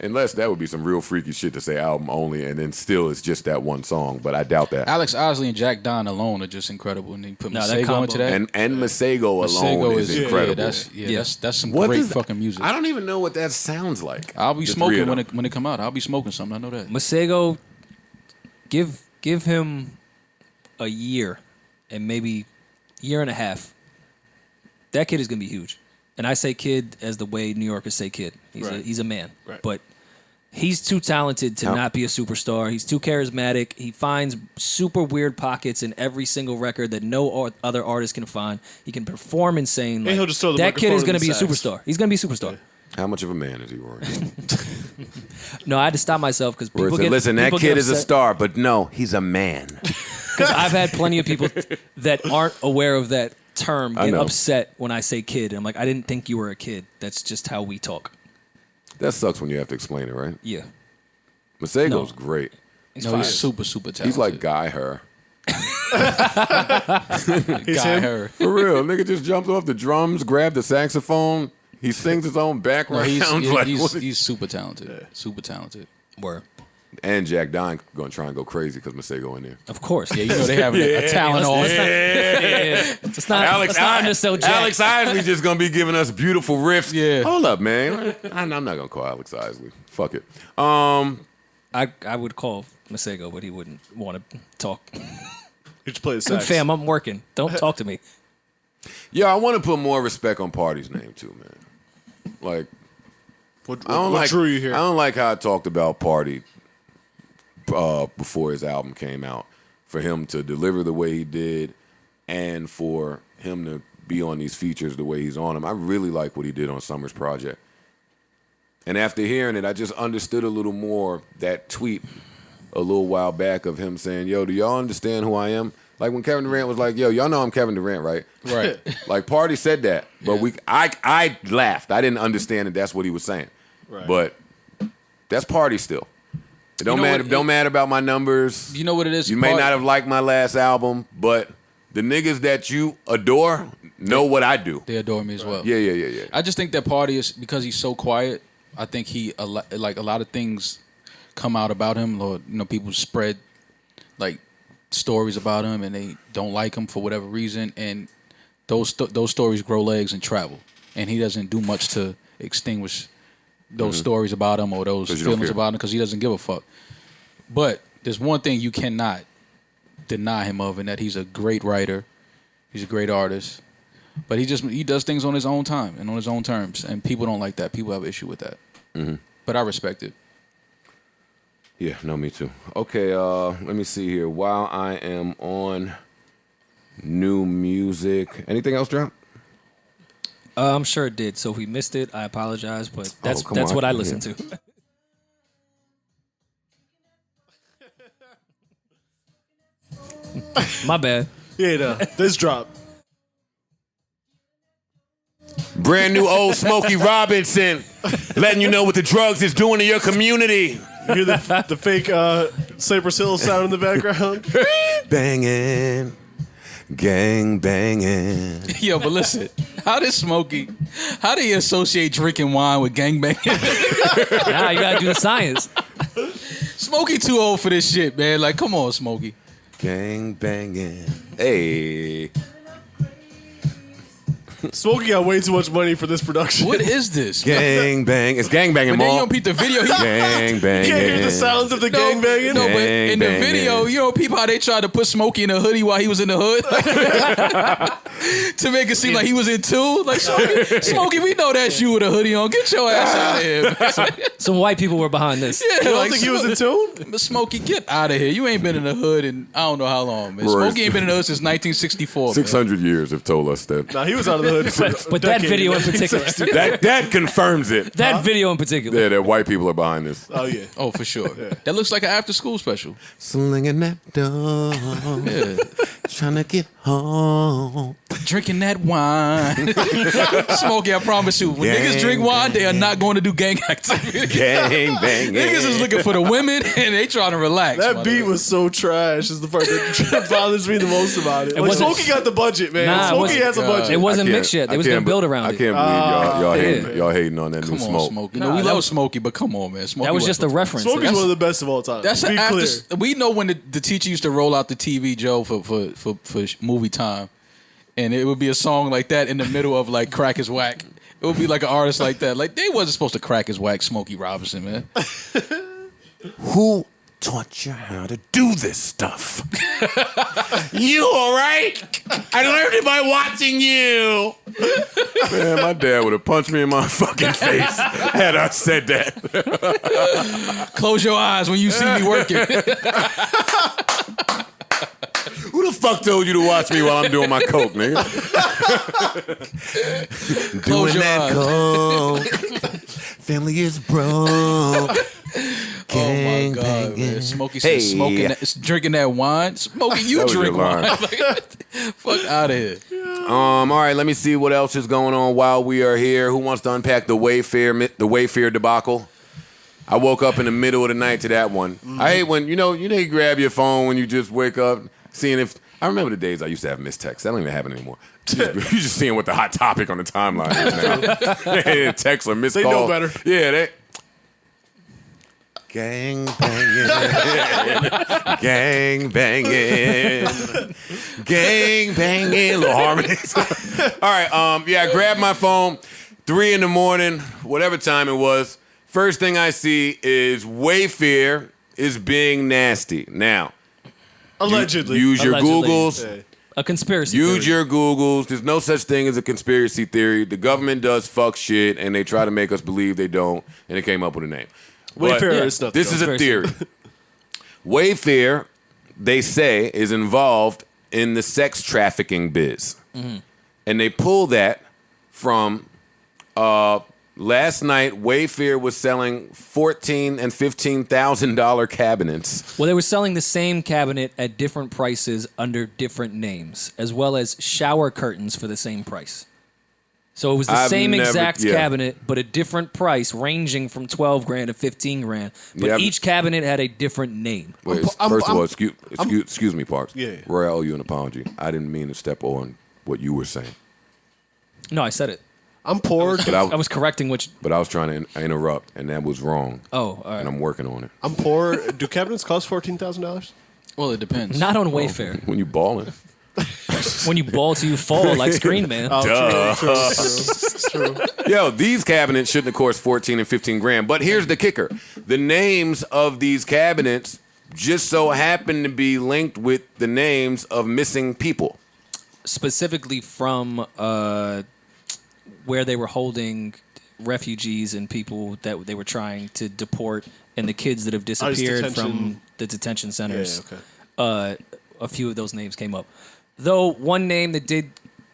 unless that would be some real freaky shit to say album only, and then still it's just that one song. But I doubt that. Alex Isley and Jack Don alone are just incredible, and then you put No, that Masego combo. into that. And Masego alone is incredible. That's some What great does that- fucking music. I don't even know what that sounds like. I'll be The three smoking of when them. it come out. I'll be smoking something. I know that. Masego, give him a year and maybe year and a half. That kid is going to be huge. And I say kid as the way New Yorkers say kid. He's a man. Right. But he's too talented to not be a superstar. He's too charismatic. He finds super weird pockets in every single record that no other artist can find. He can perform insane. And he'll just throw the that kid is microphone going in to be a the sax. superstar. He's going to be a superstar. How much of a man is he, Rory? No, I had to stop myself because Where people it's get listen, that people kid get is a upset. star, but no, he's a man. Because I've had plenty of people that aren't aware of that term I get know. upset when I say kid. I'm like, I didn't think you were a kid. That's just how we talk. That sucks when you have to explain it, right? Yeah. Masego's great. He's No, fine. he's super, super talented. He's like Guy Her. Guy Her. For real, nigga just jumped off the drums, grabbed the saxophone. He sings his own No, background. he's Like, he's super talented. Super talented. Word. and Jack Dine gonna try and go crazy because Masego in there. Of course. Yeah, you know they have a talent off. It's not, Alex, it's not undersell Jack. Alex Isley just gonna be giving us beautiful riffs. Yeah. Hold up, man. I'm not gonna call Alex Isley. Fuck it. I would call Masego, but he wouldn't want to talk. You just play the sax. Fam, I'm working. Don't talk to me. Yeah, I want to put more respect on Party's name too, man. Like, What I don't what like. drew you here? I don't like how I talked about Party before his album came out. For him to deliver the way he did, and for him to be on these features the way he's on them, I really like what he did on Summer's project. And after hearing it, I just understood a little more that tweet a little while back of him saying, "Yo, do y'all understand who I am?" Like when Kevin Durant was like, "Yo, y'all know I'm Kevin Durant, right?" Right. Like Party said that, but I laughed. I didn't understand that that's what he was saying. Right. But that's Party still. It don't matter. Don't matter about my numbers. You know what it is? You may not have liked my last album, but the niggas that you adore know what I do. They adore me as well. Yeah. I just think that Party is, because he's so quiet, I think like a lot of things come out about him. Or, you know, people spread like stories about him and they don't like him for whatever reason, and those stories grow legs and travel. And he doesn't do much to extinguish those stories about him or those feelings about him, because he doesn't give a fuck. But there's one thing you cannot deny him of, and that he's a great writer, he's a great artist, but he does things on his own time and on his own terms, and people don't like that. People have an issue with that. But I respect it. Yeah, no, me too. Okay, let me see here. While I am on new music, anything else drop? I'm sure it did. So if we missed it, I apologize, but that's come on, what I I can listen hear. to. My bad. Yeah, this drop. Brand new old Smokey Robinson, letting you know what the drugs is doing to your community. You hear the fake Cypress Hill sound in the background? Banging, gang banging. Yo, but listen, how did he associate drinking wine with gangbanging? Nah, you gotta do the science. Smokey too old for this shit, man. Like, come on, Smokey. Gang banging. Hey. Smokey got way too much money for this production. What is this? Gang bang. It's gang banging, But then you Maul. don't peep the video. Gang banging. You can't hear the sounds of the gang banging? No, but in the Gang video, banging. you know, people how they tried to put Smokey in a hoodie while he was in the hood to make it seem like he was in tune. Like, Smokey, we know that's you with a hoodie on. Get your ass out of here, man. Some white people were behind this. You don't think he was in tune? But Smokey, get out of here. You ain't been in the hood in I don't know how long, man. Rory's- Smokey ain't been in the hood since 1964. 600 years have told us that. Nah, he was out of the hood for But that video in particular. That confirms it. That video in particular. Yeah, that white people are behind this. Oh, yeah. Oh, for sure. That looks like an after school special. Slinging that door, Yeah. trying to get home. Drinking that wine. Smokey, I promise you, when Gang niggas drink wine, they are not going to do gang activity. Gang banging. Niggas is looking for the women and they trying to relax. That my beat nigga. was so trash is the part that bothers me the most about it. Like, wasn't- Smokey got the budget, man. Nah, it Smokey wasn't- has a budget. It wasn't I can't- mixed yet. They I was gonna can't build be- around I it. can't believe y'all yeah. hating on that Come new on, smoke. Smokey. Nah, No, we that love was- Smokey, but come on, man. Smokey That was just a reference. Smokey's one of the best of all time. That's Be an clear. after. We know when the teacher used to roll out the TV, Joe, for movie time, and it would be a song like that in the middle of like Crack is Whack. It would be like an artist like that. Like they wasn't supposed to crack his whack, Smokey Robinson, man. Who taught you how to do this stuff? You all right? I learned it by watching you. Man, my dad would have punched me in my fucking face had I said that. Close your eyes when you see me working. Who the fuck told you to watch me while I'm doing my coke, nigga? Close your eyes. coke. Family is broke. Oh my God, man. Smokey said Hey. smoking, drinking that wine. Smokey, you That was drink your line. wine. Fuck out of here. All right, let me see what else is going on while we are here. Who wants to unpack the Wayfair debacle? I woke up in the middle of the night to that one. I hate when you grab your phone when you just wake up, seeing if I remember the days I used to have missed texts. That don't even happen anymore. You're just seeing what the hot topic on the timeline is now. Text or missed They call. know better. Yeah, they. Gang banging, gang banging, gang banging, little harmonies. All right, I grabbed my phone, 3 a.m, whatever time it was. First thing I see is Wayfair is being nasty. Now, Allegedly. use your Allegedly. Googles. A conspiracy Use theory. your Googles. There's no such thing as a conspiracy theory. The government does fuck shit, and they try to make us believe they don't, and they came up with a name. But Wayfair is nothing. this is a Conspiracy. theory. Wayfair, they say, is involved in the sex trafficking biz. And they pull that from last night. Wayfair was selling $14,000 and $15,000 cabinets. Well, they were selling the same cabinet at different prices under different names, as well as shower curtains for the same price. So it was the same exact cabinet, but a different price, ranging from $12,000 to $15,000. But each cabinet had a different name. Wait, first of all, excuse me, Parks. Yeah. Roy, I owe you an apology. I didn't mean to step on what you were saying. No, I said it. I'm poor. I was correcting which. But I was trying to interrupt, and that was wrong. Oh, all right. And I'm working on it. I'm poor. Do cabinets cost $14,000? Well, it depends. Not on Wayfair. When you balling. When you ball till you fall, like Screen Man. True. Yo, these cabinets shouldn't have cost $14,000 and $15,000. But here's the kicker: the names of these cabinets just so happen to be linked with the names of missing people. Specifically from where they were holding refugees and people that they were trying to deport, and the kids that have disappeared from the detention centers. Yeah, okay. A few of those names came up. Though one name that did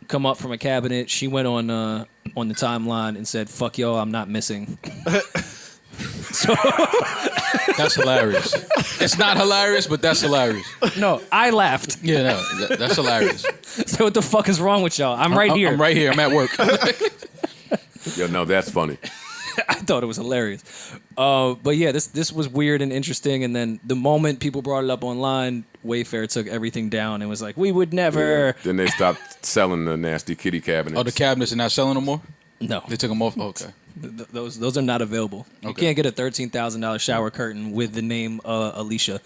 come up from a cabinet, she went on the timeline and said, "Fuck y'all, I'm not missing." So That's hilarious. It's not hilarious, but that's hilarious. no, I laughed. Yeah, no, that's hilarious. So what the fuck is wrong with y'all? I'm right here. I'm right here. I'm at work. Yo, no, that's funny. I thought it was hilarious. But yeah, this was weird and interesting. And then the moment people brought it up online, Wayfair took everything down and was like, "We would never." Yeah. Then they stopped selling the nasty kitty cabinets. Oh, the cabinets are not selling no more? No, They took them off? Okay. those are not available. You Okay. can't get a $13,000 shower curtain with the name Alicia.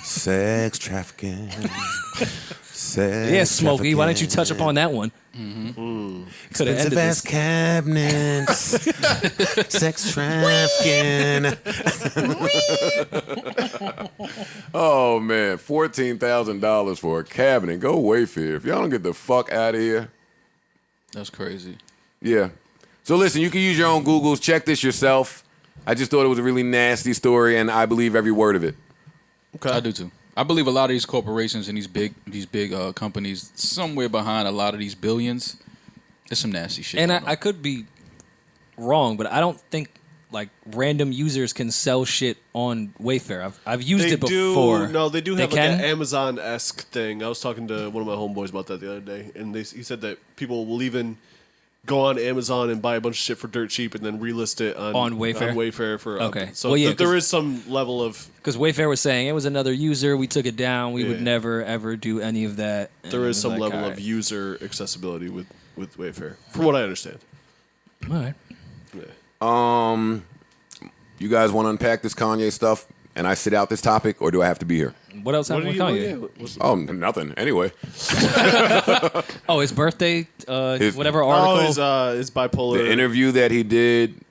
Sex trafficking. Sex Yeah, Smokey. Why don't you touch upon that one? Could have ended this. cabinets. Sex trafficking. Oh, man. $14,000 for a cabinet. Go Wayfair. If y'all don't get the fuck out of here. That's crazy. Yeah. So listen, you can use your own Googles. Check this yourself. I just thought it was a really nasty story, and I believe every word of it. Okay. I do too. I believe a lot of these corporations and these big companies, somewhere behind a lot of these billions, there's some nasty shit. And going on. I could be wrong, but I don't think like random users can sell shit on Wayfair. I've used it before. They do have like can? an Amazon-esque thing. I was talking to one of my homeboys about that the other day, and he said that people will even go on Amazon and buy a bunch of shit for dirt cheap and then relist it on Wayfair? On Wayfair for Okay. So Well, yeah, there is some level of Because Wayfair was saying it was another user. We took it down. We would Yeah. never ever do any of that. And there it is was some like, level all of right. user accessibility with Wayfair, from what I understand. All right. Yeah. You guys want to unpack this Kanye stuff, and I sit out this topic, or do I have to be here? What else happened with Kanye? Oh, nothing. Anyway. Oh, his birthday. His- Whatever article. His bipolar. The interview that he did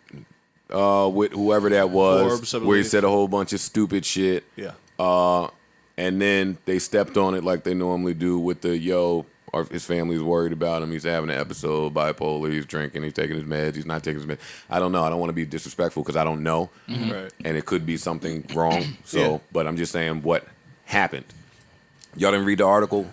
with whoever that was, Forbes, I where he believe. said a whole bunch of stupid shit. Yeah. And then they stepped on it like they normally do with or his family's worried about him. He's having an episode, bipolar, he's drinking, he's taking his meds, he's not taking his meds. I don't know. I don't want to be disrespectful because I don't know. Right. And it could be something wrong. So, Yeah. But I'm just saying what happened. Y'all didn't read the article?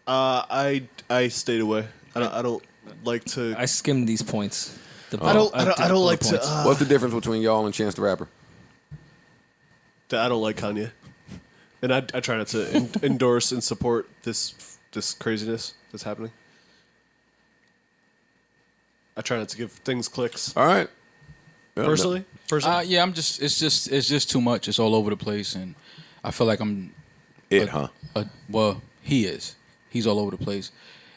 I stayed away. I don't like to. I skimmed these points. I don't like to. What's the difference between y'all and Chance the Rapper? I don't like Kanye, and I try not to endorse and support this craziness that's happening. I try not to give things clicks. All right. Personally. Yeah, it's just too much. It's all over the place, and I feel like I'm. Well, he is. He's all over the place,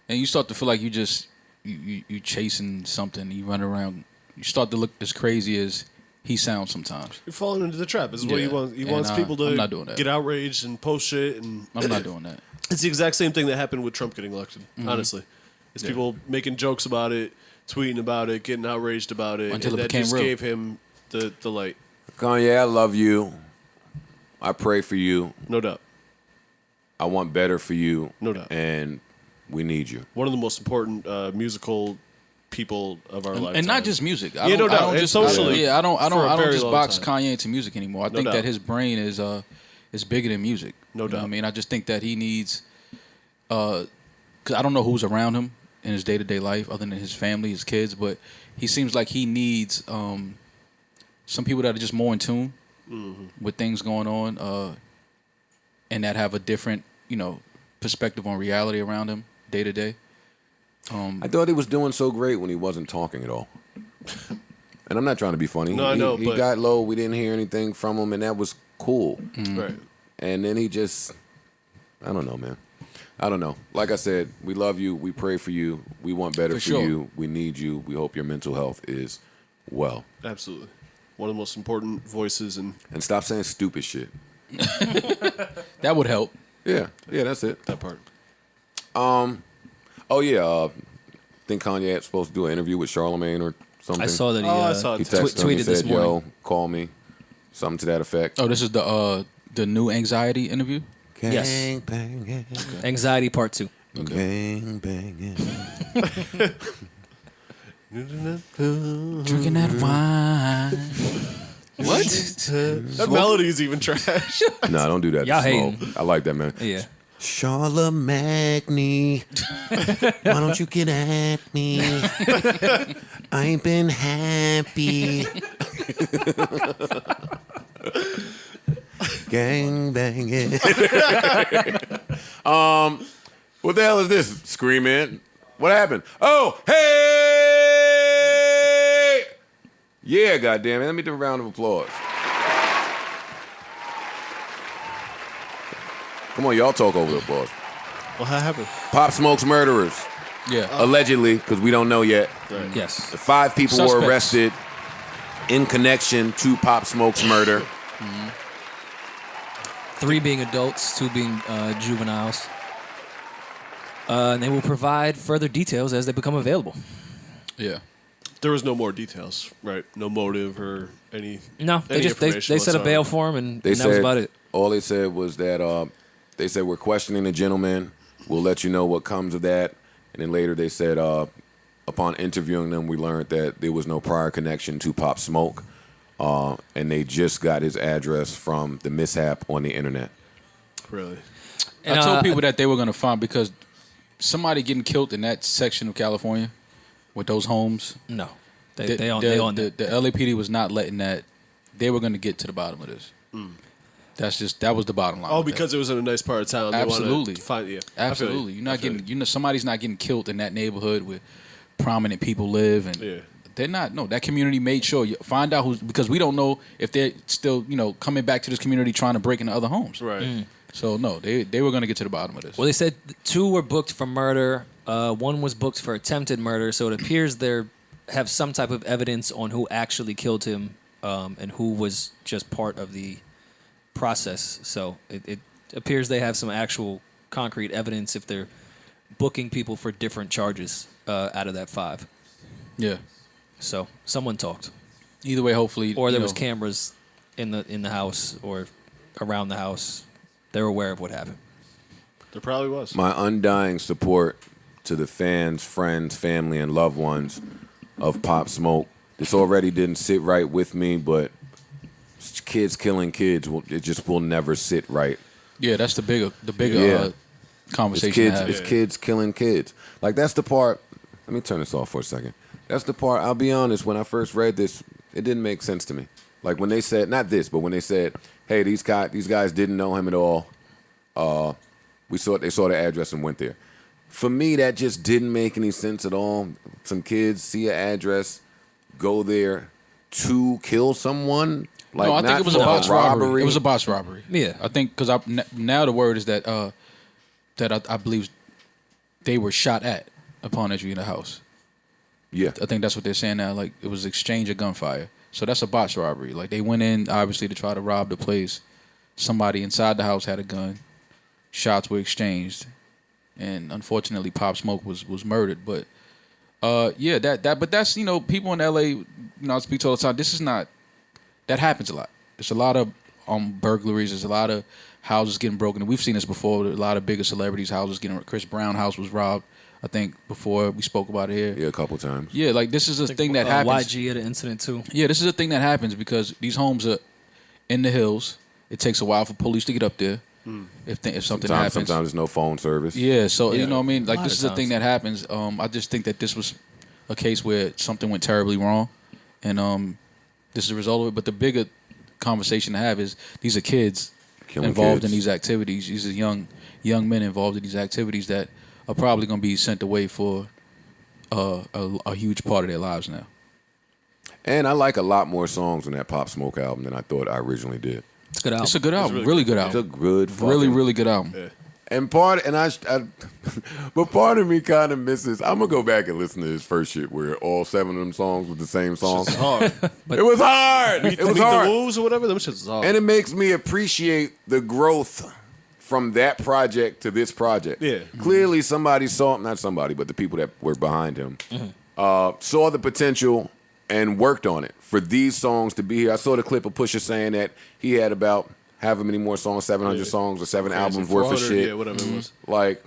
and you start to feel like you chasing something. You run around. You start to look as crazy as he sounds sometimes. You're falling into the trap. This is what he Yeah. wants. He And, wants people I'm not to doing that. get outraged and post shit. And I'm not doing that. It's the exact same thing that happened with Trump getting elected. Honestly, it's people making jokes about it, tweeting about it, getting outraged about it, Until and it that became just real. gave him the light. Kanye, I love you. I pray for you. No doubt. I want better for you. No doubt. And we need you. One of the most important musical people of our lifetime. And not just music. Yeah, no doubt. And socially, I don't for a very just long box time. Kanye into music anymore. I think doubt. that his brain is is bigger than music. No You know what doubt. I mean, I just think that he needs, because I don't know who's around him in his day-to-day life other than his family, his kids, but he seems like he needs some people that are just more in tune with things going on, and that have a different, perspective on reality around him day to day. I thought he was doing so great when he wasn't talking at all. And I'm not trying to be funny. No, I know, he but- got low. We didn't hear anything from him, and that was cool. Right. And then he just, I don't know, man. I don't know. Like I said, we love you. We pray for you. We want better for sure. you. We need you. We hope your mental health is well. Absolutely. One of the most important voices in And stop saying stupid shit. That would help. Yeah, that's it. that part. Oh yeah, I think Kanye was supposed to do an interview with Charlamagne or something. I saw that he, I saw He it. texted him. He tweeted this said, morning. "Yo, call me." Something to that effect. Oh, this is the new anxiety interview. Yes. Gang banging, Anxiety Part 2. gang banging. Drinking that wine. What? That melody's even trash. Nah, don't do that. Y'all Slow. hating. I like that, man. Yeah. Charlamagne, why don't you get at me? I ain't been happy. Gang banging. What the hell is this? Screaming. What happened? Oh, hey! Yeah, goddamn it. Let me do a round of applause. Come on, y'all talk over the applause. What happened? Pop Smoke's murderers. Yeah. Allegedly, because we don't know yet. Yes. 5 people were Suspects. arrested in connection to Pop Smoke's murder. 3 being adults, 2 being juveniles. And they will provide further details as they become available. Yeah. There was no more details, right? No motive or any. No, they any just they information set a whatsoever. bail for him, and They that was about it. All they said was that they said we're questioning the gentleman. We'll let you know what comes of that. And then later they said upon interviewing them, we learned that there was no prior connection to Pop Smoke. And they just got his address from the mishap on the internet. Really? And, I told people that they were going to find, because somebody getting killed in that section of California with those homes. No, The, they on the LAPD was not letting that. They were going to get to the bottom of this. That was the bottom line. Oh, with that. because it was in a nice part of town. They wanted Absolutely. to find, yeah. Absolutely. You're not I feel getting, somebody's not getting killed in that neighborhood where prominent people live, and Yeah. they're not. No, that community made sure you find out who's, because we don't know if they're still, coming back to this community trying to break into other homes. Right. So no, they were going to get to the bottom of this. Well, they said 2 were booked for murder. 1 was booked for attempted murder. So it appears they have some type of evidence on who actually killed him, and who was just part of the process. So it appears they have some actual concrete evidence if they're booking people for different charges out of that 5. Yeah. So someone talked, Either way, hopefully, or there was cameras in the house or around the house. They're aware of what happened. There probably was. My undying support to the fans, friends, family, and loved ones of Pop Smoke. This already didn't sit right with me, but kids killing kids, it just will never sit right. Yeah, that's the bigger Yeah. conversation. It's kids, to have. it's kids killing kids. Like, that's the part. Let me turn this off for a second. That's the part. I'll be honest. When I first read this, it didn't make sense to me. Like when they said, not this, but when they said, "Hey, these guys didn't know him at all. They saw the address and went there." For me, that just didn't make any sense at all. Some kids see an address, go there to kill someone. Like, No, I think not it was a for botched robbery. It was a botched robbery. Yeah. I think because now the word is that I believe they were shot at upon entry in the house. Yeah. I think that's what they're saying now. Like, it was exchange of gunfire. So that's a botched robbery. Like, they went in obviously to try to rob the place. Somebody inside the house had a gun. Shots were exchanged, and unfortunately, Pop Smoke was murdered. But yeah, but that's people in LA. I speak to all the time. This is not. That happens a lot. There's a lot of burglaries. There's a lot of houses getting broken. And we've seen this before. A lot of bigger celebrities' houses getting. Chris Brown's house was robbed. I think before we spoke about it here. Yeah, a couple times. Yeah, like this is a thing that happens. YG had an incident too. Yeah, this is a thing that happens because these homes are in the hills. It takes a while for police to get up there. If something happens, sometimes there's no phone service. Yeah, so you know what I mean. Like lot this of is the times. thing that happens. I just think that this was a case where something went terribly wrong, and this is a result of it. But the bigger conversation to have is these are kids Killing involved kids. in these activities. These are young men involved in these activities that are probably going to be sent away for a huge part of their lives now. And I like a lot more songs on that Pop Smoke album than I thought I originally did. It's a good album. It's a good album, really good It's a album, good, really fucking- really good album. Yeah. And but part of me kind of misses. I'm gonna go back and listen to his first shit where all 7 of them songs was the same song. It's hard. It was hard. It was Meet hard. the Wolves or whatever. Them shit's hard. And it makes me appreciate the growth from that project to this project. Yeah. Clearly somebody saw, not somebody, but the people that were behind him, saw the potential and worked on it for these songs to be here. I saw the clip of Pusha saying that he had about however many more songs, 700 songs or 7 albums worth of 400, shit. Yeah, whatever it was. Like,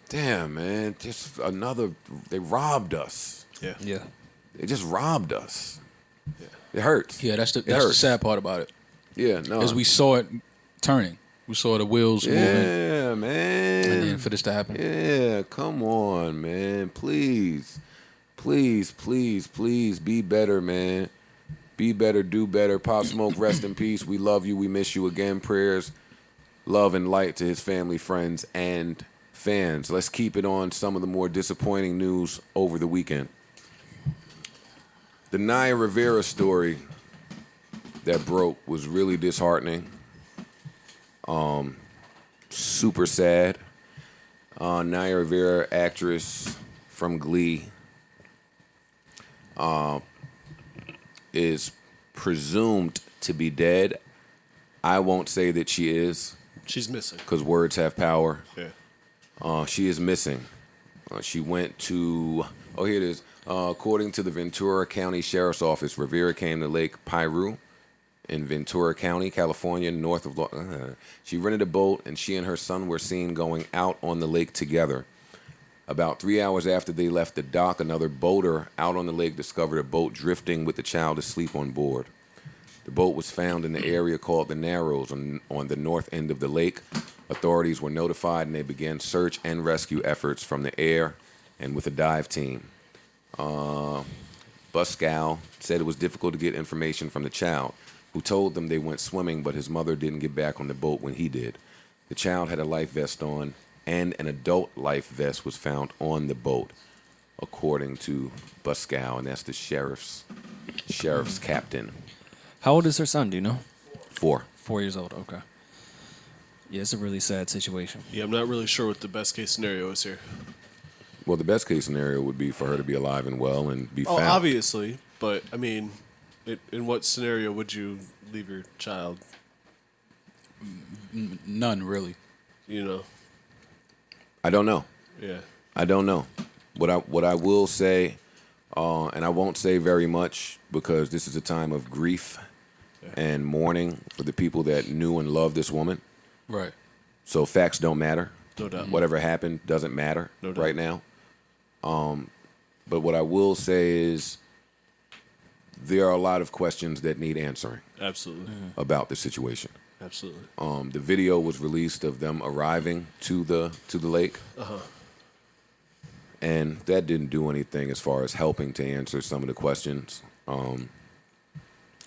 damn, man, just another, they robbed us. Yeah. Yeah. They just robbed us. It hurts. Yeah, that's the hurts. sad part about it. Yeah, no. As we saw it turning, we saw the wheels moving, Yeah, man. and then for this to happen. Yeah, come on, man. Please, please, please, please be better, man. Be better, do better. Pop Smoke, rest in peace. We love you. We miss you again. Prayers, love, and light to his family, friends, and fans. Let's keep it on some of the more disappointing news over the weekend. The Naya Rivera story that broke was really disheartening. Super sad. Naya Rivera, actress from Glee, is presumed to be dead. I won't say that she is, She's missing. because words have power. Yeah. She is missing. She went to, here it is. According to the Ventura County Sheriff's Office, Rivera came to Lake Piru in Ventura County, California, north of. She rented a boat, and she and her son were seen going out on the lake together. About 3 hours after they left the dock, another boater out on the lake discovered a boat drifting with the child asleep on board. The boat was found in the area called the Narrows on the north end of the lake. Authorities were notified, and they began search and rescue efforts from the air and with a dive team. Buscow said it was difficult to get information from the child, who told them they went swimming, but his mother didn't get back on the boat when he did. The child had a life vest on, and an adult life vest was found on the boat, according to Buscow, and that's the sheriff's captain. How old is her son? Do you know? 4. 4 years old. Okay. Yeah, it's a really sad situation. Yeah, I'm not really sure what the best case scenario is here. Well, the best case scenario would be for her to be alive and well and be Oh, found. obviously, but I mean, in what scenario would you leave your child? None really. You know? I don't know. Yeah. I don't know. What I will say, and I won't say very much because this is a time of grief and mourning for the people that knew and loved this woman. Right. So facts don't matter. No doubt. Whatever happened doesn't matter No doubt. right now. But what I will say is there are a lot of questions that need answering Absolutely. about the situation. Absolutely. The video was released of them arriving to the lake. And that didn't do anything as far as helping to answer some of the questions. And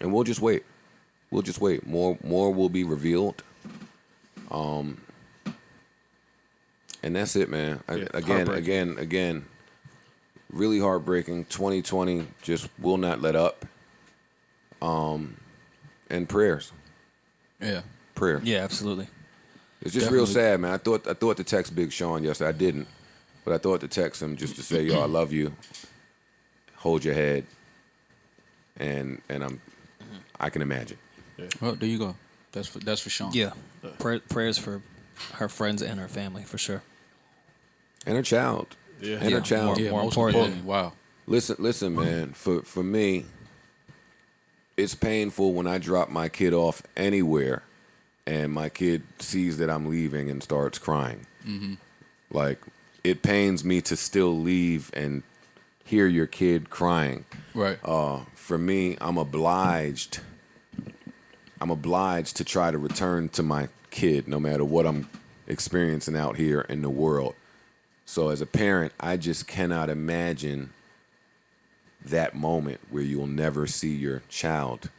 we'll just wait. We'll just wait. More will be revealed. And that's it, man. Yeah, Again, really heartbreaking. 2020 just will not let up. And prayers. Yeah. Prayer. Yeah, absolutely. It's just real Definitely. sad, man. I thought to text Big Sean yesterday. I didn't. But I thought to text him just to say, yo, I love you. Hold your head. And I can imagine. Well, there you go. That's for Sean. Yeah. Prayers for her friends and her family, for sure. And her child. Yeah. And her child. Yeah, More most importantly. importantly. Wow. Listen, man. For me, it's painful when I drop my kid off anywhere and my kid sees that I'm leaving and starts crying. Mm-hmm. Like, it pains me to still leave and hear your kid crying. Right. For me, I'm obliged I'm obliged to try to return to my kid no matter what I'm experiencing out here in the world. So as a parent, I just cannot imagine that moment where you'll never see your child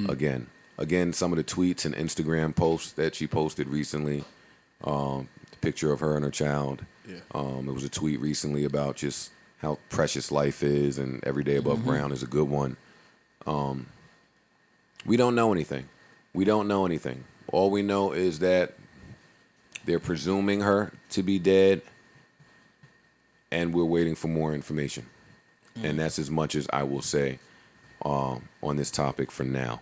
again. Again, some of the tweets and Instagram posts that she posted recently, the picture of her and her child. Yeah. It was a tweet recently about just how precious life is, and every day above ground is a good one. We don't know anything. We don't know anything. All we know is that they're presuming her to be dead, and we're waiting for more information. And that's as much as I will say on this topic for now.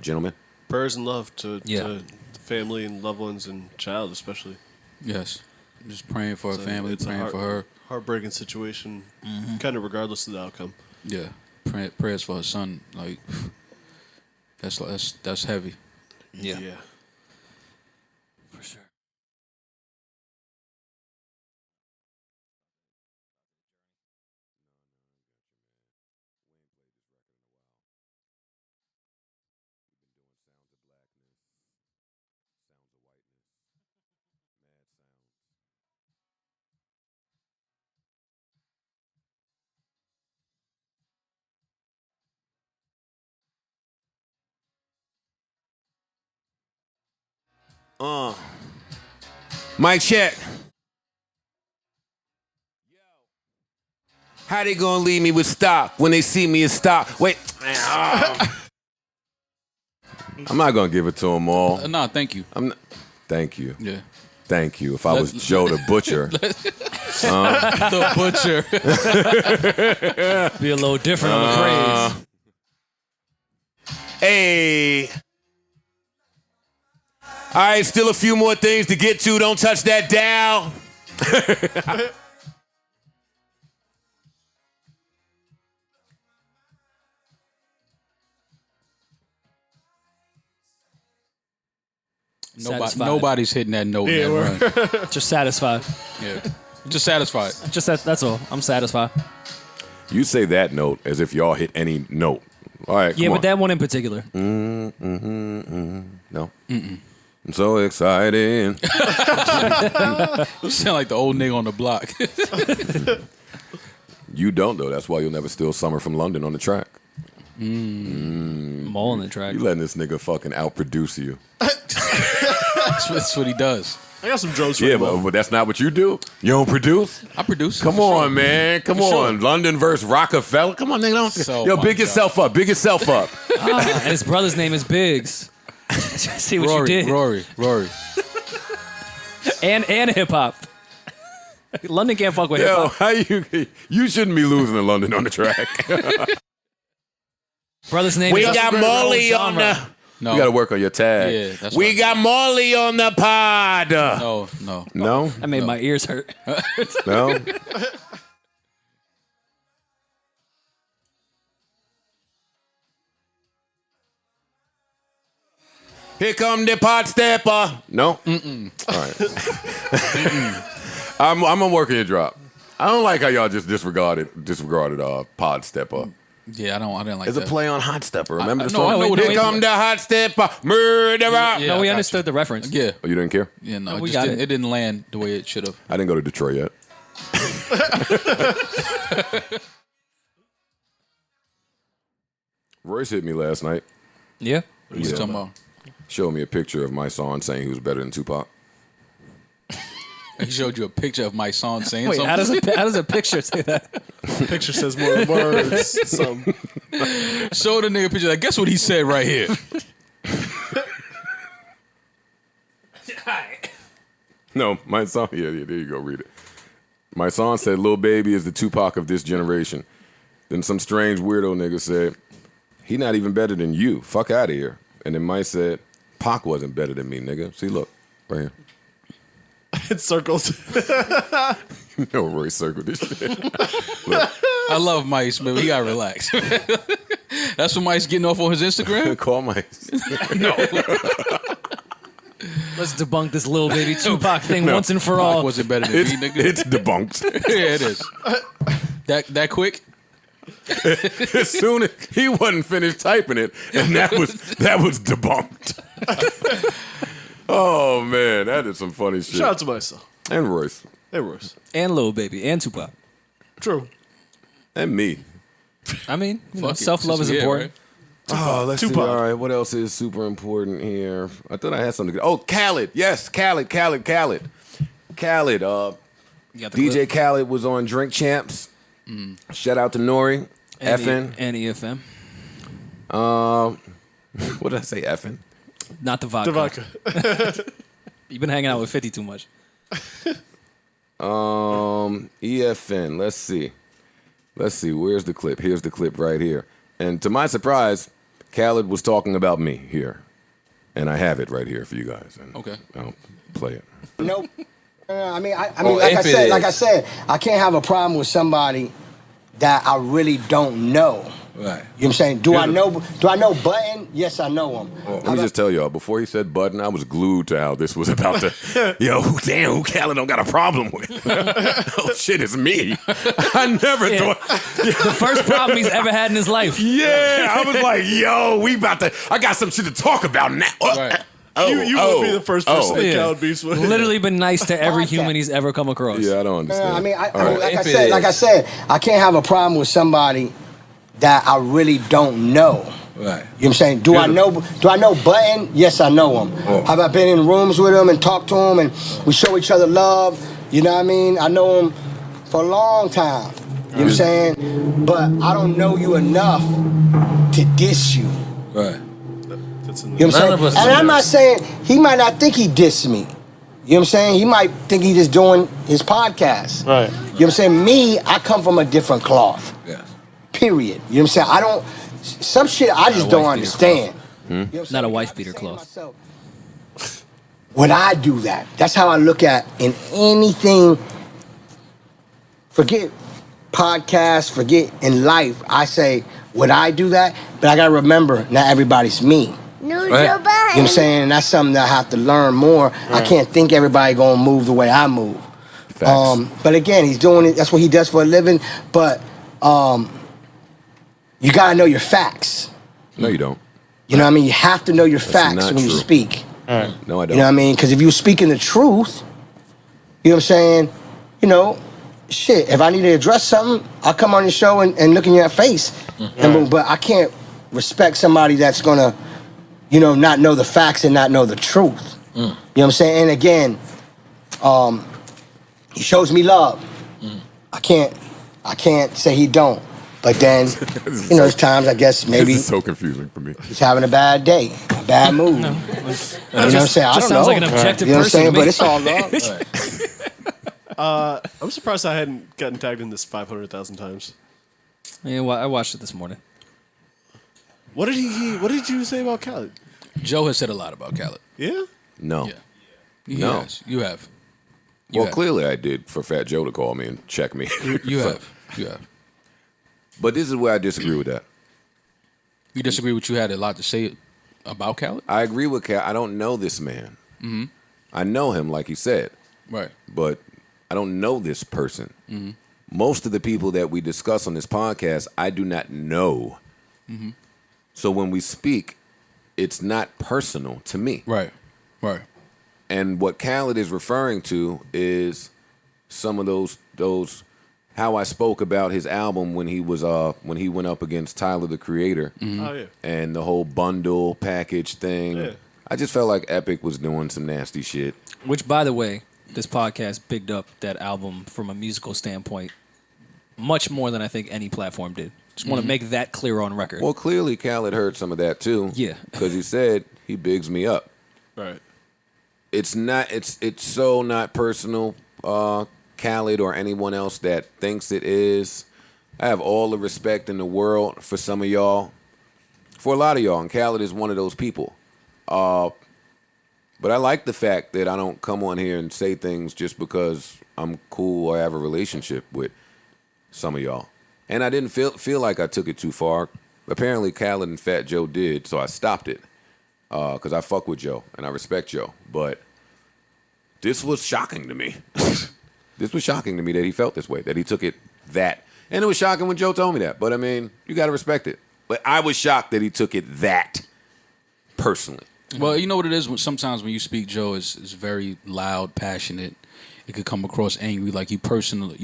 Gentlemen? Prayers and love to the family and loved ones and child especially. Yes. Just praying for her family, praying for her. Heartbreaking situation, kind of regardless of the outcome. Yeah. Prayers for her son. Like, that's heavy. Yeah. Yeah. For sure. Mic check. How they gonna leave me with stock when they see me as stock? Wait. I'm not gonna give it to them all. No, thank you. Thank you. Yeah. Thank you. If I was Joe the Butcher. The Butcher. Be a little different on the praise. Hey. All right, still a few more things to get to. Don't touch that dial. Nobody's hitting that note. Yeah, run. Just satisfied. Yeah. Just satisfied. Just that's all. I'm satisfied. You say that note as if y'all hit any note. All right, Yeah, come but on. that one in particular. No. I'm so excited. You sound like the old nigga on the block. You don't, though. That's why you'll never steal Summer from London on the track. I'm all on the track. You letting this nigga fucking outproduce you. That's what he does. I got some drums for Yeah, you. but that's not what you do. You don't produce? I produce. Come for on, sure. man. Come For on. sure. London versus Rockefeller. Come on, nigga. Don't... So Yo, my big God. yourself up. Big yourself up. And his brother's name is Biggs. See what Rory, you did. Rory. And hip hop. London can't fuck with hip Yo, hop. how you shouldn't be losing to London on the track. Brother's name We is got Molly on the... No. You got to work on your tag. Yeah, that's we right. got Molly on the pod. No. No? I made my ears hurt. No? Here come the pod stepper. No? All right. I'm gonna work on your drop. I don't like how y'all just disregarded pod stepper. Yeah, I didn't like It's that. a play on hot stepper. Remember the no, song? I know what Here it come is. the hot stepper, murderer. Yeah, No, we I got understood the reference. Yeah. Oh, you didn't care? Yeah, no, No, it we just got didn't, it. it didn't land the way it should have. I didn't go to Detroit yet. Royce hit me last night. Yeah. What you talking about? Showed me a picture of my son saying he was better than Tupac. He showed you a picture of my son saying Wait, something. how does a picture say that? Picture says more than words. Show the nigga a picture. Like, guess what he said right here? No, my son. Yeah, there you go. Read it. My son said, "Lil Baby is the Tupac of this generation." Then some strange weirdo nigga said, "He not even better than you. Fuck out of here." And then Mike said, "Pac wasn't better than me, nigga." See, look right here. It's circles. No, Roy circled this shit. Look, I love Mice, but we gotta relax. That's what Mice getting off on his Instagram? call Mike. Let's debunk this little baby Tupac thing once and for Pac all. wasn't better than me, nigga. It's debunked. Yeah, it is. That quick? As soon as he wasn't finished typing it, and that was debunked. Oh man, that is some funny shit. Shout out to myself. And Royce. Hey, Royce. And Lil Baby and Tupac. True. And me. I mean, Fuck it, self-love since is we here, important. Oh, let's see. Tupac. All right, what else is super important here? I thought I had something good. Oh, Khaled. Yes, Khaled. Khaled. You got the DJ clip? Khaled was on Drink Champs. Shout out to Rory. Effin. And EFM. What did I say? Effin. Not the vodka. The vodka. You've been hanging out with 50 too much. EFN. Let's see. Where's the clip? Here's the clip right here. And to my surprise, Khaled was talking about me here. And I have it right here for you guys. And Okay. I'll play it. Nope. I mean, Well, like if I said, it like I is. said, I can't have a problem with somebody that I really don't know. Right. You know what I'm saying? Do I know Budden? Yes, I know him. Let me just tell y'all, before he said Budden, I was glued to how this was about to. Yo, damn, who Khaled don't got a problem with? Oh shit, it's me. I never thought. The first problem he's ever had in his life. Yeah, I was like, yo, I got some shit to talk about now. Right. You would be the first person that Yeah. Khaled beats with. Literally been nice to every Podcast. human he's ever come across. Yeah, I don't understand. I mean, All like right. I said, I can't have a problem with somebody that I really don't know. Right. You know what I'm saying? Do I know Budden? Yes, I know him. Have I been in rooms with him and talked to him and we show each other love? You know what I mean? I know him for a long time. You know what I'm saying? But I don't know you enough to diss you. Right. That's in You know what None I'm of saying? us And do I'm that. not saying he might not think he dissed me. You know what I'm saying? He might think he just doing his podcast. Right. You know what I'm saying? Me, I come from a different cloth. Yeah. Period. You know what I'm saying? Some shit I just don't understand. You know what I'm Not saying? a wife I be beater saying to cloth. myself, would I do that? That's how I look at in anything. Forget podcasts, forget in life. I say, would I do that? But I gotta remember, not everybody's me. Noodle Right. You know what I'm saying? And that's something that I have to learn more. I can't think everybody gonna move the way I move. Facts. But again, he's doing it. That's what he does for a living. But you gotta know your facts. No, you don't. You know what I mean? You have to know your facts not when you true. speak. No, I don't. You know what I mean? Because if you're speaking the truth, you know what I'm saying? You know, shit. If I need to address something, I'll come on your show and look in your face. But I can't respect somebody that's gonna, you know, not know the facts and not know the truth. You know what I'm saying? And again, he shows me love. I can't say he don't. But then, you know, there's times I guess maybe This is so confusing for me. he's having a bad day, a bad mood. You know what I'm saying? I Just don't sounds know. like an objective You know what I'm person saying? to me. But it's all love. I'm surprised I hadn't gotten tagged in this 500,000 times. Yeah, well, I watched it this morning. What did you say about Khaled? Joe has said a lot about Khaled. Yeah? No. Yeah. He No. has. You have. You Well, have. clearly I did for Fat Joe to call me and check me. You have. You have. But this is where I disagree with that. You disagree with you had a lot to say about Khaled? I agree with Khaled. I don't know this man. Mm-hmm. I know him, like he said, Right. but I don't know this person. Most of the people that we discuss on this podcast, I do not know. So when we speak, it's not personal to me. Right. Right. And what Khaled is referring to is some of those how I spoke about his album when he went up against Tyler the Creator Oh, yeah. and the whole bundle package thing. Yeah. I just felt like Epic was doing some nasty shit. Which, by the way, this podcast bigged up that album from a musical standpoint much more than I think any platform did. Just want to make that clear on record. Well, clearly Khaled heard some of that too. Yeah. Because he said he bigs me up. Right. It's so not personal, Khaled or anyone else that thinks it is. I have all the respect in the world for some of y'all, for a lot of y'all, and Khaled is one of those people. But I like the fact that I don't come on here and say things just because I'm cool or I have a relationship with some of y'all. And I didn't feel like I took it too far. Apparently Khaled and Fat Joe did, so I stopped it. Because I fuck with Joe and I respect Joe. But this was shocking to me. This was shocking to me that he felt this way, that he took it that And it was shocking when Joe told me that. But, I mean, you got to respect it. But I was shocked that he took it that personally. Well, you know what it is? Sometimes when you speak, Joe, is very loud, passionate. It could come across angry, like you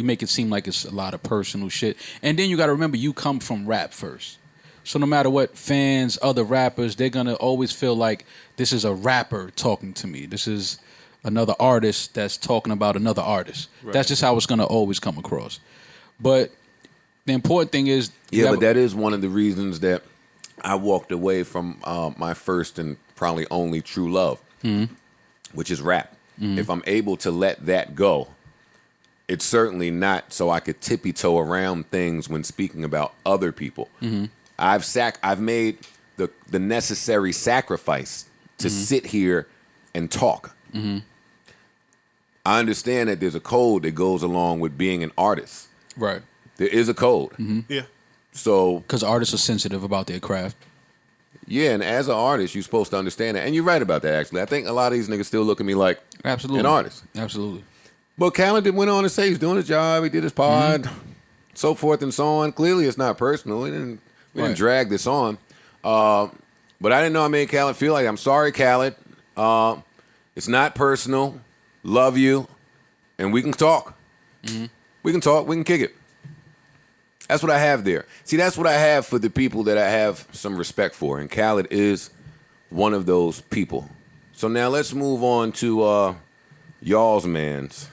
make it seem like it's a lot of personal shit. And then you got to remember, you come from rap first. So no matter what fans, other rappers, they're going to always feel like this is a rapper talking to me. This is another artist that's talking about another artist. Right. That's just how it's going to always come across. But the important thing is... Yeah, but that is one of the reasons that I walked away from my first and probably only true love, which is rap. If I'm able to let that go, it's certainly not so I could tippy-toe around things when speaking about other people. I've made the necessary sacrifice to sit here and talk. I understand that there's a code that goes along with being an artist. Right. There is a code. Yeah. So, because artists are sensitive about their craft. Yeah, and as an artist, you're supposed to understand that. And you're right about that, actually. I think a lot of these niggas still look at me like an artist. Absolutely. But Khaled went on to say he's doing his job, he did his pod, so forth and so on. Clearly, it's not personal. We didn't drag this on. But I didn't know I made Khaled feel like, I'm sorry, Khaled. It's not personal. Love you. And we can talk. We can talk. We can kick it. That's what I have there. See, that's what I have for the people that I have some respect for. And Khaled is one of those people. So now let's move on to y'all's mans.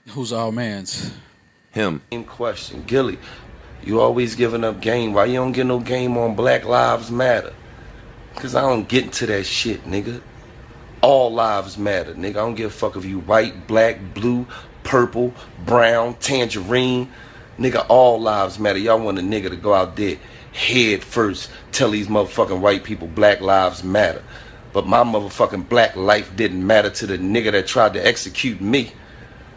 Who's our mans? Him. Same question. Gillie, you always giving up game. Why you don't get no game on Black Lives Matter? Because I don't get into that shit, nigga. All lives matter, nigga. I don't give a fuck if you white, black, blue, purple, brown, tangerine. Nigga, all lives matter. Y'all want a nigga to go out there head first, tell these motherfucking white people Black Lives Matter. But my motherfucking black life didn't matter to the nigga that tried to execute me,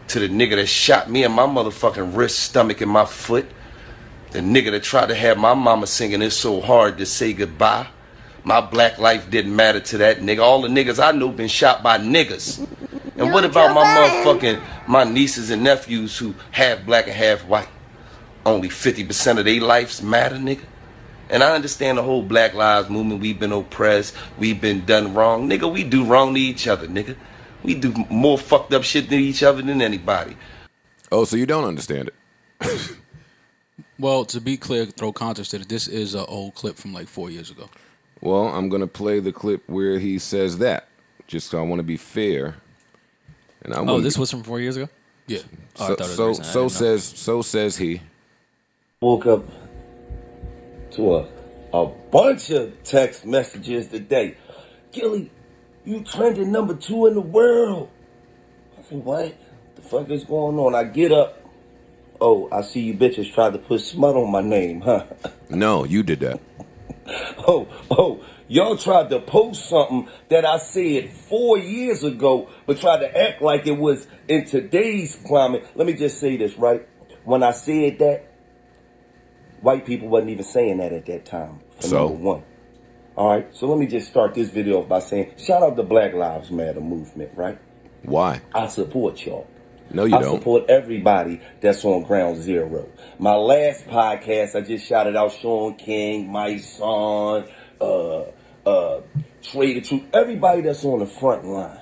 to the nigga that shot me in my motherfucking wrist, stomach, and my foot, the nigga that tried to have my mama singing It's So Hard to Say Goodbye. My black life didn't matter to that nigga. All the niggas I know been shot by niggas. And what about my nieces and nephews who half black and half white? Only 50% of their lives matter, nigga. And I understand the whole Black Lives Movement. We've been oppressed. We've been done wrong. Nigga, we do wrong to each other, nigga. We do more fucked up shit to each other than anybody. Oh, so you don't understand it? Well, to be clear, throw context to it, this is an old clip from like 4 years ago. Well, I'm going to play the clip where he says that. Just so I want to be fair. And this was from 4 years ago? Yeah. Oh, so says he. Woke up to a bunch of text messages today. Gillie, you trending #2 in the world. I said, what the fuck is going on? I get up. Oh, I see you bitches tried to put smut on my name, huh? No, you did that. Oh, y'all tried to post something that I said 4 years ago, but tried to act like it was in today's climate. Let me just say this, right? When I said that, white people wasn't even saying that at that time. Number one. All right, so let me just start this video off by saying, shout out the Black Lives Matter movement, right? Why? I support y'all. No, you don't. I support everybody that's on Ground Zero. My last podcast, I just shouted out Sean King, my son, Trey the Truth, everybody that's on the front line.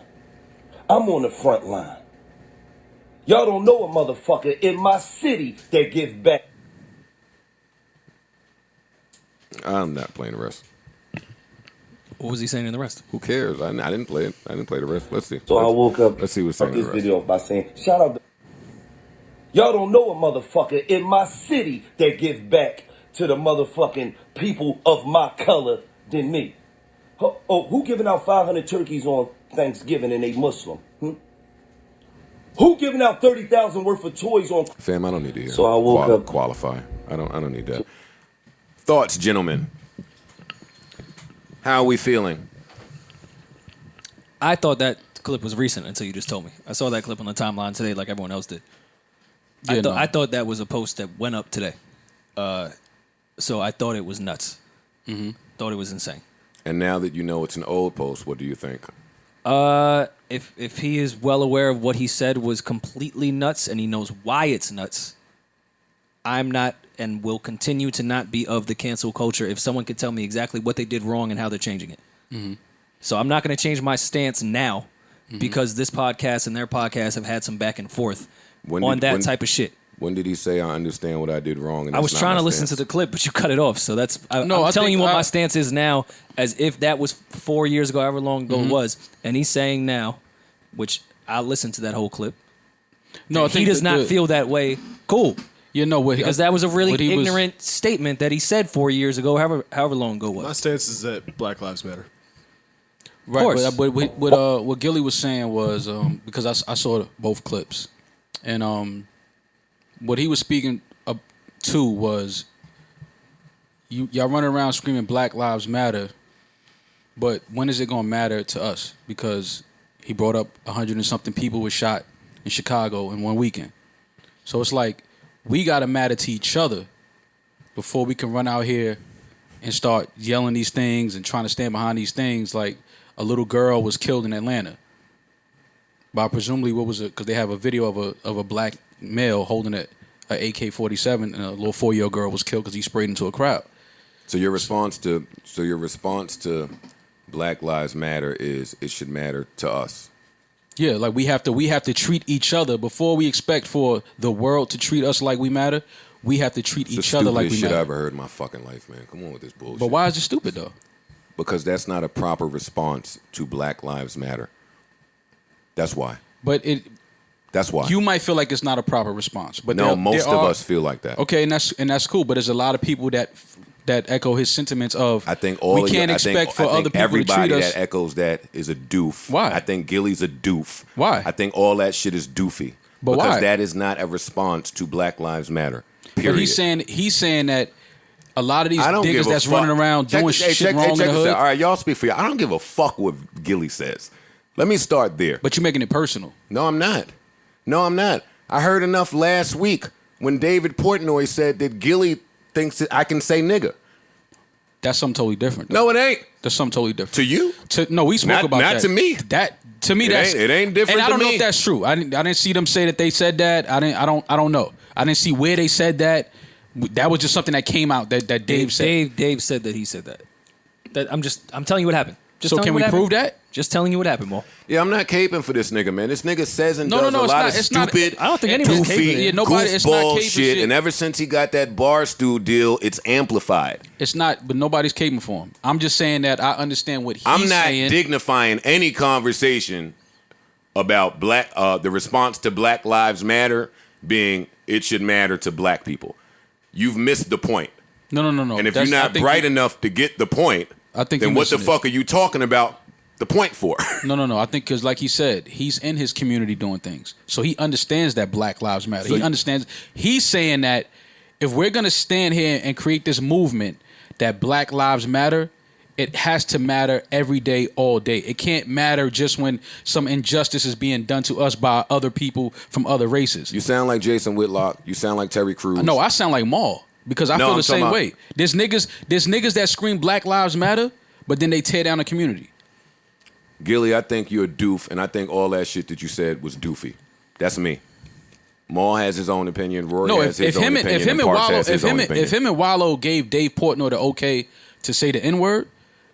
I'm on the front line. Y'all don't know a motherfucker in my city that gives back. I'm not playing the rest. What was he saying in the rest? Who cares? I didn't play it. I didn't play the rest. Let's see. So I woke up. Let's see what's saying this in the rest. video off by saying, shout out. Y'all don't know a motherfucker in my city that gives back to the motherfucking people of my color than me. Oh, who giving out 500 turkeys on Thanksgiving and they Muslim? Who giving out 30,000 worth of toys on? Fam, I don't need to hear. So I woke up. Qualify. I don't need that. Thoughts, gentlemen. How are we feeling? I thought that clip was recent until you just told me. I saw that clip on the timeline today like everyone else did. I thought that was a post that went up today. So I thought it was nuts. Thought it was insane. And now that you know it's an old post, what do you think? If he is well aware of what he said was completely nuts and he knows why it's nuts, I'm not and will continue to not be of the cancel culture if someone could tell me exactly what they did wrong and how they're changing it. Mm-hmm. So I'm not going to change my stance now because this podcast and their podcast have had some back and forth type of shit. When did he say, I understand what I did wrong? And I was trying to listen to the clip, but you cut it off. So I'm telling you what my stance is now, as if that was 4 years ago, however long ago it was. And he's saying now, which I listened to that whole clip. No, I think he does not feel that way. Cool. You know what? Because that was a really ignorant statement that he said 4 years ago, however long ago it was. My stance is that Black Lives Matter. Right, but what Gillie was saying was because I saw both clips, and what he was speaking to was y'all running around screaming Black Lives Matter, but when is it gonna matter to us? Because he brought up 100 and something people were shot in Chicago in one weekend, so it's like we gotta matter to each other before we can run out here and start yelling these things and trying to stand behind these things like. A little girl was killed in Atlanta by presumably what was it? Because they have a video of a black male holding an AK-47, and a little 4-year-old girl was killed because he sprayed into a crowd. So your response to Black Lives Matter is it should matter to us. Yeah, like we have to treat each other before we expect for the world to treat us like we matter. We have to treat each other like we matter. It's the stupidest shit I ever heard in my fucking life, man. Come on with this bullshit. But why is it stupid though? Because that's not a proper response to Black Lives Matter. That's why. That's why. You might feel like it's not a proper response, but no, most of us feel like that. Okay, and that's cool. But there's a lot of people that echo his sentiments of. I think we can't expect for other people to treat us. Everybody that echoes that is a doof. Why? I think Gillie's a doof. Why? I think all that shit is doofy. But because why? that is not a response to Black Lives Matter. Period. But he's saying that. A lot of these niggas that's running around doing shit wrong in the hood. All right, y'all speak for y'all. I don't give a fuck what Gillie says. Let me start there. But you're making it personal. No, I'm not. I heard enough last week when David Portnoy said that Gillie thinks that I can say nigga. That's something totally different. No, it ain't. That's something totally different. To you? No, we spoke about that. Not to me. To me, it ain't different. And I don't to know me. if that's true. I didn't see them say that they said that. I don't know. I didn't see where they said that. That was just something that came out that Dave said. Dave said that he said that. I'm telling you what happened. So can we prove that? Just telling you what happened, Mo. Yeah, I'm not caping for this nigga, man. This nigga says and does a lot of it's not. stupid, I don't think anyone's caping. goofball shit. And ever since he got that Barstool deal, it's amplified. It's not, but nobody's caping for him. I'm just saying that I understand what he's saying. I'm not saying. dignifying any conversation about the response to Black Lives Matter being it should matter to black people. You've missed the point. No. And if you're not bright enough to get the point, then what the fuck are you talking about the point for? No. I think because, like he said, he's in his community doing things. So he understands that Black Lives Matter. He understands. He's saying that if we're going to stand here and create this movement that Black Lives Matter, it has to matter every day, all day. It can't matter just when some injustice is being done to us by other people from other races. You sound like Jason Whitlock. You sound like Terry Crews. No, I sound like Maul because I feel the same way. There's niggas that scream Black Lives Matter, but then they tear down the community. Gillie, I think you're a doof, and I think all that shit that you said was doofy. That's me. Maul has his own opinion. Rory has his own opinion. If him and Wallow gave Dave Portnoy the okay to say the N-word,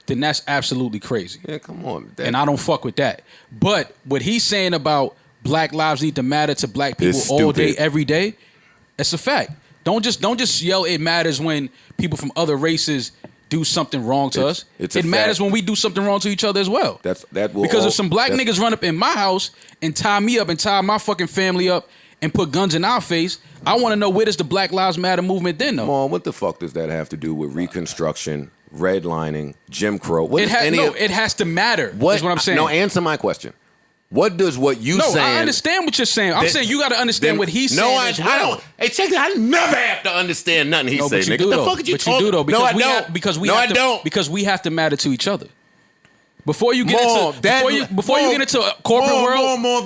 then that's absolutely crazy. Yeah, come on. And I don't fuck with that. But what he's saying about Black lives need to matter to black people all day, every day, that's a fact. Don't just yell it matters when people from other races do something wrong to us. It matters when we do something wrong to each other as well. Because if some black niggas run up in my house and tie me up and tie my fucking family up and put guns in our face, I want to know where does the Black Lives Matter movement then, though? Come on, what the fuck does that have to do with Reconstruction, redlining, Jim Crow? It has to matter. That's what I'm saying. No, answer my question. What does what you saying? No, I understand what you're saying. I'm saying you got to understand what he's saying as well. I don't. Hey, check it. I never have to understand nothing he's saying, nigga. What the fuck are you talking? But you do, though. Because we have to matter to each other. Before you get into a corporate world, No,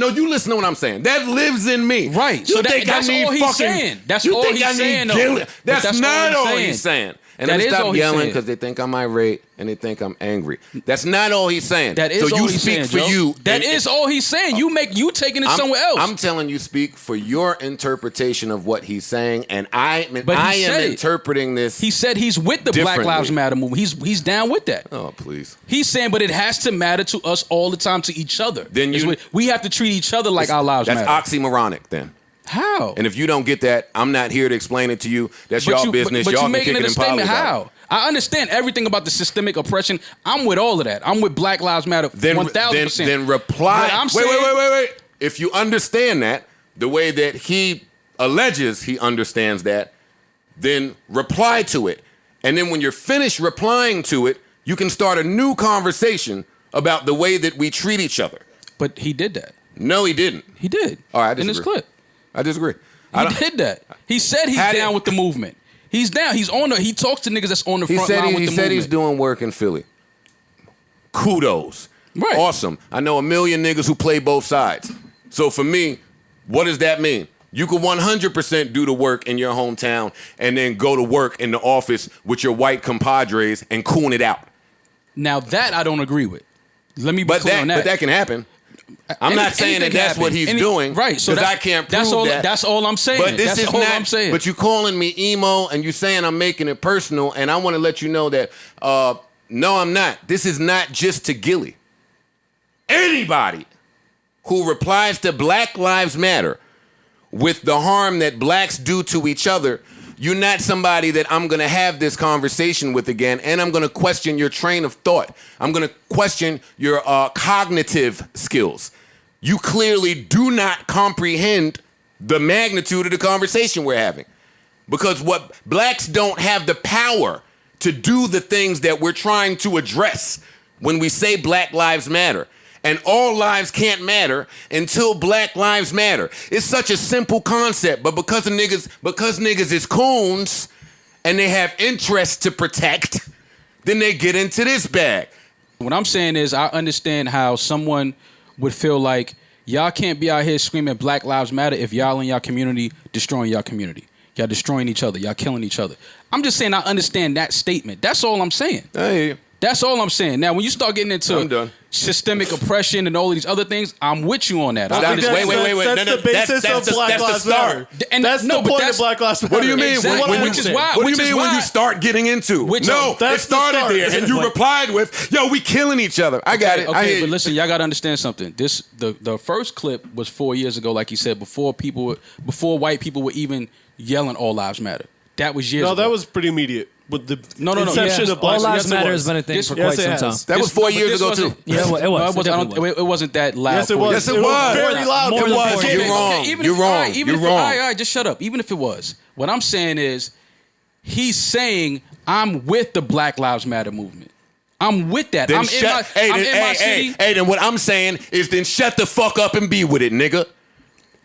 you listen to what I'm saying. That lives in me. Right. So that's all he's saying. That's all he's saying. That's not all he's saying. And That let me is all stop he's yelling saying. because they think I'm irate and they think I'm angry. That's not all he's saying. That is so all you he's speak saying, for Joe. you. That is all he's saying. You taking it somewhere else. I'm telling you, speak for your interpretation of what he's saying, and I am it. interpreting this. He said he's with the Black Lives Matter movement. He's down with that. Oh, please. He's saying, but it has to matter to us all the time, to each other. Then we have to treat each other like our lives matter. That's oxymoronic, then. How? And if you don't get that, I'm not here to explain it to you. That's y'all business. But y'all you can making kick it it a in statement. poly. How? I understand everything about the systemic oppression. I'm with all of that. I'm with Black Lives Matter 1,000%. Then reply. But I'm saying, Wait. If you understand that the way that he alleges he understands that, then reply to it. And then when you're finished replying to it, you can start a new conversation about the way that we treat each other. But he did that. No, he didn't. He did. All right, I disagree. In this clip. I disagree. He did that. He said he's down with the movement. He's down. He's on he talks to niggas that's on the front line with the movement. He said he's doing work in Philly. Kudos. Right. Awesome. I know a million niggas who play both sides. So for me, what does that mean? You could 100% do the work in your hometown and then go to work in the office with your white compadres and coon it out. Now that I don't agree with. Let me be clear on that. But that can happen. I'm not saying that that's what he's doing, right? So because I can't prove that. That's all I'm saying. But this that's is all not. I'm saying. But you calling me emo and you saying I'm making it personal, and I want to let you know that no, I'm not. This is not just to Gillie. Anybody who replies to Black Lives Matter with the harm that blacks do to each other, you're not somebody that I'm going to have this conversation with again, and I'm going to question your train of thought. I'm going to question your cognitive skills. You clearly do not comprehend the magnitude of the conversation we're having. Because what blacks don't have the power to do the things that we're trying to address when we say Black Lives Matter. And all lives can't matter until Black Lives Matter. It's such a simple concept, but because niggas is coons and they have interests to protect, then they get into this bag. What I'm saying is I understand how someone would feel like y'all can't be out here screaming Black Lives Matter if y'all in y'all community destroying y'all community. Y'all destroying each other. Y'all killing each other. I'm just saying I understand that statement. That's all I'm saying. I hear you. That's all I'm saying. Now, when you start getting into systemic oppression and all of these other things, I'm with you on that. Wait. That's the basis of Black Lives Matter. That's the point of Black Lives Matter. What do you mean? Exactly. What do you mean when you start getting into? It started there, and you replied with, "Yo, we killing each other." I got it. Okay, but listen, y'all got to understand something. The first clip was 4 years ago, like you said, before white people were even yelling "All Lives Matter." That was years ago. No, that was pretty immediate. With the inception of All Black Lives Matter has been a thing for quite some time. That was 4 years ago too. Yeah, it was. It wasn't that loud. Yes, it was. Yes, it was. Very loud. It was. You're wrong. You're wrong. You're wrong. All right, just shut up. Even if it was, what I'm saying is, he's saying I'm with the Black Lives Matter movement. I'm with that. Then I'm in my city. Hey, then what I'm saying is, then shut the fuck up and be with it, nigga.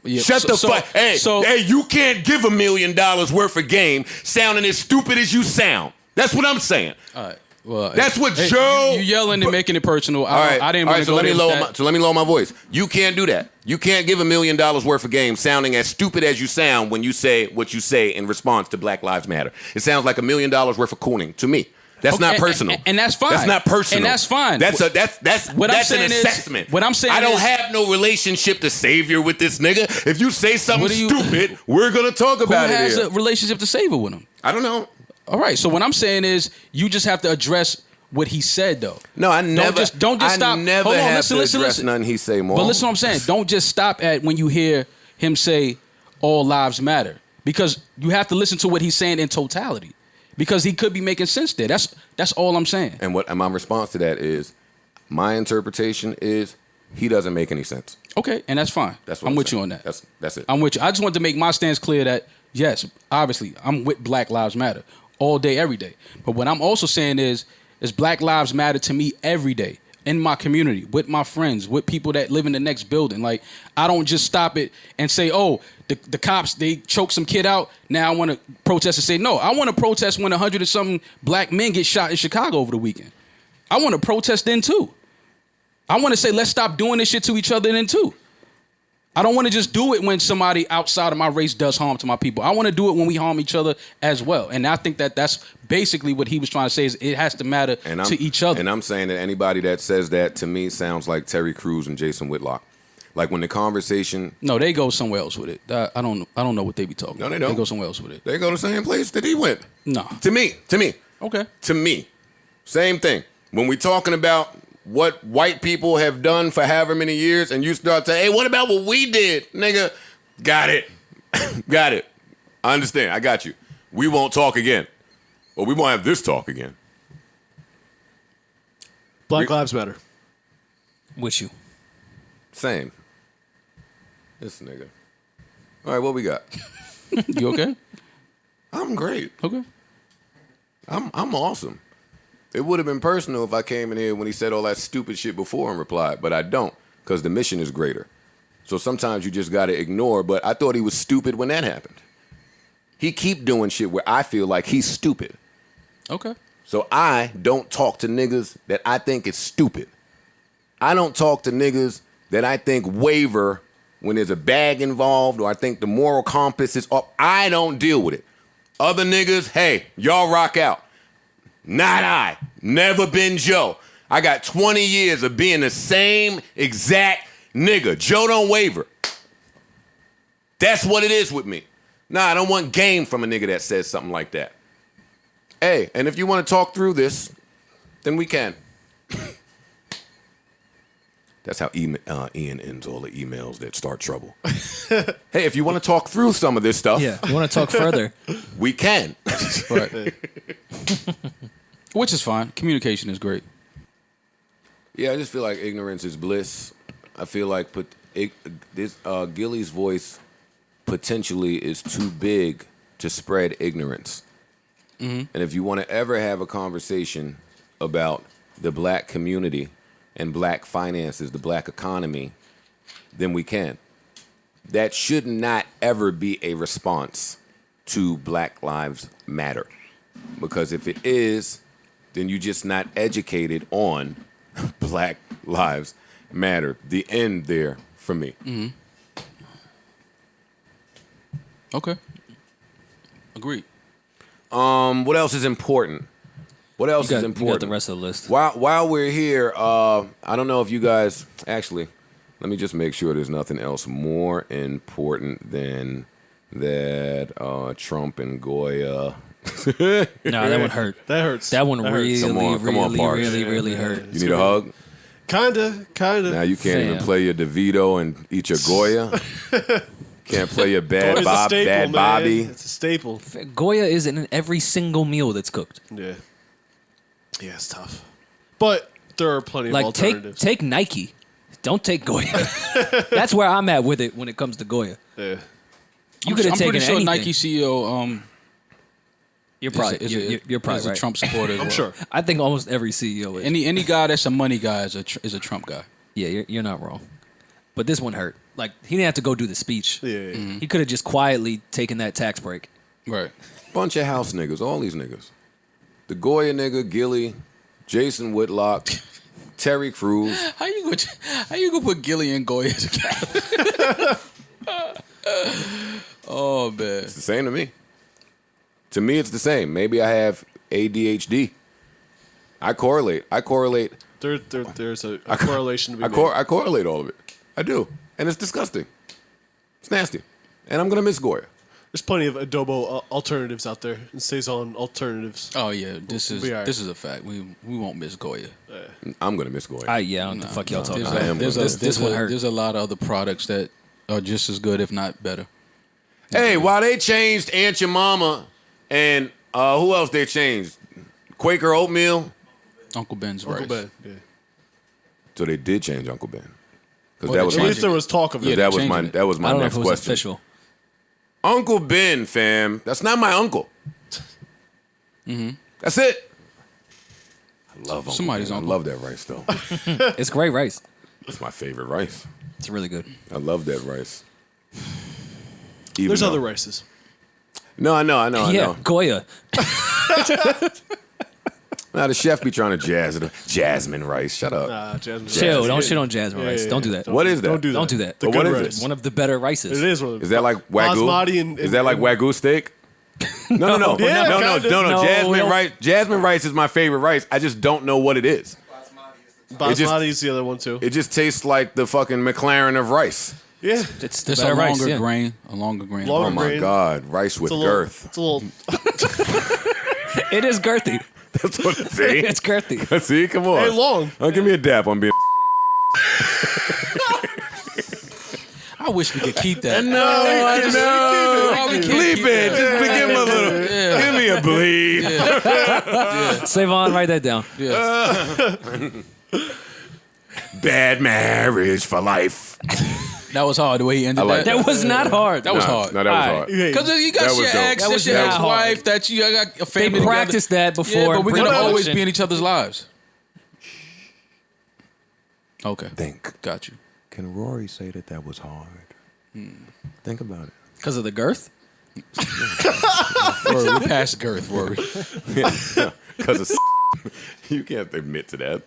Yeah, Shut the fuck. Hey, you can't give $1 million worth of game sounding as stupid as you sound. That's what I'm saying. All right. Well, that's what Joe. You yelling and making it personal. I didn't want to so go let me there. let me lower my voice. You can't do that. You can't give $1 million worth of game sounding as stupid as you sound when you say what you say in response to Black Lives Matter. It sounds like $1 million worth of cooning to me. That's not personal. And that's fine. That's not personal. And that's fine. That's what I'm an saying assessment. What I'm saying I don't is, have no relationship to savior with this nigga. If you say something stupid, we're gonna talk about it. Who has here. a relationship to savor with him? I don't know. All right. So what I'm saying is, you just have to address what he said, though. No, I never. Don't just stop. I never Hold on, have listen, to listen, address listen. nothing he say more. But listen, what I'm saying. Don't just stop at when you hear him say all lives matter, because you have to listen to what he's saying in totality. Because he could be making sense there. That's all I'm saying. And my response to that is, my interpretation is, he doesn't make any sense. Okay, and that's fine. That's what I'm with saying. you on that. That's it. I'm with you. I just wanted to make my stance clear that, yes, obviously, I'm with Black Lives Matter all day, every day. But what I'm also saying is Black Lives Matter to me every day. In my community, with my friends, with people that live in the next building. Like, I don't just stop it and say, oh, the cops, they choked some kid out. Now I want to protest and say, no, I want to protest when 100 and something black men get shot in Chicago over the weekend. I want to protest then too. I want to say, let's stop doing this shit to each other then too. I don't want to just do it when somebody outside of my race does harm to my people. I want to do it when we harm each other as well. And I think that that's basically what he was trying to say is it has to matter to each other. And I'm saying that anybody that says that to me sounds like Terry Crews and Jason Whitlock. Like when the conversation... No, they go somewhere else with it. I don't know what they be talking about. No, they don't. They go somewhere else with it. They go the same place that he went. No. To me. Okay. To me. Same thing. When we talking about what white people have done for however many years, and you start saying, hey, what about what we did? Nigga, got it. Got it. I understand. I got you. We won't talk again. Or we won't have this talk again. Black Lives Matter. With you. Same. This nigga. All right, what we got? You okay? I'm great. Okay. I'm awesome. It would have been personal if I came in here when he said all that stupid shit before and replied, but I don't, because the mission is greater. So sometimes you just got to ignore, but I thought he was stupid when that happened. He keep doing shit where I feel like he's stupid. Okay. So I don't talk to niggas that I think is stupid. I don't talk to niggas that I think waver when there's a bag involved or I think the moral compass is up. I don't deal with it. Other niggas, hey, y'all rock out. Not I. Never been Joe. I got 20 years of being the same exact nigga. Joe don't waver. That's what it is with me. Nah, I don't want game from a nigga that says something like that. Hey, and if you want to talk through this, then we can. That's how Ian ends all the emails that start trouble. Hey, if you want to talk through some of this stuff. Yeah, you want to talk further. We can. Right. Which is fine. Communication is great. Yeah, I just feel like ignorance is bliss. I feel like Gillie's voice potentially is too big to spread ignorance. Mm-hmm. And if you want to ever have a conversation about the black community and black finances, the black economy, then we can. That should not ever be a response to Black Lives Matter. Because if it is, then you're just not educated on Black Lives Matter. The end there for me. Mm-hmm. Okay. Agreed. What else is important? What else is important? You got the rest of the list. While we're here, I don't know if you guys... Actually, let me just make sure there's nothing else more important than that Trump and Goya... No, that one hurt. That hurts. That one That really, hurts. Come on, Parks. really hurt. You need a hug? Kinda. Now you can't even play your DeVito and eat your Goya. Can't play your Goya's a staple, Bad man. Bobby. It's a staple. Goya is in every single meal that's cooked. Yeah. Yeah, it's tough. But there are plenty of Like alternatives. take Nike. Don't take Goya. That's where I'm at with it when it comes to Goya. Yeah. You could have taken I'm pretty sure anything. Nike CEO You're probably you're probably is a right. Trump supporter. as I'm well. sure. I think almost every CEO is. Any guy that's a money guy is a Trump guy. Yeah, you're not wrong. But this one hurt. Like, he didn't have to go do the speech. Yeah. Mm-hmm. He could have just quietly taken that tax break. Right. Bunch of house niggas, all these niggas. The Goya nigga, Gillie, Jason Whitlock, Terry Crews. How you gonna put Gillie and Goya together? Oh man. It's the same to me. To me, it's the same. Maybe I have ADHD. I correlate. There's a correlation to be made. I correlate all of it. I do. And it's disgusting. It's nasty. And I'm going to miss Goya. There's plenty of adobo alternatives out there. It stays on alternatives. Oh yeah, this We'll be all right. is a fact. We won't miss Goya. I'm going to miss Goya. I don't know the fuck y'all talking I about. am This one hurt. There's a lot of other products that are just as good, if not better. Hey, while they changed Aunt Your Mama and who else they changed? Quaker Oatmeal? Uncle Ben's rice. Uncle Ben. Yeah. So they did change Uncle Ben. Because Well, that they was At my least there was talk of it. Yeah, that was changing my it. that was my I don't know next if it was question. official. Uncle Ben, fam. That's not my uncle. That's it. I love Uncle Somebody's Ben. uncle. I love that rice though. It's great rice. It's my favorite rice. It's really good. I love that rice. Even There's though- other races. No, I know. Yeah, Goya. Now the chef be trying to jazz it up. Jasmine rice. Shut up. Nah, Jasmine. Chill. Don't shit on jasmine rice. Don't do that. What is that? Don't do that. Don't do that. The What good is it? rice. One of the better rices. It is one. Is that like wagyu? Basmati Is that like wagyu steak? No. Yeah, no. No, Jasmine rice. Jasmine rice is my favorite rice. I just don't know what it is. Basmati is the other one too. It just tastes like the fucking McLaren of rice. Yeah, It's the It's better a rice. longer Yeah. grain. A longer grain. Longer Oh my grain. God, rice with it's a little, girth. It's a little. It is girthy. That's what it is. It's girthy. See, come on. Hey, long. Give me a dap on being. I wish we could keep that. No, I know. Why we can't Bleep keep it. that? Just give him a little. Give me a bleep. Savon, write that down. Bad marriage for life. That was hard the way he ended I like that. That was not hard. That was hard. No, that was All hard. right. Because you got That was your dope. ex, That that's was your not ex-wife, hard. that you got a They family together. practiced that before. Yeah, but we're bringing gonna it up. always be in each other's lives. Okay, Think. got you. Can Rory say that was hard? Think about it. Because of the girth? Rory, we passed girth, Rory. Because you can't admit to that.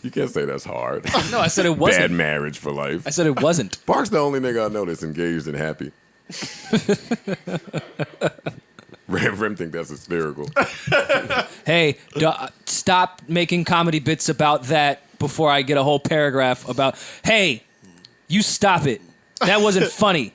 You can't say that's hard. No, I said it wasn't. Bad marriage for life. I said it wasn't. Park's the only nigga I know that's engaged and happy. Rim think that's hysterical. Hey, stop making comedy bits about that before I get a whole paragraph about, hey, you stop it. That wasn't funny.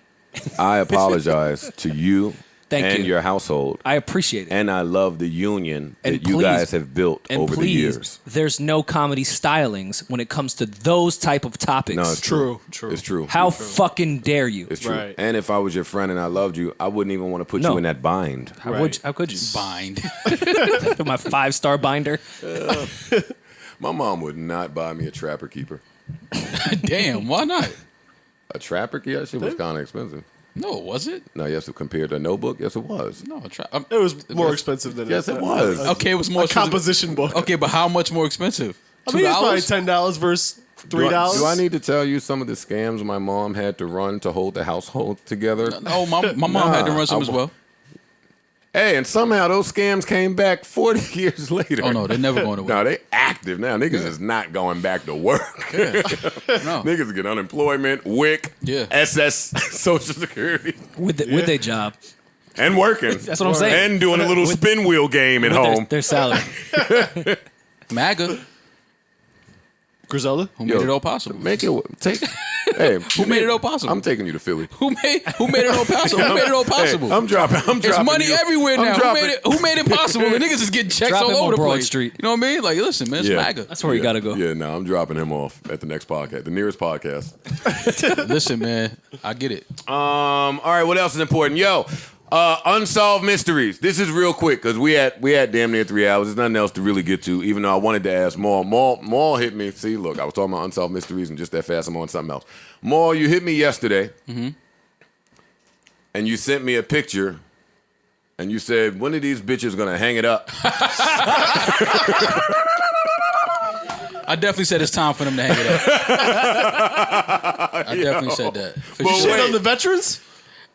I apologize to you Thank and you. your household. I appreciate it. And I love the union And that you please- guys have built And over the please, years. there's no comedy stylings when it comes to those type of topics. No, it's true. True. It's true. How fucking dare you? It's true. Right. And if I was your friend and I loved you, I wouldn't even want to put No. you in that bind. How, Right. how could you? Bind. My 5-star binder. My mom would not buy me a trapper keeper. Damn, why not? A trapper keeper? That shit was kind of expensive. No, was it? No, yes, compared to a notebook, yes, it was. No, It was more expensive than Yes, it was. Okay, it was more a expensive. composition book. Okay, but how much more expensive? I mean, it's probably $2? $10 versus $3. Do I need to tell you some of the scams my mom had to run to hold the household together? No, my mom had to run some as well. Hey, and somehow those scams came back 40 years later. Oh no, they're never going away. No, they active now. Niggas is not going back to work. No. Niggas get unemployment, WIC, Yeah. SS, Social Security, With their job. and working. That's what I'm saying. And doing a little spin wheel game at With home. their salary. MAGA, Griselda? who made it all possible. Make it take. Hey, Who made it all possible? I'm taking you to Philly. Who made it all possible? Who made it all possible? Hey, I'm dropping. There's money you. everywhere I'm now. dropping- Who made it possible? The niggas is getting checks Drop all him over on the Broad place. Street. You know what I mean? Like, listen, man, it's MAGA. That's where you got to go. Yeah, no, I'm dropping him off at the next podcast, the nearest podcast. Listen, man, I get it. All right, what else is important? Yo, unsolved mysteries. This is real quick because we had damn near 3 hours. There's nothing else to really get to, even though I wanted to ask Maul. Maul hit me. See, look, I was talking about unsolved mysteries, and just that fast I'm on something else. Maul, you hit me yesterday, and you sent me a picture, and you said, when are these bitches gonna hang it up? I definitely said it's time for them to hang it up. I definitely said that. For But sure. wait. On the veterans?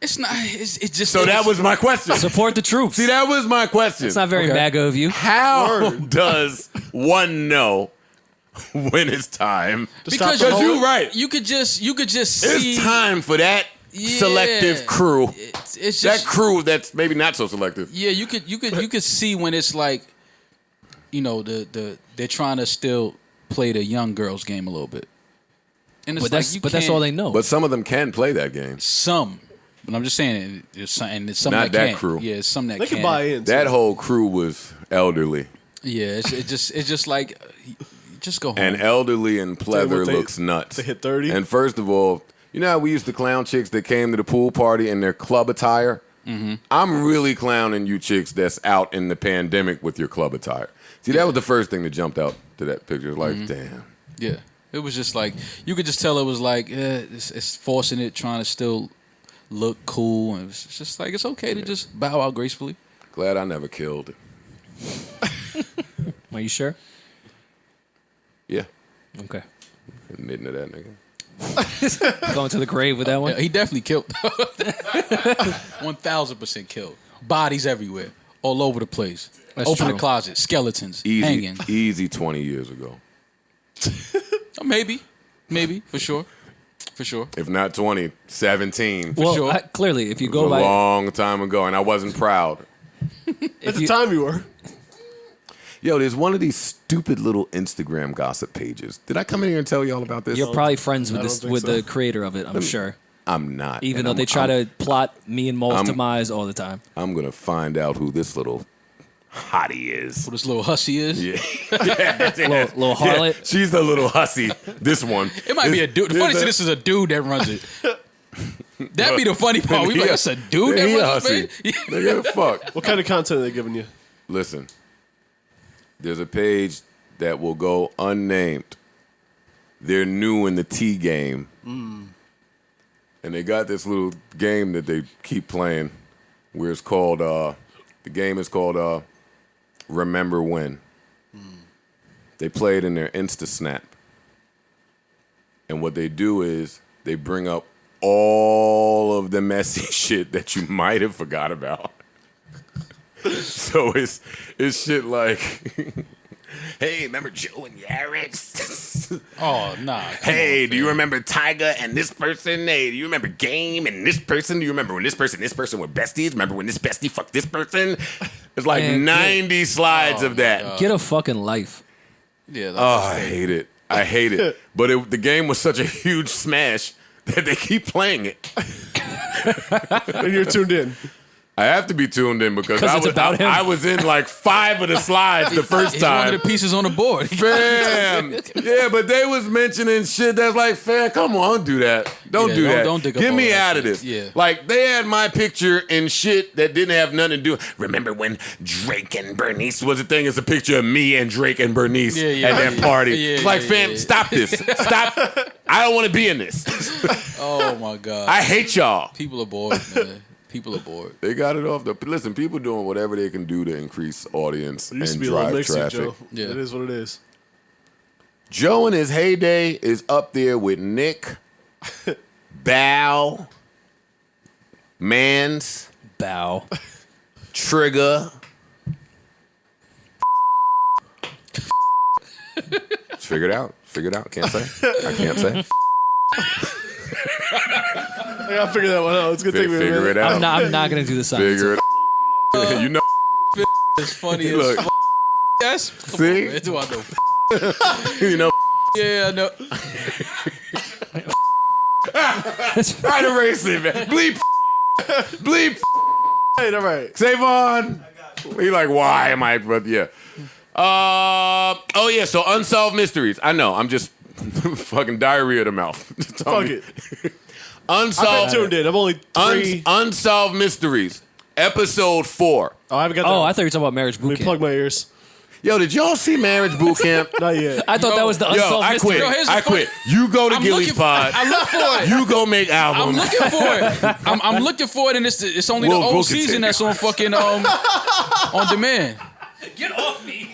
It's not. It's just. So that was my question. Support the troops. See, that was my question. It's not very Okay. MAGA of you. How does one know when it's time? because you're right. You could just It's see. time for that Yeah. selective crew. It's That just crew that's maybe not so selective. Yeah, you could see when it's like, you know, they're trying to still play the young girls game a little bit. And it's But like that's can't- all they know. But some of them can play that game. Some. But I'm just saying, it's some Not that that can't. crew. Yeah, it's some that They can't. can buy in. That whole crew was elderly. Yeah, it's just like, just go home. And elderly and pleather They- looks nuts. they hit 30? And first of all, you know how we used to clown chicks that came to the pool party in their club attire? Mm-hmm. I'm really clowning you chicks that's out in the pandemic with your club attire. See, that was the first thing that jumped out to that picture. It was like, damn. Yeah, it was just like you could just tell it was like it's forcing it, trying to still look cool, and it's just like it's okay to just bow out gracefully. Glad I never killed it. Are you sure? Yeah. Okay. Admitting to that nigga. Going to the grave with that one? Yeah, he definitely killed. 1,000% killed. Bodies everywhere, all over the place. That's Open true. the closet, skeletons Easy, hanging. easy 20 years ago. Maybe, for sure. If not 20, 17. Well, sure. clearly, if you It was go a by, long time ago, and I wasn't proud. At the time you were. Yo, there's one of these stupid little Instagram gossip pages. Did I come in here and tell y'all about this? you're probably friends with I this don't think with so. the creator of it. I'm sure. I'm not. Even and though they try to plot me and Maul's demise all the time. I'm going to find out who this little hottie is. What this little hussy is. Yeah. Little harlot. Yeah, she's a little hussy. This one. It might be a dude. The funny thing, this is a dude that runs it. That'd be the funny part. We like, that's a dude that runs it. Nigga, fuck. What kind of content are they giving you? Listen, there's a page that will go unnamed. They're new in the T game. And they got this little game that they keep playing where it's called, the game is called Remember When. They play it in their Insta Snap. And what they do is they bring up all of the messy shit that you might have forgot about. So it's shit like, hey, remember Joe and Yaris? Oh, nah. Hey, do you remember Tiger and this person? Hey, do you remember Game and this person? Do you remember when this person were besties? Remember when this bestie fucked this person? It's like Man, 90 slides of that. Get a fucking life. Yeah. I hate it. I hate it. But the game was such a huge smash that they keep playing it. And you're tuned in. I have to be tuned in because it's about him. I was in like 5 of the slides the first He's one time. of the pieces on the board. Fam, yeah, but they was mentioning shit that's like, fam, come on, don't do that. Don't Yeah, do that. don't dig up Get all me that out of shit. this. Yeah. Like, they had my picture in shit that didn't have nothing to do. Remember when Drake and Bernice was a thing? It's a picture of me and Drake and Bernice at that party. It's like, fam, stop this. Stop. I don't want to be in this. Oh, my God. I hate y'all. People are bored, man. People are bored. They got it off the. Listen, people doing whatever they can do to increase audience It used to and be a little drive mixy, traffic. Joe. Yeah. It is what it is. Joe in his heyday is up there with Nick, Bow, Mans, Bow. Trigger. Figure it out. Figure it out. Can't say. I can't say. I gotta figure that one out. It's gonna take me a Figure minute. it out. I'm not gonna do the science. Figure it out. You know. It's funny as Look. fuck. Yes. Come See? on, man. Do I know? You know. Yeah, I know. Try to erase it, man. Bleep. Bleep. Hey, all right. Savon. He like, why am I? But yeah. Oh yeah. So unsolved mysteries. I know. I'm just fucking diarrhea of the mouth. Fuck it. I've Unsolved. been tuned in. I'm only 3. Unsolved mysteries. Episode 4. Oh, I haven't got that. Oh, I thought you were talking about Marriage Let me Boot Camp. plug my ears. Yo, did y'all see Marriage Boot Camp? Not yet. I thought that was the Yo, unsolved I mystery. quit. Yo, here's the I quit. You go to I'm Gillie's looking- pod. I look for it. You go make I'm albums. looking for it. I'm looking for it, and it's only We'll the old continue. season that's on fucking on demand. Get off me!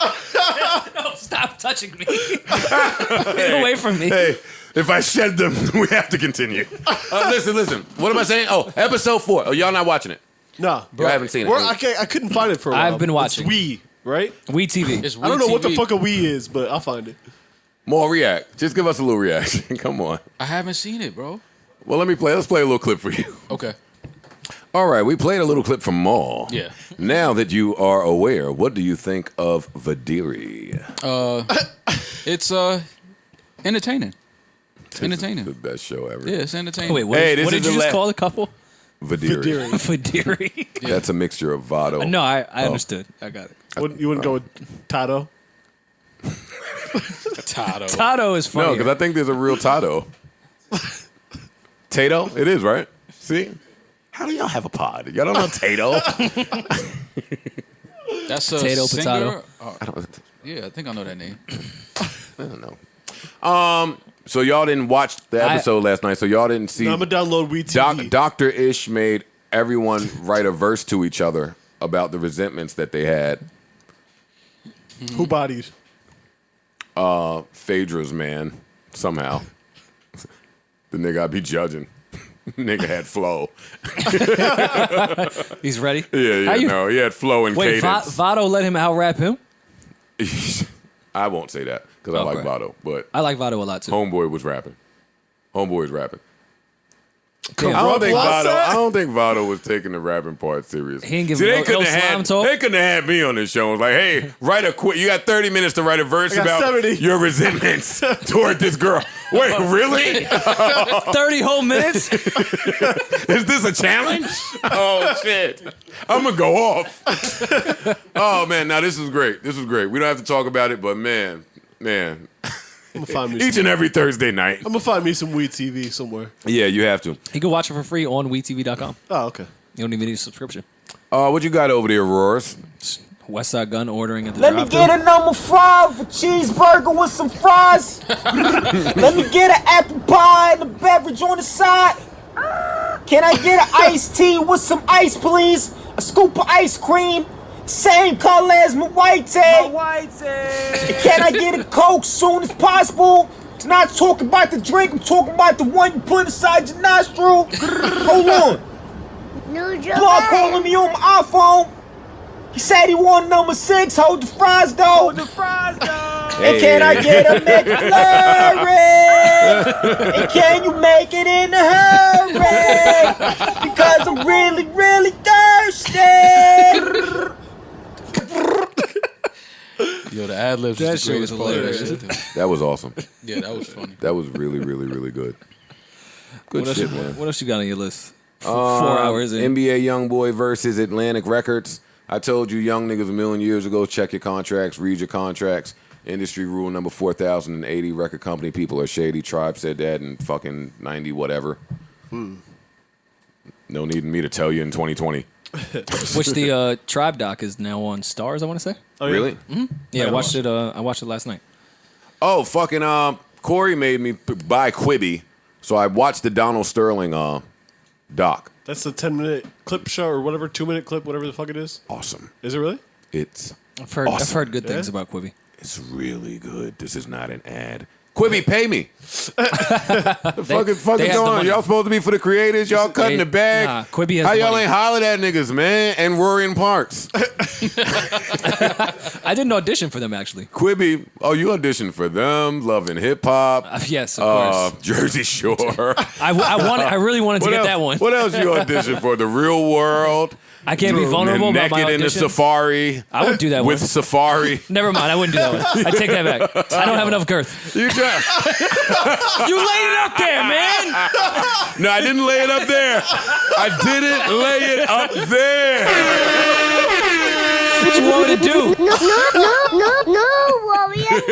No, stop touching me! Get away from me! Hey, if I shed them, we have to continue. Listen. What am I saying? Oh, episode 4. Oh, y'all not watching it? Nah. Bro, I haven't seen it. I couldn't find it for a while. I've been watching. It's Wii, right? We TV. It's I don't know what the WeTV. fuck a Wii is, but I'll find it. More react. Just give us a little reaction. Come on. I haven't seen it, bro. Well, let's play a little clip for you. Okay. All right, we played a little clip from Maul. Yeah. Now that you are aware, what do you think of Vadiri? It's entertaining. Entertaining. The best show ever. Yeah, it's entertaining. Oh, wait, what, Hey, this what is did you the just call the couple? Vadiri. Fadiri. That's a mixture of Vado. No, I understood. I got it. You wouldn't go with Tato? Tato. Tato is funny. No, because I think there's a real Tato. Tato? It is, right? See? How do y'all have a pod? Y'all don't know Tato? That's a Potato, singer. potato. I don't, Yeah, I think I know that name. I don't know. So y'all didn't watch the episode last night, so y'all didn't see. No, I'm gonna download Wii TV. Dr. Ish made everyone write a verse to each other about the resentments that they had. Who bodied? Phaedra's man, somehow. The nigga I be judging. Nigga had flow. He's ready? Yeah, no, he had flow and Wait, cadence. Vado let him out-rap him? I won't say that because I like Vado, but I like Vado a lot too. Homeboy was rapping. Homeboy was rapping. Damn. I don't think Vado was taking the rapping part seriously. He ain't giving See, no slime talk? They couldn't have had me on this show. It was like, hey, write a quick. You got 30 minutes to write a verse I got about 70. your resentments toward this girl. Wait, really? 30 whole minutes? Is this a challenge? Oh shit! I'm gonna go off. Oh man, now this is great. This is great. We don't have to talk about it, but man. I'm gonna find me Each and every Thursday night. I'm gonna find me some Weed TV somewhere. Yeah, you have to. You can watch it for free on WeTV.com. Oh, okay. You don't even need a subscription. What you got over there, Roars? West Side Gun ordering at the Let me get a number 5 with cheeseburger with some fries. Let me get an apple pie and a beverage on the side. Can I get an iced tea with some ice, please? A scoop of ice cream, same color as my white tea. And can I get a Coke soon as possible? Not talking about the drink, I'm talking about the one you put inside your nostril. Hold on. Blood calling me on my iPhone. He said he wanted number 6. Hold the fries though. And can I get a McFlurry? And can you make it in a hurry? Because I'm really, really thirsty. Yo, the ad libs is the greatest part of that shit. That was awesome. Yeah, that was funny. That was really, really, really good. Good what shit, else, man. What else you got on your list? 4 hours in. NBA YoungBoy versus Atlantic Records. I told you young niggas a million years ago, check your contracts, read your contracts. Industry rule number 4080, record company people are shady. Tribe said that in fucking 90 whatever. No need me to tell you in 2020. Which the Tribe doc is now on Stars, I want to say. Oh, yeah? Really? Mm-hmm. Yeah, I watched it. I watched it last night. Oh, fucking Corey made me buy Quibi, so I watched the Donald Sterling doc. That's the 10-minute clip show or whatever, 2-minute clip, whatever the fuck it is. Awesome. Is it really? It's I've heard awesome. good things about Quibi. It's really good. This is not an ad. Quibi, pay me. Fucking have going the on. money. Y'all supposed to be for the creators. Y'all cutting the bag. Nah, Quibi has How the y'all money. ain't hollered at niggas, man? And Rory and Parks. I didn't audition for them actually. Quibi, you auditioned for them. Love and Hip Hop. Yes, of course. Jersey Shore. I really wanted to What get else- that one. What else you auditioned for? The Real World. I can't be vulnerable about my Naked in the audition. Safari. I would do that with one. Safari. Never mind, I wouldn't do that one. I take that back. I don't have enough girth. You just You laid it up there, man. No, I didn't lay it up there. I didn't lay it up there. What you want me to do? No, Warrior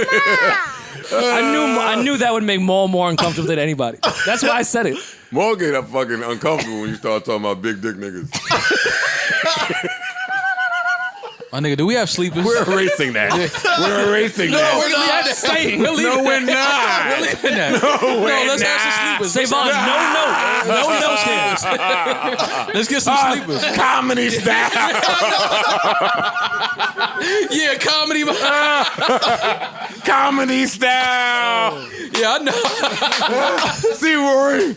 Ma. I knew that would make Maul more uncomfortable than anybody. That's why I said it. Maul get up fucking uncomfortable when you start talking about big dick niggas. My nigga, do we have sleepers? We're erasing that. We're erasing No, that. we're leaving that. staying. We're leaving No, we're that. not. We're leaving that. No, we're let's have some not. sleepers. Say Vons, no notes there. Let's get some sleepers. Comedy style. Yeah, comedy. Comedy style. Yeah, I know. See, Rory.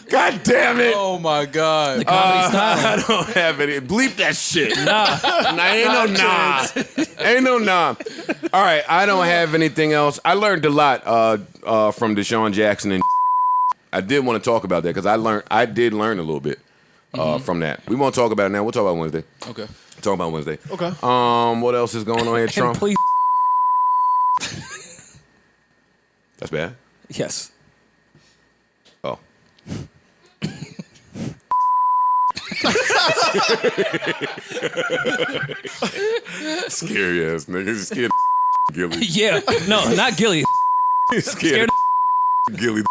God damn it. Oh my god. The comedy style. I don't have any. Bleep that shit. Nah. Ain't no nah. Ain't no nah. All right, I don't have anything else. I learned a lot from Deshaun Jackson and I did want to talk about that because I did learn a little bit from that. We won't talk about it now. We'll talk about Wednesday. Okay. Talk about Wednesday. Okay. What else is going on here, Can Trump? please. That's bad. Yes. Oh. Scary ass niggas. Scared Gillie. Yeah. No, not Gillie. Scared Gillie.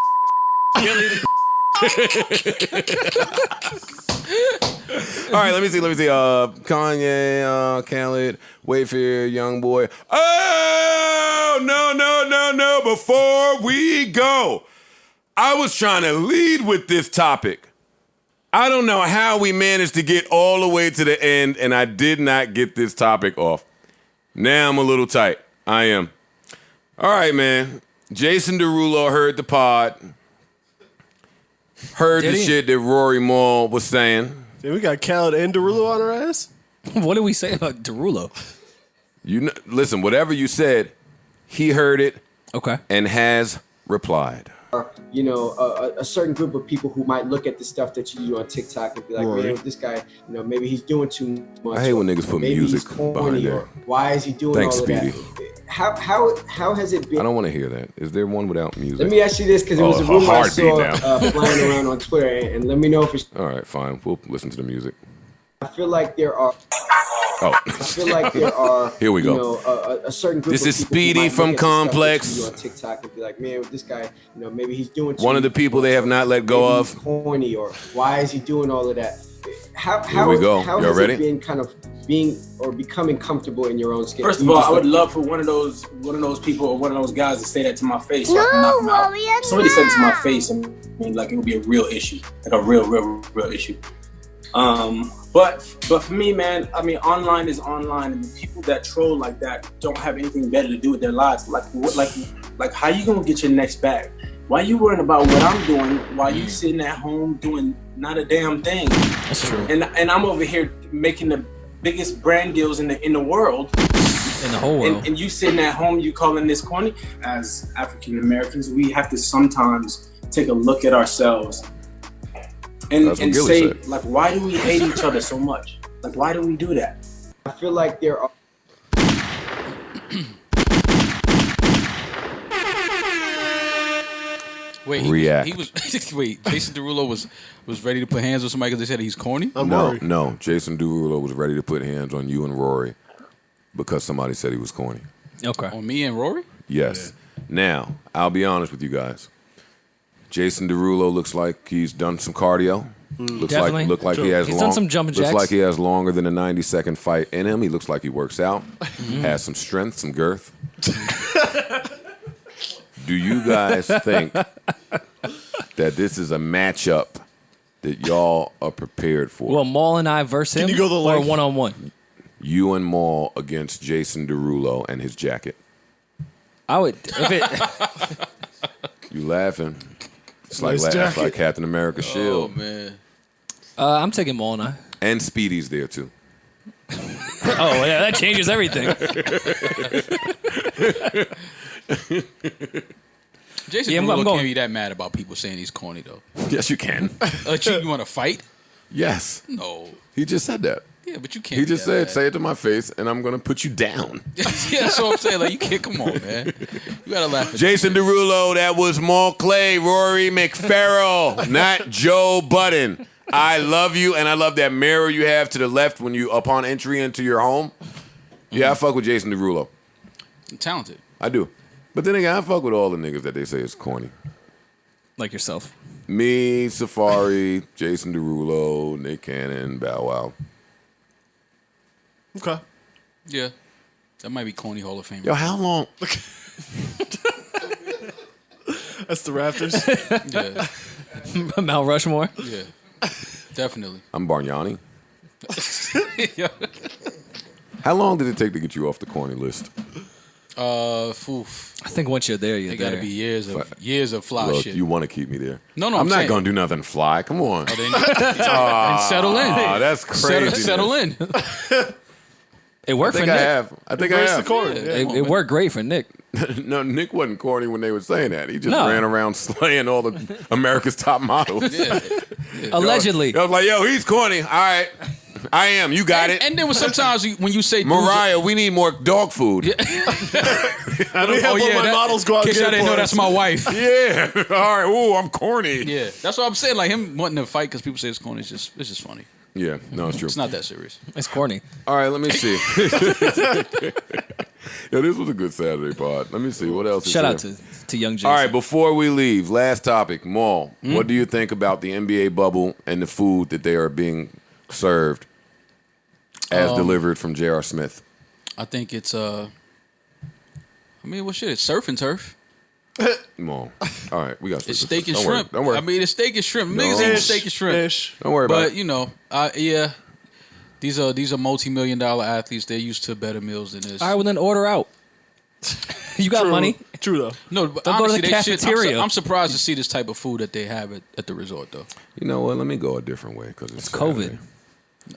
All right, let me see. Kanye, Khaled, Wayfair, YoungBoy. Oh, no. Before we go, I was trying to lead with this topic. I don't know how we managed to get all the way to the end, and I did not get this topic off. Now I'm a little tight. I am. All right, man. Jason Derulo heard the pod. heard the shit that Rory Maul was saying. Yeah, we got Khaled and Derulo on our ass. What did we say about Derulo? Listen, whatever you said, he heard it. Okay. And has replied. You know, a certain group of people who might look at the stuff that you do on TikTok and be like, Rory. man, this guy, you know, maybe he's doing too much. I hate when niggas put maybe music he's corny, behind or there. why is he doing Thanks, all of Speedy. that? How has it been? I don't want to hear that. Is there one without music? Let me ask you this, because it was a rumor I saw now. flying around on Twitter, and let me know if it's. All right, fine. We'll listen to the music. I feel like there are. Oh. I feel like there are. Here we go. You know, a certain group. This of is people who Speedy might from look at the stuff that Complex. you do on TikTok and be like, man, this guy, you know, maybe he's doing. One of the people they have not let go maybe of. he's corny, or why is he doing all of that? How we go. How Y'all has ready? it been kind of being or becoming comfortable in your own skin? First of all, I would love for one of those people or one of those guys to say that to my face. So I can knock him out. If somebody said it to my face, I mean, like, it would be a real issue, like a real issue. But for me, man, I mean, online is online, and the people that troll like that don't have anything better to do with their lives. Like how you gonna get your next bag? Why you worrying about what I'm doing while you sitting at home doing not a damn thing? That's true. And I'm over here making the biggest brand deals in the world. In the whole world. And you sitting at home, you calling this corny? As African Americans, we have to sometimes take a look at ourselves and say, like, why do we hate each other so much? Like, why do we do that? I feel like there are. Wait, he was wait. Jason Derulo was ready to put hands on somebody because they said he's corny. No. Jason Derulo was ready to put hands on you and Rory because somebody said he was corny. Okay. On me and Rory? Yes. Yeah. Now, I'll be honest with you guys. Jason Derulo looks like he's done some cardio. Looks like he has done some jumping looks jacks. like he has longer than a 90-second fight in him. He looks like he works out, has some strength, some girth. Do you guys think that this is a matchup that y'all are prepared for? Well, Maul and I versus him, you go the or length? one-on-one? You and Maul against Jason Derulo and his jacket. I would. If it, You laughing? It's Nice like jacket. like Captain America's shield. Oh man. I'm taking Maul and I. And Speedy's there too. Oh yeah, that changes everything. Jason Yeah, I'm Derulo going- can't be that mad about people saying he's corny though. Yes, you can. You want to fight? Yes. No. He just said that. Yeah, but you can't. He be just that said, mad. say it to my face, and I'm going to put you down. Yeah, that's what I'm saying. Like, you can't. Come on, man. You gotta laugh at Jason Derulo, that was Maul Clay, Rory McFarrell, not Joe Budden. I love you, and I love that mirror you have to the left when you upon entry into your home. Yeah, I fuck with Jason Derulo. Talented. I do. But then again, I fuck with all the niggas that they say is corny. Like yourself. Me, Safari, Jason Derulo, Nick Cannon, Bow Wow. Okay. Yeah, that might be corny Hall of Fame. Yo, how long? That's the Raptors. Yeah, Mount Rushmore. yeah, definitely. I'm Bargnani. Yeah. How long did it take to get you off the corny list? Oof. I think once you're there, you're It there. gotta be years of fly Look, shit. you want to keep me there. No, I'm I'm not saying- going to do nothing fly. Come on. Then settle in. Ah, that's crazy. Settle in. It worked I for think I Nick. have. I think I Embrace the have. corn. Yeah, Yeah. it worked great for Nick. No, Nick wasn't corny when they were saying that. He just No. ran around slaying all the America's top models. Yeah. Allegedly. I was like, yo, he's corny. All right. I am. You got it. And then sometimes when you say dudes- Mariah, we need more dog food. I don't have one of my that- models go out in and case get I didn't for know us. that's my wife. Yeah. All right. Ooh, I'm corny. Yeah, that's what I'm saying. Like him wanting to fight because people say it's corny. It's just funny. Yeah. No, it's true. It's not that serious. It's corny. All right, let me see. Yo, this was a good Saturday pod. Let me see. What else is Shout here? out to young Jason. All right, before we leave, last topic, Maul. What do you think about the NBA bubble and the food that they are being served as delivered from J.R. Smith? I think it's I mean, what shit? It's surf and turf. Maul. All right, we got It's steak and Don't shrimp. Worry. Don't worry. I mean, it's steak and shrimp. No. Niggas eat Ish, steak and shrimp. Ish. Don't worry about But it. you know, yeah, these are multi-million-dollar athletes. They're used to better meals than this. All right, well then order out. You got True. money. True though. No, but Don't go to honestly, the they should- cafeteria. I'm surprised to see this type of food that they have at the resort, though. You know what? Let me go a different way because it's COVID. Saturday.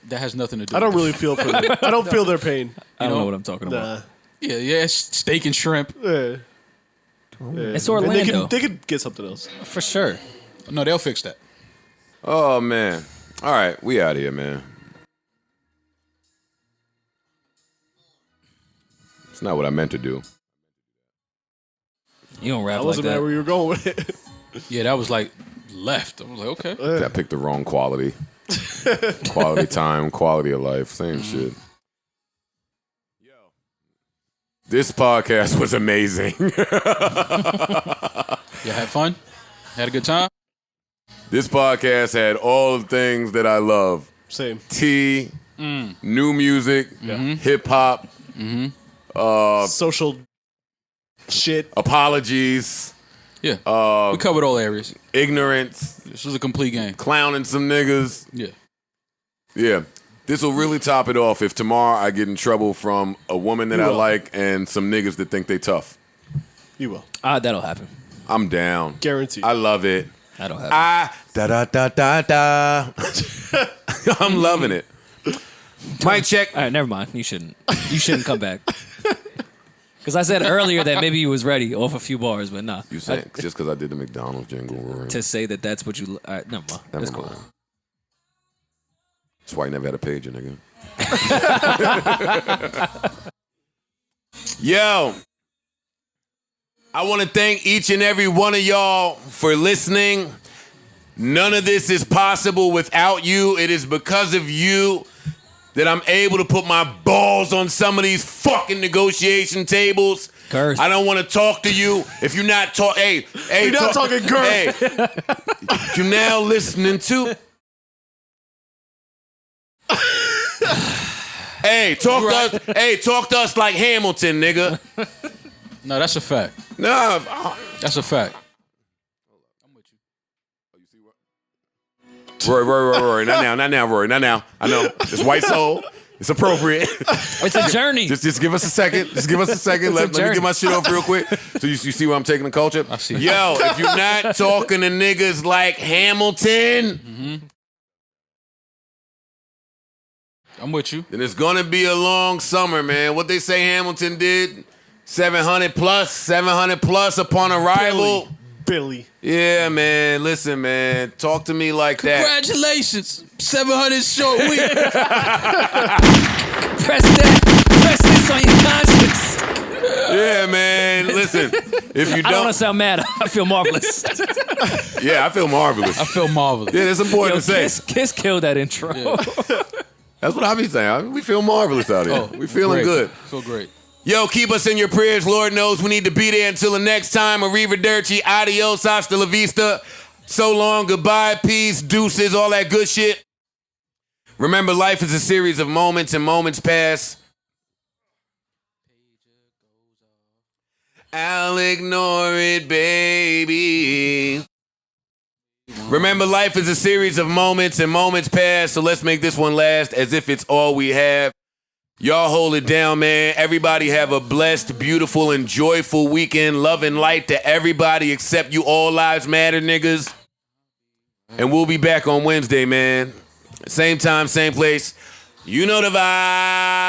That has nothing to do. I don't with really feel for them. I don't feel their pain. I don't know what I'm talking about. Nah. Yeah, steak and shrimp. Yeah. It's And Orlando. They could get something else. For sure. No, they'll fix that. Oh man! All right, we out of here, man. It's not what I meant to do. You don't rap I like wasn't that. mad where you were going with it. Yeah, that was like left. I was like, okay. I picked the wrong quality. Quality time, quality of life, same shit. Yo, this podcast was amazing. You had fun? Had a good time? This podcast had all the things that I love. Same. Tea, new music, hip hop, Social shit. apologies, Yeah. We covered all areas. ignorance, This was a complete game. clowning some niggas. Yeah. Yeah. This will really top it off if tomorrow I get in trouble from a woman that You I will. like and some niggas that think they tough. You will. That'll happen. I'm down. Guaranteed. I love it. That'll happen. Da. I'm loving it. Mic check. All right, never mind. You shouldn't. You shouldn't come back. Because I said earlier that maybe you was ready off a few bars, but nah. You saying just because I did the McDonald's jingle, Rory. To say that that's what you... All right, never mind. Never That's cool. mind. That's why you never had a pager, nigga. Yo, I want to thank each and every one of y'all for listening. None of this is possible without you. It is because of you that I'm able to put my balls on some of these fucking negotiation tables. Girth. I don't want to talk to you if you're not talking. Hey, You're not talking girth. Hey, you're now listening to. Hey, talk to us like Hamilton, nigga. No, that's a fact. No, That's a fact. Rory, not now, Rory, not now. I know it's white soul. It's appropriate. It's a journey. Just give us a second. Just give us a second. Let me get my shit off real quick. So you see where I'm taking the culture? I see. Yo, if you're not talking to niggas like Hamilton, I'm with you. then it's gonna be a long summer, man. What they say Hamilton did, 700 plus upon arrival. Billy. Yeah, man. Listen, man. Talk to me like that. Congratulations. 700 short week. Press this on your conscience. Yeah, man. Listen, if you I don't don't, want to sound mad. I feel marvelous. yeah, I feel marvelous. I feel marvelous. Yeah, that's important to say. Kiss killed that intro. Yeah. That's what I be saying. We feel marvelous out here. We feeling Great. good. Feel great. Yo, keep us in your prayers. Lord knows we need to be there until the next time. Arrivederci, adios, hasta la vista. So long, goodbye, peace, deuces, all that good shit. Remember, life is a series of moments, and moments pass. I'll ignore it, baby. Remember, life is a series of moments, and moments pass, so let's make this one last as if it's all we have. Y'all hold it down, man. Everybody have a blessed, beautiful, and joyful weekend. Love and light to everybody except you all lives matter, niggas. And we'll be back on Wednesday, man. Same time, same place. You know the vibe.